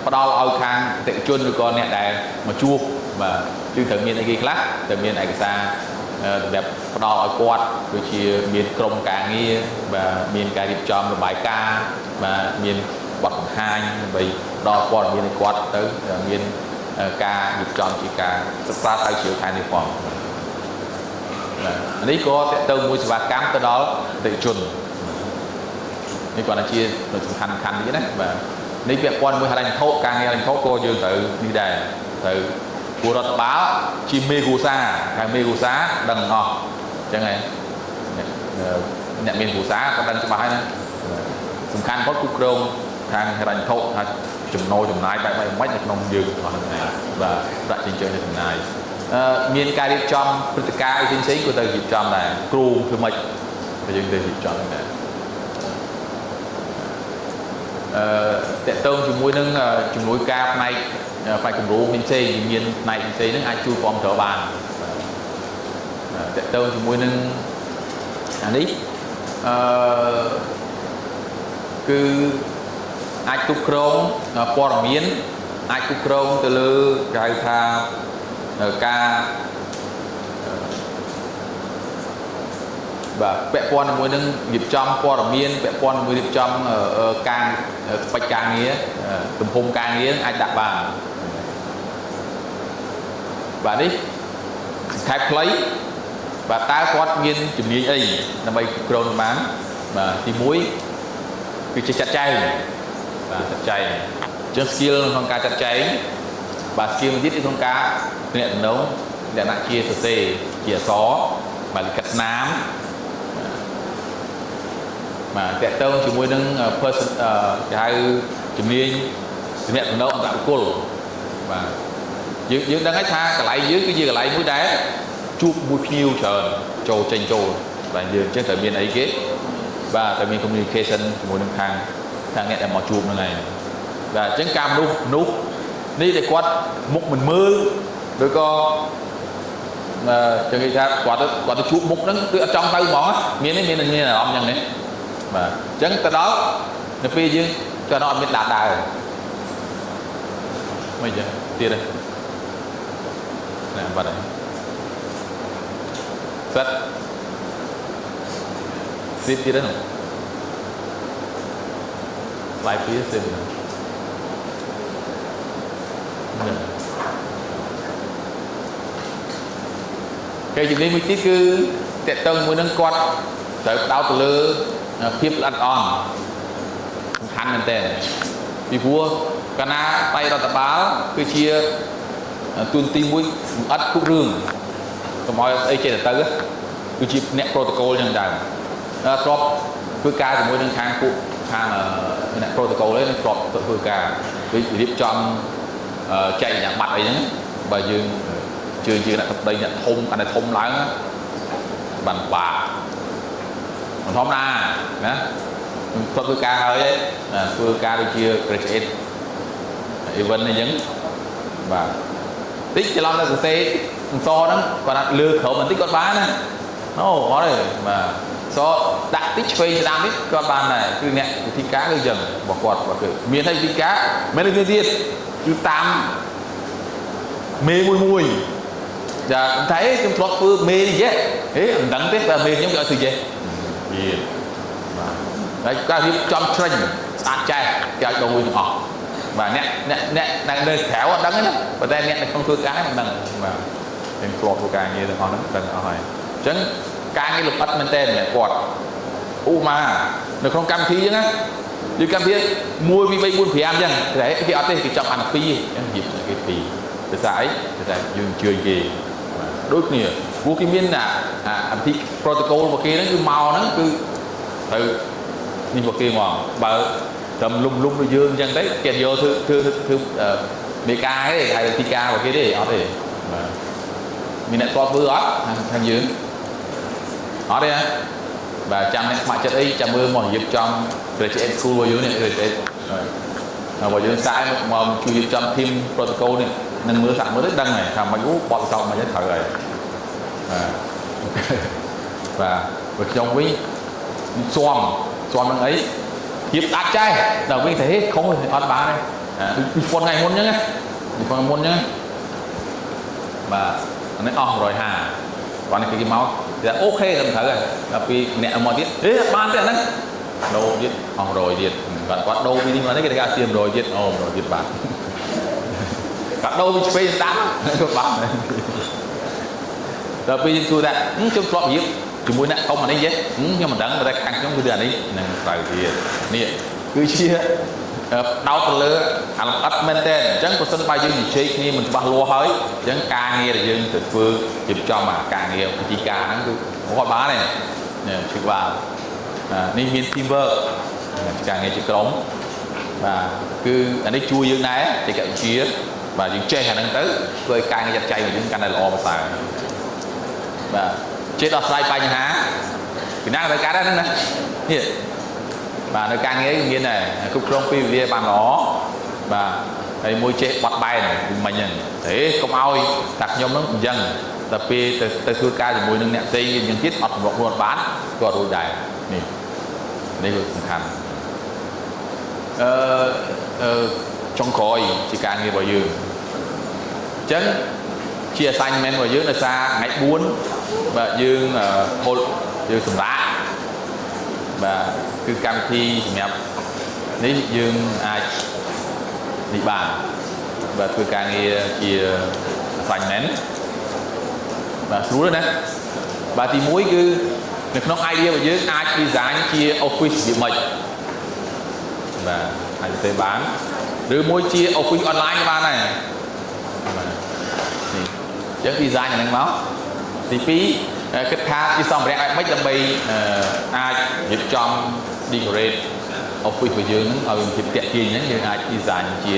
bắt đầu ao khang tự chôn được con nè này mà chua và chứ tự nhiên ai kia khác tự nhiên ai cái xa đẹp đo ở quạt rồi chia miền krông càng nghe và miền cà điệp tròn và bài ca và miền bật hai vì đo quạt miền quạt tới miền ca điệp tròn chỉ ca ra tay chiều hai uniform đấy có sẽ tương mua và cám tới đó để chuẩnนี่ก่อนchia rồiสำคัญnhư thế vàนี่việc quan với hành thốt càng nghe hành thốt cô dương tự đi đề tự của đợt báo chim Megusa hàng Megusa đằng ngọt chẳng hạn nhận miền Megusa có đăng cho bài nữa sầm khăn có cục rong hàng hành thốt chùm nôi chùm nai tại mấy mấy nông dương này và đại trình chơi như thế này miền cai điệp trong Prtica chính sĩ của từ điệp trong này cru thứ mấy và dương từ điệp trong này tệ tương chùm mũi nâng chùm núi ca này phải cùng rú mình xây miền này xây nước ai chui phong trở bàn tệ tương chùm mũi nâng anh ấy cứ ai cục krong por miến ai cục krong từ lư cái tha ca បាទពាក់ព័ន្ធជាមួយនឹងរៀបចំព័ត៌មានពាក់ព័ន្ធជាមួយរៀបចំការបច្ចការងារទំហំការងារអាចដាក់បានបាទនេះខែខ្លីបាទតើគាត់មានជំនាញអីដើម្បីគ្រប់គ្រងបានបាទទី1គឺជាចាត់ចែងបាទចាត់ចែងជាង skill ក្នុងការចាត់ចែងបាទ skill មួយទៀតគឺក្នុងការទំនាក់ទំនងលក្ខណៈជាសរសេរជាអក្សរបាទលិខិតស្នាមបាទតកតងជាមួយនឹង person គេហៅជំនាញទំនាក់ទំនងអន្តរបុគ្គលបាទយើងដឹងហើយថាកន្លែងយើងគឺជាកន្លែងមួយដែលជួបមួយភ្ញៀវច្រើនចូលចេញចូលបាទយើងអញ្ចឹងត្រូវមានអីគេបាទត្រូវមាន communication ជាមួយនឹងខាងអ្នកដែលមកជួបហ្នឹងឯងបាទអញ្ចឹងការមនុស្សនេះដែលគាត់មុខមិនមើលឬក៏ចឹងគេថាគាត់ទៅជួបមុខហ្នឹងគឺអត់ចង់ទៅហ្មងមានអារម្មណ៍ចឹងនេះបាទអញ្ចឹងទៅដល់នៅពេលយើងក៏អត់មានដើរមិនចឹងទៀតទេណែបាត់ហើយសិតស៊ីបទៀតទេស្លាយពីស៊ីបគេជំនាញមួយទៀតគឺតកតងមួយនឹងគាត់ត្រូវផ្ដោតទៅលើភាពល្អិតល្អន់សំខាន់មែនតើពីព្រោះកាលណាបៃរដ្ឋបាលគឺជាទួនាទីមួយអត់គ្រប់រឿងកុំឲ្យអីចេះទៅគឺជាអ្នក protocol ចឹងដែរធ្លាប់ធ្វើការជាមួយនឹងខាងពួកខាងអ្នក protocol ấyធ្លាប់ធ្វើការរៀបចំចែកយ៉ាងបាត់អីហ្នឹងបើយើងជឿជាអ្នកទឹកដីអ្នកធំអានេះធំឡើងបានបាក់ធម្មតាណាធ្វើការហើយធ្វើការដូចជា graduate event អីចឹងបាទតិចច្រឡំនៅសរសេរអង្សរហ្នឹងគាត់ដាក់លើក្រោមបន្តិចគាត់បានណាអូអត់ទេបាទសដាក់តិចឆ្វេងស្ដាំតិចគាត់បានដែរគឺអ្នកវិធីការគឺចឹងរបស់គាត់គឺមានតែវិធីការមិនមានទៀតគឺតាមមេមួយចាតែខ្ញុំធ្លាប់ធ្វើមេនេះចេះមិនដឹងទេតែមេខ្ញុំគេឲ្យធ្វើចេះយេបាទហើយការរៀបចំឆ្រាញ់ស្អាតចេះគេឲ្យដល់មួយទាំងអស់បាទអ្នកនៅក្រៅអត់ដឹងទេណាប៉ុន្តែអ្នកនៅក្នុងធ្វើការមិនដឹងបាទខ្ញុំធ្លាប់ធ្វើការងារទាំងអស់ហ្នឹងដឹងអស់ហើយអញ្ចឹងការងារលម្អិតមែនតើគាត់ឧមានៅក្នុងកម្មវិធីអញ្ចឹងណាគឺកម្មវិធី1 2 3 4 5អញ្ចឹងតែគេអត់ទេគេចង់បាន2អញ្ចឹងនិយាយគេ2ភាសាអីតែយើងជឿគេដូចគ្នាព្រោះគេមានអភិ protocol របស់គេហ្នឹងគឺមកហ្នឹងគឺទៅនេះរបស់គេមកបើត្រឹមលុំដូចយើងអញ្ចឹងទៅគេយកធ្វើមេការទេហើយទីការរបស់គេទេអត់ទេបាទមានអ្នកគាត់ធ្វើអត់ខាងយើងអត់ទេណាបាទចាំអ្នកស្ម័គ្រចិត្តអីចាំមើលមករៀបចំ graduate school របស់យើងនេះ graduate របស់យើងស្អាតមកជួយរៀបចំ team protocol នេះនឹងមើលសាក់មើលទៅដឹងហើយថាមិនអូបត់សោកមិនត្រូវហើយបាទបើខ្ញុំវិញស៊ំនឹងអីរៀបដាច់ចេះដល់វិញទៅខុសអត់បានទេពីប៉ុនថ្ងៃមុនអញ្ចឹងណាពីប៉ុនមុនអញ្ចឹងបាទអានេះអស់150គាត់នេះគេមកតែអូខេត្រឹមត្រូវហើយដល់ពីអ្នកមកទៀតអត់បានទេអាហ្នឹងដូរទៀតអស់100ទៀតគាត់ដូរពីនេះមកនេះគេថាជា100ទៀតអូ100ទៀតបាទកាដូពីឆ្វេងស្ដាំក៏បានដល់ពេលយើងសួរថាខ្ញុំធ្លាប់រៀបជាមួយអ្នកធំអានេះទេខ្ញុំមិនដឹងតែខាងខ្ញុំគឺអានេះនឹងត្រូវទៀតនេះគឺជាដោតទៅលើអាលម្អិតមែនតើអញ្ចឹងប្រសិនបើយើងនិយាយគ្នាមិនច្បាស់លាស់ហើយអញ្ចឹងការងារដែលយើងទៅធ្វើរៀបចំអាការងារវិធីការហ្នឹងគឺគាត់បានទេជឿបាននេះមាន team work ការងារជាក្រុមបាទគឺអានេះជួយយើងដែរបច្ចេកវិទ្យាបាទយើងចេះអាហ្នឹងទៅធ្វើឲ្យការងារចាត់ចែងរបស់យើងកាន់តែល្អប្រសើរបាទចេះដោះស្រាយបញ្ហាពីណាទៅកើតហ្នឹងណានេះបាទនៅការងារមានដែរគ្រប់គ្រងពេលវេលាបានល្អបាទហើយមួយចេះបាត់បែនមិញហ្នឹងទេកុំឲ្យតែខ្ញុំហ្នឹងអញ្ចឹងតែពេលទៅធ្វើការជាមួយនឹងអ្នកផ្សេងយ៉ាងទៀតអត់សម្រុកខ្លួនបានក៏រួចដែរនេះគឺសំខាន់ចុងក្រោយជាការងាររបស់យើងអញ្ចឹងជា assignment របស់យើងដោយសារថ្ងៃ4បាទយើងហូល យើងសម្រាប់បាទគឺកម្មវិធីសម្រាប់នេះយើងអាចនេះបានបាទធ្វើការងារជា assignment បាទស្រួលណាស់បាទទី1គឺនៅក្នុង idea របស់យើងអាច design ជា office វាមិនបាទអាចទៅបានឬមួយជា office online បានដែរបាទនេះយើង design អាហ្នឹងមកទី2គិតថាជាសម្ភារៈអាចមិនដើម្បីអាចរៀបចំ decorate office របស់យើងហ្នឹងឲ្យវាតាក់ទាញហ្នឹងយើងអាច design ជា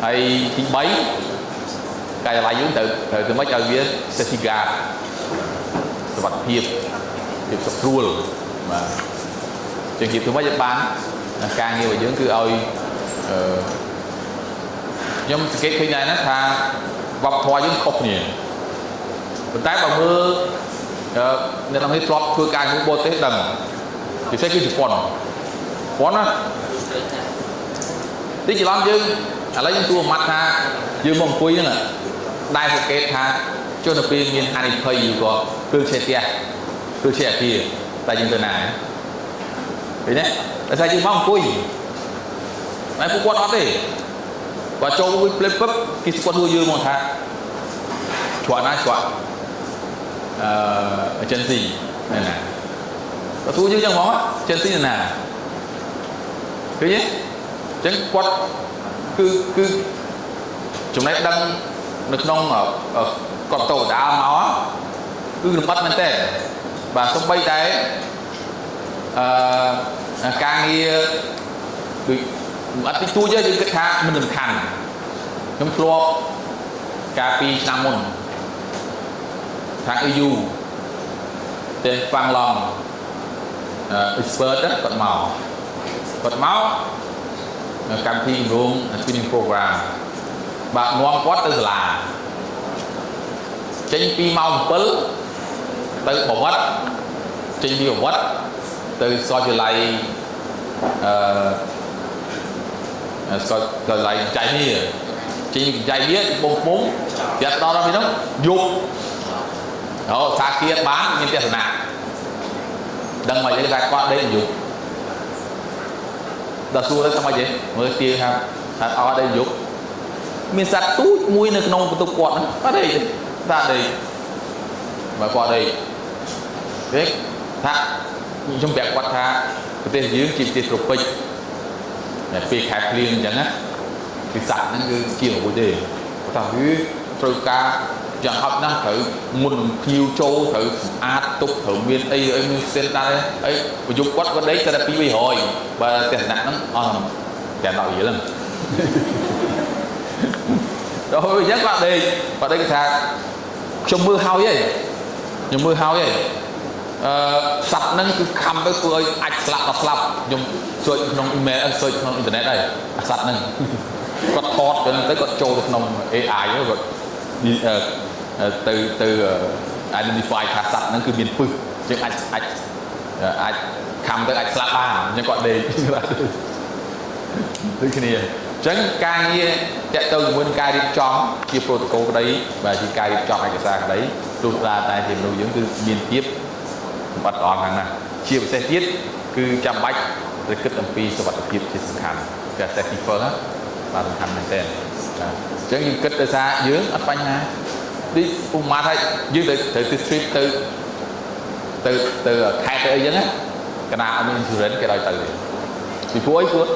ហើយទី3កាយវិការយើងត្រូវធ្វើម៉េចឲ្យវា safety guard សុវត្ថិភាពស្រួលបាទជាងគិតធ្វើម៉េចឲ្យបានការងាររបស់យើងគឺឲ្យខ្ញុំសង្កេតឃើញដែរណាថាវប្បធម៌យើងខុសគ្នាប៉ុន្តែបើមើលអ្នកនរនេះធ្លាប់ធ្វើការនៅបរទេសដឹងពិសេសគឺជប៉ុនណាទីច្រឡំយើងឥឡូវយើងទួអាម៉ាត់ថាយើងមកអង្គុយហ្នឹងដែលសង្កេតថាចុះទៅពេលមានហានិភ័យក៏គឺឆេះផ្ទះគឺឆេះអាគារតែយើងទៅណាឃើញទេតែថាយើងមកអង្គុយតែពួកគាត់អត់ទេគាត់ចូលវិញភ្លេចពឹបគេស្គាល់ខ្លួនយើងមកថាឆ្វាក់ណាឆ្វាក់agency ណាបើទូយើងចឹងហ្មង agency ណាឃើញទេអញ្ចឹងគាត់គឺចំណេះដឹងនៅក្នុងគាត់ទៅដើមមកគឺលំអិតមែនទេបាទសូម្បីតែការងារដូចលំអិតទីទួចយើងគិតថាមិនសំខាន់ខ្ញុំធ្លាប់កាលពីឆ្នាំមុនខាង EU តែហ្វាំងឡងexpert គាត់មកកម្មវិធីរោង training program បាទនាំគាត់ទៅសាលាចេញពីម៉ោង7ទៅបវត្តចេញពីបវត្តទៅសាកវិទ្យាល័យសាកវិទ្យាល័យចៃនេះចេញពីចៃនេះបងពុំយ៉ាត់ដល់ដល់នេះយប់សាគារបានមានទស្សនៈដឹងមកយើងថាគាត់ដេកយប់ដល់សួរទៅថាម៉េចទេមើលទាថាអត់ដេកយប់មានសត្វទូចមួយនៅក្នុងបន្ទប់គាត់ហ្នឹងគាត់ដេកថាដេកបើគាត់ដេកទេថាខ្ញុំប្រាប់គាត់ថាប្រទេសយើងជាប្រទេសត្រូពិចតែពេលខែភ្លៀងអញ្ចឹងណាគឺសត្វហ្នឹងគឺជាអ្វីទេគាត់ថាវាត្រូវការយ៉ាងហត់ណាស់ត្រូវមុនភ្ញៀវចូលត្រូវស្អាតទុកត្រូវមានអីមានស្ទែនដែរអីប្រយុទ្ធគាត់ដេកតែ200បើទស្សនៈហ្នឹងអស់តែដល់យល់ហ្នឹងដល់អញ្ចឹងគាត់ដេកគេថាខ្ញុំមើលហើយខ្ញុំមើលហើយសត្វហ្នឹងគឺខំទៅធ្វើឲ្យអាចស្លាប់ខ្ញុំសួរក្នុង email សួរក្នុងអ៊ីនធឺណិតហើយអាសត្វហ្នឹងគាត់ថតទៅគាត់ចូលទៅក្នុង AI គាត់ទៅ identify ថាសត្វហ្នឹងគឺមានពឹសយើងអាចខំទៅអាចស្លាប់បានអញ្ចឹងគាត់ដេកដូចគ្នាអញ្ចឹងការងារតាក់ទងជាមួយនឹងការរៀបចំជា protocol ក្តីបាទជាការរៀបចំឯកសារក្តីទោះតែជាមនុស្សយើងគឺមានភាពបាត់អស់ខាងណាជាពិសេសទៀតគឺចាំបាច់ត្រូវគិតអំពីសុវត្ថិភាពជាសំខាន់គឺ safety first ណាបាទសំខាន់មែនទែនអញ្ចឹងយើងគិតទៅថាយើងអត់បញ្ហានេះពុំមកថាយើងត្រូវ trip ទៅខេត្តទៅអីចឹងណាកណាអត់មាន insurance គេឲ្យទៅពីព្រោះអីព្រោះ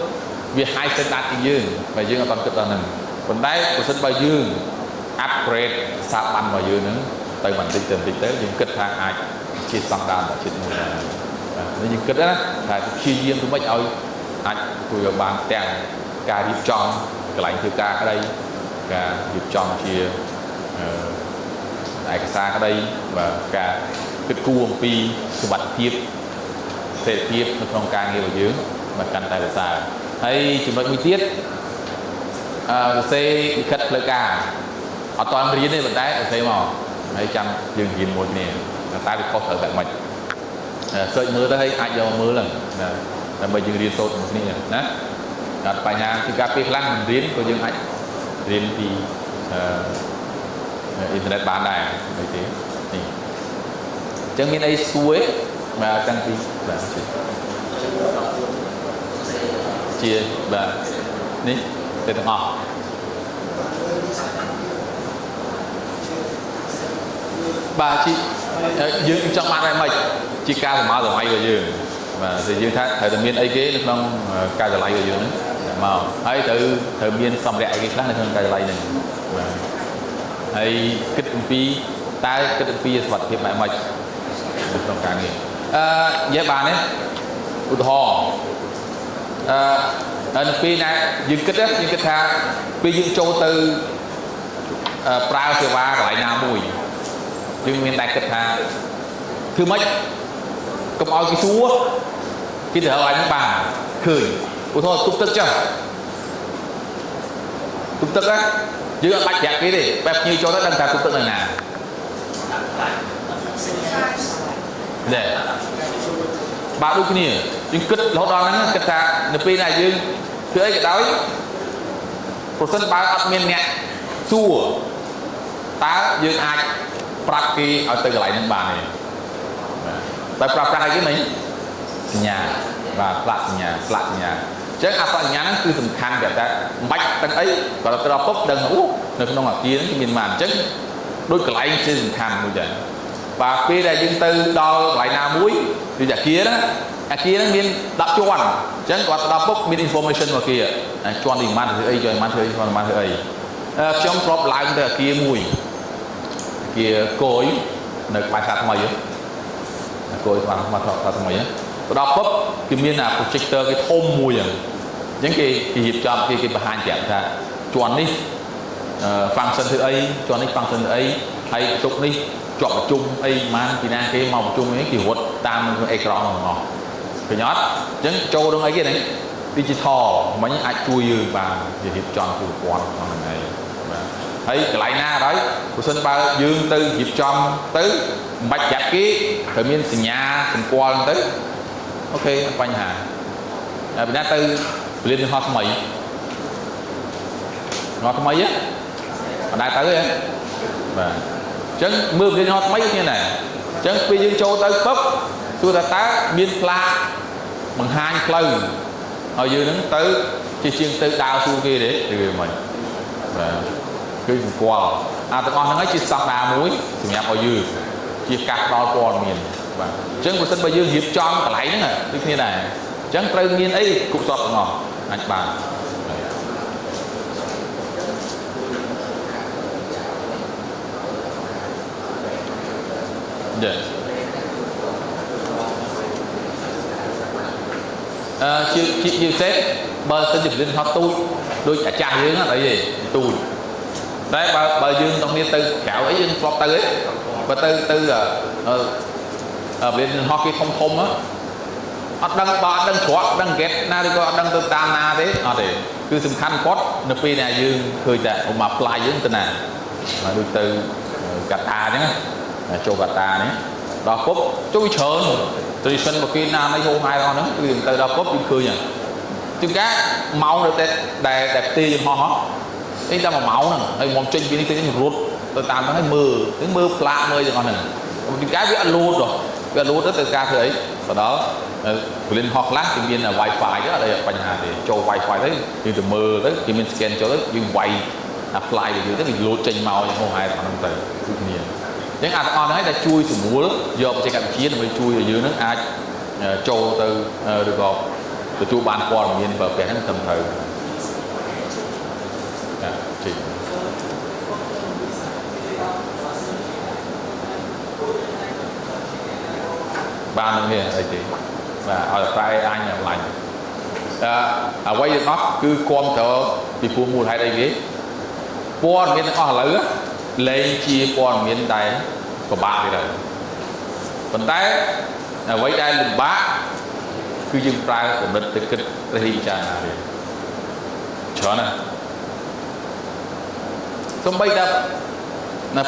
វា high standard ជាងយើងបើយើងអត់គិតដល់ហ្នឹងប៉ុន្តែប្រសិនបើយើង upgrade ស្ថាប័នរបស់យើងហ្នឹងទៅបន្តិចទៅយើងគិតថាអាចជាស្តង់ដាររបស់ជាតិមួយដែរនេះយើងគិតណាថាព្យាយាមទៅមិនឲ្យអាចធ្វើឲ្យបានទាំងការរៀបចំកន្លែងធ្វើការក្តីការរៀបចំជាឯកសារក្តីបាទការគិតគូរអំពីសុវត្ថិភាពសេរីភាពនៅក្នុងការងាររបស់យើងបាទកាន់តែប្រសើរហើយចំណុចមួយទៀតសរសេរលិខិតផ្លូវការអត់ទាន់រៀនទេប៉ុន្តែសរសេរមកហើយចាំយើងរៀនមួយគ្នាតែវាខុសត្រូវតែមិនsearchមើលទៅហើយអាចយកមើលហ្នឹងដើម្បីយើងរៀនសូត្រគ្នាណាអត់បញ្ហាគឺការពេលខ្លះមិនរៀនក៏យើងអាចរៀនពីអ៊ីនធឺណិតបានដែរអីទេនេះអញ្ ចឹងមានអីសួរបាទតាំងពីបាទជាបាទនេះទៅទាំងអស់បាទជីយើងចង់បានតែមិនជាការសម្មាសម័យរបស់យើងបាទតែយើងថាត្រូវតែមានអីគេនៅក្នុងការចម្លៃរបស់យើងហ្នឹងមកហើយត្រូវមានសម្ភារៈអីគេខ្លះនៅក្នុងការចម្លៃហ្នឹងបាទហើយគិតអំពីតើគិតអំពីសុខភាពម៉េចនៅក្នុងការងារនិយាយបានទេឧទាហរណ៍នៅពេលណាយើងគិតថាពេលយើងចូលទៅប្រើសេវាកន្លែងណាមួយយើងមានតែគិតថាធ្វើម៉េចកុំឲ្យគេសួរគេត្រូវឲ្យបានឃើញឧទាហរណ៍ទុកទឹកចុះទុកទឹកណាយើងអត់បាច់ប្រាប់គេទេបែបញីចូលទៅដឹងថាទុកទឹកនៅណានេះបាទដូចគ្នាយើងគិតរហូតដល់ហ្នឹងគិតថានៅពេលណាយើងធ្វើអីក៏ដោយប្រសិនបើអត់មានអ្នកសួរតើយើងអាចប្រាប់គេឲ្យទៅកន្លែងហ្នឹងបានទេបាទតែប្រាប់ប្រាស់ឲ្យគេមិញសញ្ញាបាទស្លាកសញ្ញាអញ្ចឹងអត្តសញ្ញាណហ្នឹងគឺសំខាន់តែមិនបាច់ទាំងអីក៏ទៅដល់ពុកដឹងអូនៅក្នុងអាគារហ្នឹងមានបានអញ្ចឹងដូចកន្លែងជាសំខាន់មួយចឹងបាទពេលដែលយើងទៅដល់កន្លែងណាមួយដូចអាគារហ្នឹងមាន10ជាន់អញ្ចឹងគាត់ទៅដល់ពុកមាន information របស់គេជាន់នេះមិនធ្វើអីជាន់មិនធ្វើអីជាន់មិនធ្វើអីខ្ញុំធ្លាប់ឡើងទៅអាគារមួយអាគារកយនៅក្បែរសាថ្មីគួយស្មានមកថាថ្មីទៅដល់ពុកគេមានអា projector គេធំមួយអញ្ចឹងគេរៀបចំគេបង្ហាញប្រាប់ថាជាន់នេះ function ធ្វើអីជាន់នេះ function ធ្វើអីហើយទុកនេះជាប់ប្រជុំអីប៉ុន្មានពីណាគេមកប្រជុំអីគេរត់តាមនៅអេក្រង់ហ្នឹងអស់ឃើញអត់អញ្ចឹងចូលក្នុងអីគេហ្នឹង digital មិញអាចជួយយើងបានរៀបចំទូរព័ន្ធក្នុងហ្នឹងឯងបាទហើយកន្លែងណាដែរបើសិនបើយើងទៅរៀបចំទៅមិនបាច់ប្រាប់គេត្រូវមានសញ្ញាសម្គាល់ទៅអូខេអត់បញ្ហាហើយពីណាទៅពលានហោះថ្មីហោះថ្មីអត់ដែរទៅទេបាទអញ្ចឹងមើលពលានហោះថ្មីគ្នាដែរអញ្ចឹងពេលយើងចូលទៅពុកសួរថាតើមានផ្លាកបង្ហាញផ្លូវហើយយើងនឹងទៅជាជាងទៅដើរសួរគេទេឬមិនបាទគឺស្គាល់ទាំងអស់ហ្នឹងឯងជាស្តង់ដារមួយសម្រាប់ឲ្យយើងជាការផ្ដល់ព័ត៌មានបាទអញ្ចឹងបើសិនបើយើងរៀបចំកន្លែងហ្នឹងដូចគ្នាដែរអញ្ចឹងត្រូវមានអីគ្រប់សពទាំងអស់អាចបានចាជាសេតបើសិនជាលិនហត់ទូចដូចអាចារ្យយើងអត់អីទេទូចតែបើយើងต้องគ្នាទៅក្រៅអីយើងធ្លាប់ទៅឯងបើទៅលិនហត់គេធំអត់ដឹងបើអត់ដឹងច្រកដឹងកេតណាឬក៏អត់ដឹងទៅតាមណាទេអត់ទេគឺសំខាន់បំផុតនៅពេលដែលយើងឃើញតែមក apply យើងទៅណាមកដូចទៅកាតាអញ្ចឹងចូលកាតានេះដល់ពុបជួយច្រើន tradition របស់គេណាមិនហូរហែអស់ហ្នឹងគឺទៅដល់ពុបយើងឃើញជាងការម៉ោងទៅដែលផ្ទេយើងហោះអីតែ1ម៉ោងហ្នឹងហើយមកចេញពីនេះទៅនេះរត់ទៅតាមហ្នឹងឲ្យមើលផ្លាកមើលទាំងអស់ហ្នឹងជាងការវាអត់លូតវាលូតទៅការធ្វើអីទៅដល់ពលិនហោះខ្លះគេមាន Wi-Fi ទៅអត់អីបញ្ហាទេចូល Wi-Fi ទៅយើងទៅមើលទៅគេមាន scan ចូលទៅយើងវាយ apply ទៅយើងទៅវាលូតចេញមកយ៉ាងហោះហែហ្នឹងទៅគឺគ្នាអញ្ចឹងអាទាំងអស់ហ្នឹងតែជួយស្រួលយកបច្ចេកវិទ្យាដើម្បីជួយឲ្យយើងហ្នឹងអាចចូលទៅឬក៏ទទួលបានព័ត៌មានបើពេលហ្នឹងត្រឹមត្រូវជីបាននឹងនេះអីទេបាទឲ្យតែអញឡាញ់អ្វីទាំងអស់គឺគ្រប់តើពីព្រោះមូលហេតុអីគេព័ត៌មានទាំងអស់ឥឡូវលែងជាព័ត៌មានដែលពិបាកទេដែរប៉ុន្តែអ្វីដែលលំបាកគឺយើងប្រើកម្រិតទៅគិតរិះរិះពិចារណាទេច្រើនណាស់សំបីតែ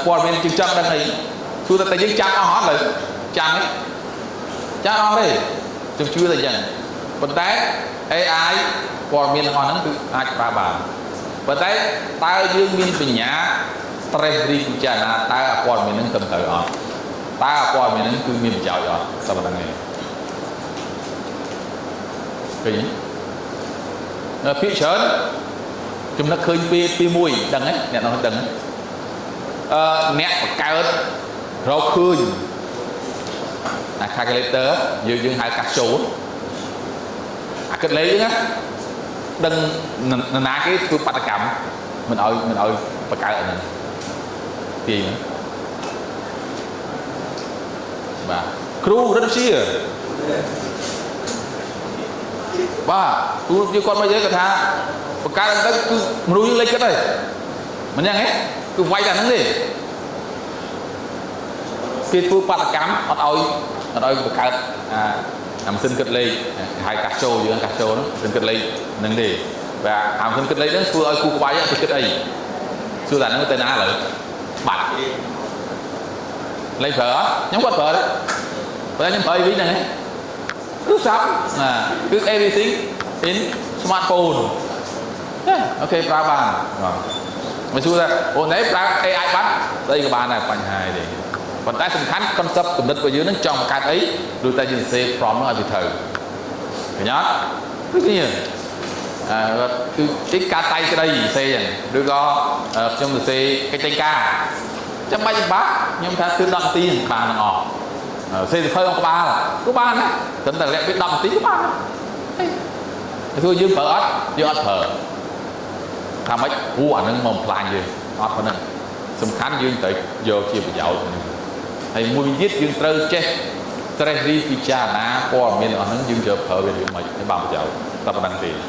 ព័ត៌មានជាងចង់ដឹងអីទោះតែយើងចាំអស់អត់ឡើយចាំទេចាំអស់ទេជឿតែអញ្ចឹងប៉ុន្តែ AI ព័ត៌មានទាំងអស់ហ្នឹងគឺអាចប្រើបានប៉ុន្តែតើយើងមានបញ្ញាត្រេះរិះពិចារណាតើព័ត៌មានហ្នឹងត្រឹមត្រូវអត់ ta qua mình nó cứ miền chào rồi sao mà đằng này cái gì phía trên chúng nó khơi pi mùi đằng ấy nè nó đằng ấy nè cao rau khơi calculator dương hai cắt số cái lấy á đừng ná cái phương pháp cảm mình ơi và cái ở này gì nữa và crew rất xia ba tôi như con bây giờ cái thà và cái đó cứ nuôi lấy cái này mình nhang hết cứ vay cả nó đi cái phương pháp cảm ở đây và cái làm sinh kết ly hai cắt sâu giữa cắt sâu đó sinh kết ly nâng đi và làm sinh kết ly đó xưa ơi khu quay á kết ấy xưa là nó tên á lại bạch lấy phở nhóm quạt phở đấy và nhóm phở ví này cứ sắm cứ everything in smartphone ok ra bàn mà xưa ra ồ nấy ra AI bắt đây các bạn này phần hai đi còn tại sân khánh concept cùng đất với dưới nó trong cái ấy đôi ta nhìn xe from nó ở vị thời phải nhớ cái gì cái cá tay cái đây xe vậy đưa có trong xe cái tay ca trăm ba trăm bát nhưng ta cứ đâm tiền bàn là ngọt xe thì hơi không có ba này tính là lẽ biết đâm tí có ba thôi dương phở ớt dương ớt phở tham ấy u ảnh nó mồm plan gì ớt phở này sân khánh dương tới giờ chia bị dạo hay mua viết dương trơ che treasury pizza na qua miền ở những dương chờ phở về điểm mấy cái bao giờ ta đăng tiền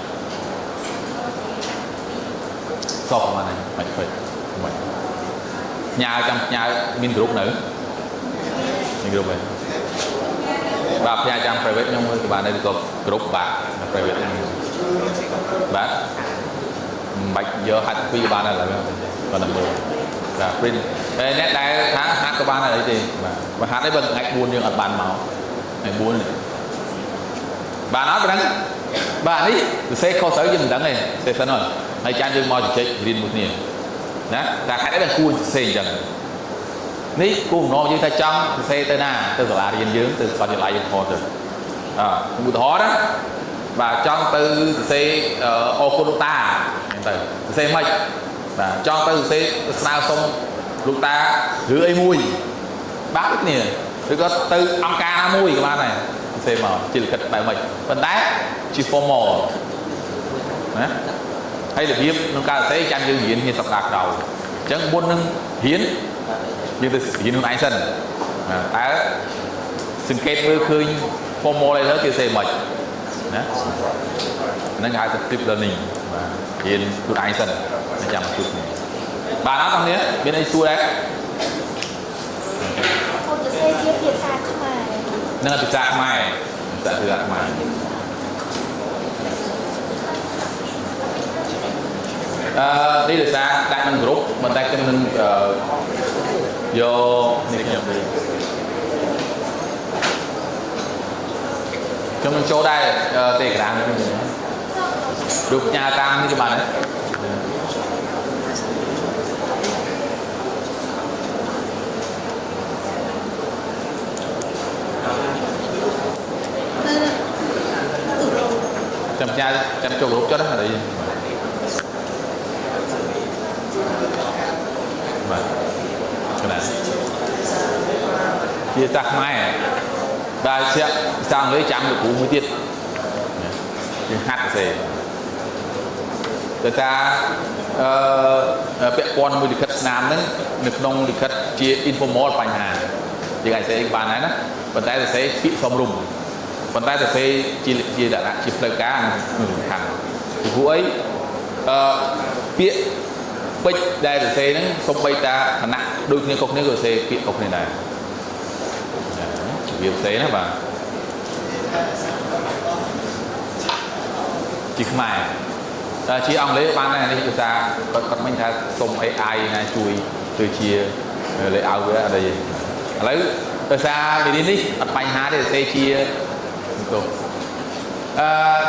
so mà này mày phải mày nhà miền group nữa miền group này và nhà trang private nhưng mà các bạn đây có group bạn private bạn bạch giờ hạt quý bạn này là còn là mười là print nét đây hát các bạn này đấy thì và hát đấy bằng ngạch buôn nhưng ở bàn máu ngày buôn này bà nói cái đắng bà đi xe kho sở dùm đắng này xe sân rồi hay trang dương mò chỉ riêng một niềm đó ta hãy đấy là cuốn xe dần ní cùng nó như ta trong xe tên à từ là riêng dưới từ còn lại dùng hồ từ một thó đó và trong từ xe Okolota từ xe mây và cho từ xe sao xong lúc ta rửa ấy mùi bác ít nè rồi có từ ông ca mùi của bạn này xe mà chỉ là kịch bài mình phần đá chỉ formal hay là hiếp nâng cao sẽ trang dương hiến như sập lạc đầu chẳng buôn nâng hiến như từ hiến hương anh sân ta xin kết với khơi formal này đó kia xe mệt nâng hai tập tiếp learning và hiến hương anh sân nó chạm một chút bà nói con nhé bên đây xua đấy nâng là pizza mai đi được xa đại mình group mình đang cho mình vô cho mình show đây tiền làm được nhà tam như các bạn đấy chăm cho group cho đó là gì cái này chia tạc mai và sẽ sang lấy trắng được cú mới tiết hạt sẽ người ta vẽ con mới được khách nam đấy được nông được khách chia informal phải hà thì anh sẽ bàn này đó vận tải sẽ bị xóm rùng vận tải sẽ chia đã chia lời cá hàng thì vụ ấy bịa bích đây là xe nó không bay ta thằng nặng đôi khi cục này rồi xe kiện cục này này chủ yếu xe nó và chỉ mày chỉ ông lấy ban này thì chúng ta còn mình ta xong AI này chui từ chia lấy áo với đây lấy từ xa thì đi đặt bánh há để xe chia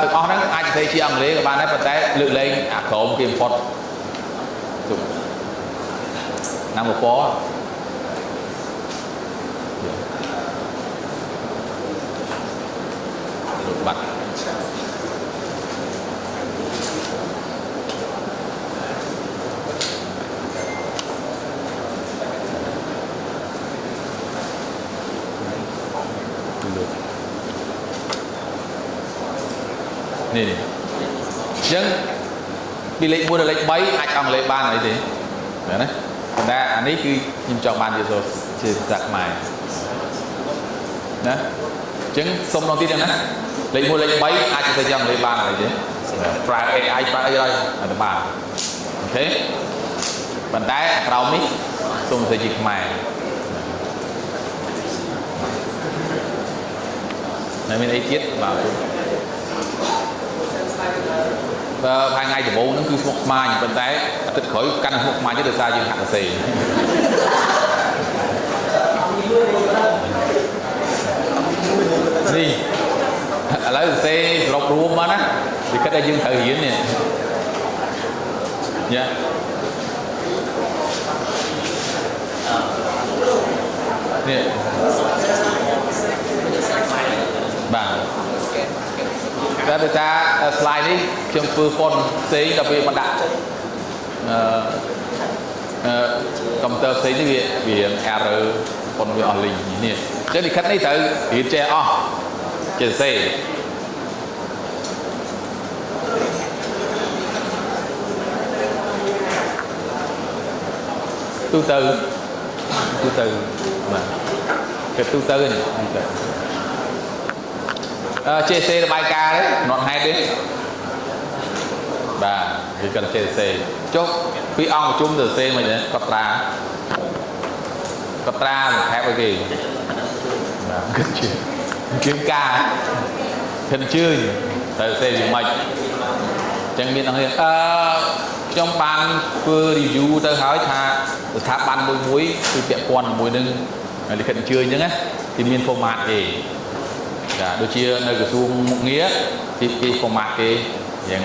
từ con đó ai thấy chia ông lấy các bạn ấy phần té lựa lên khổ kim phật năm một phó lột bạch nè dân bị lệnh mua được lệnh bấy ai trong lệnh ban ấy thế đấy còn ra anh ấy cứ nhìn cho ban gì rồi chỉ giặc mài đó chứng xong đầu tiên em nè lệnh mua lệnh bấy ai chỉ trong lệnh ban này thế Friday ai Friday đây là bàn ok bàn tay rau mít xong rồi dịch mài này mình ấy chết vào hai ngày thì bố nó cứ một mai những vấn đề tích khỏi căn một mai chứ được sao nhưng hạt xì đi lấy xe lọc ruộng mà á thì cách đây dương thời hiến nè nha nè bà ra từ ta slide đi trong phương phone xí đặc biệt mặt đặt computer xí như vậy vì error con việc online nè chứ thì khách này tới thì che che xe từ mà cái từ này chia xe là bài ca đấy nọn hai đến và chỉ cần chia xe chốt phi ong chung từ xe mình đấy cọt ra một thép cái gì cái chuyện kiếm ca thân chơi từ xe gì mạch chẳng biết nói trong ban vừa review tôi hỏi thả ban mùi muối từ tiệm quan mùi nâng để khẩn chơi nhá thì miền format gì đôi chia nơi cái xuông một nghĩa thì cái format cái dạng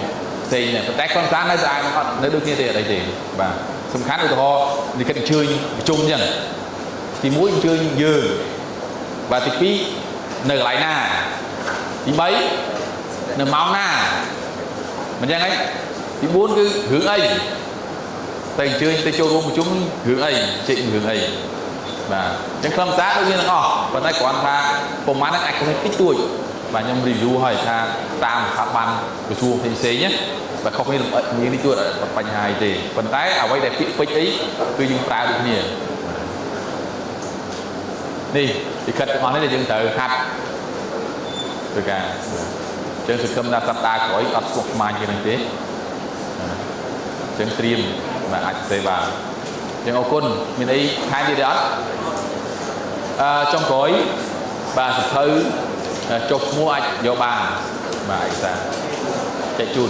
xây này tách con sáng nó dài nó đôi kia thì ở đây thì và xung khán được họ đi khẩn chơi chung nhá thì mũi chơi dừa và thì phí nở lại na thì bấy nở máu na mình đang ấy thì bốn cái hướng ấy tay chơi tay châu một chúng hướng ấy trịnh hướng ấy và những khâm giá đương nhiên là và đây có anh ta phòng máy anh có thể tích tuổi và nhằm review hỏi ta tam pháp ban của chuông thành xế nhé và không nên những đi tuổi ở phần hai thì phần tái ở đây đẹp fit ấy cứ dùng ta được nhiều đi thì khách họ nói là dân tự hạt từ cả trên sự cầm ra tập ta của ấp một mai như thế trên stream và ảnh xây vào nhưng ô côn mình ấy hai gì đó trong cõi và thứ chụp mua ảnh vô bàn mà ảnh ra chạy chun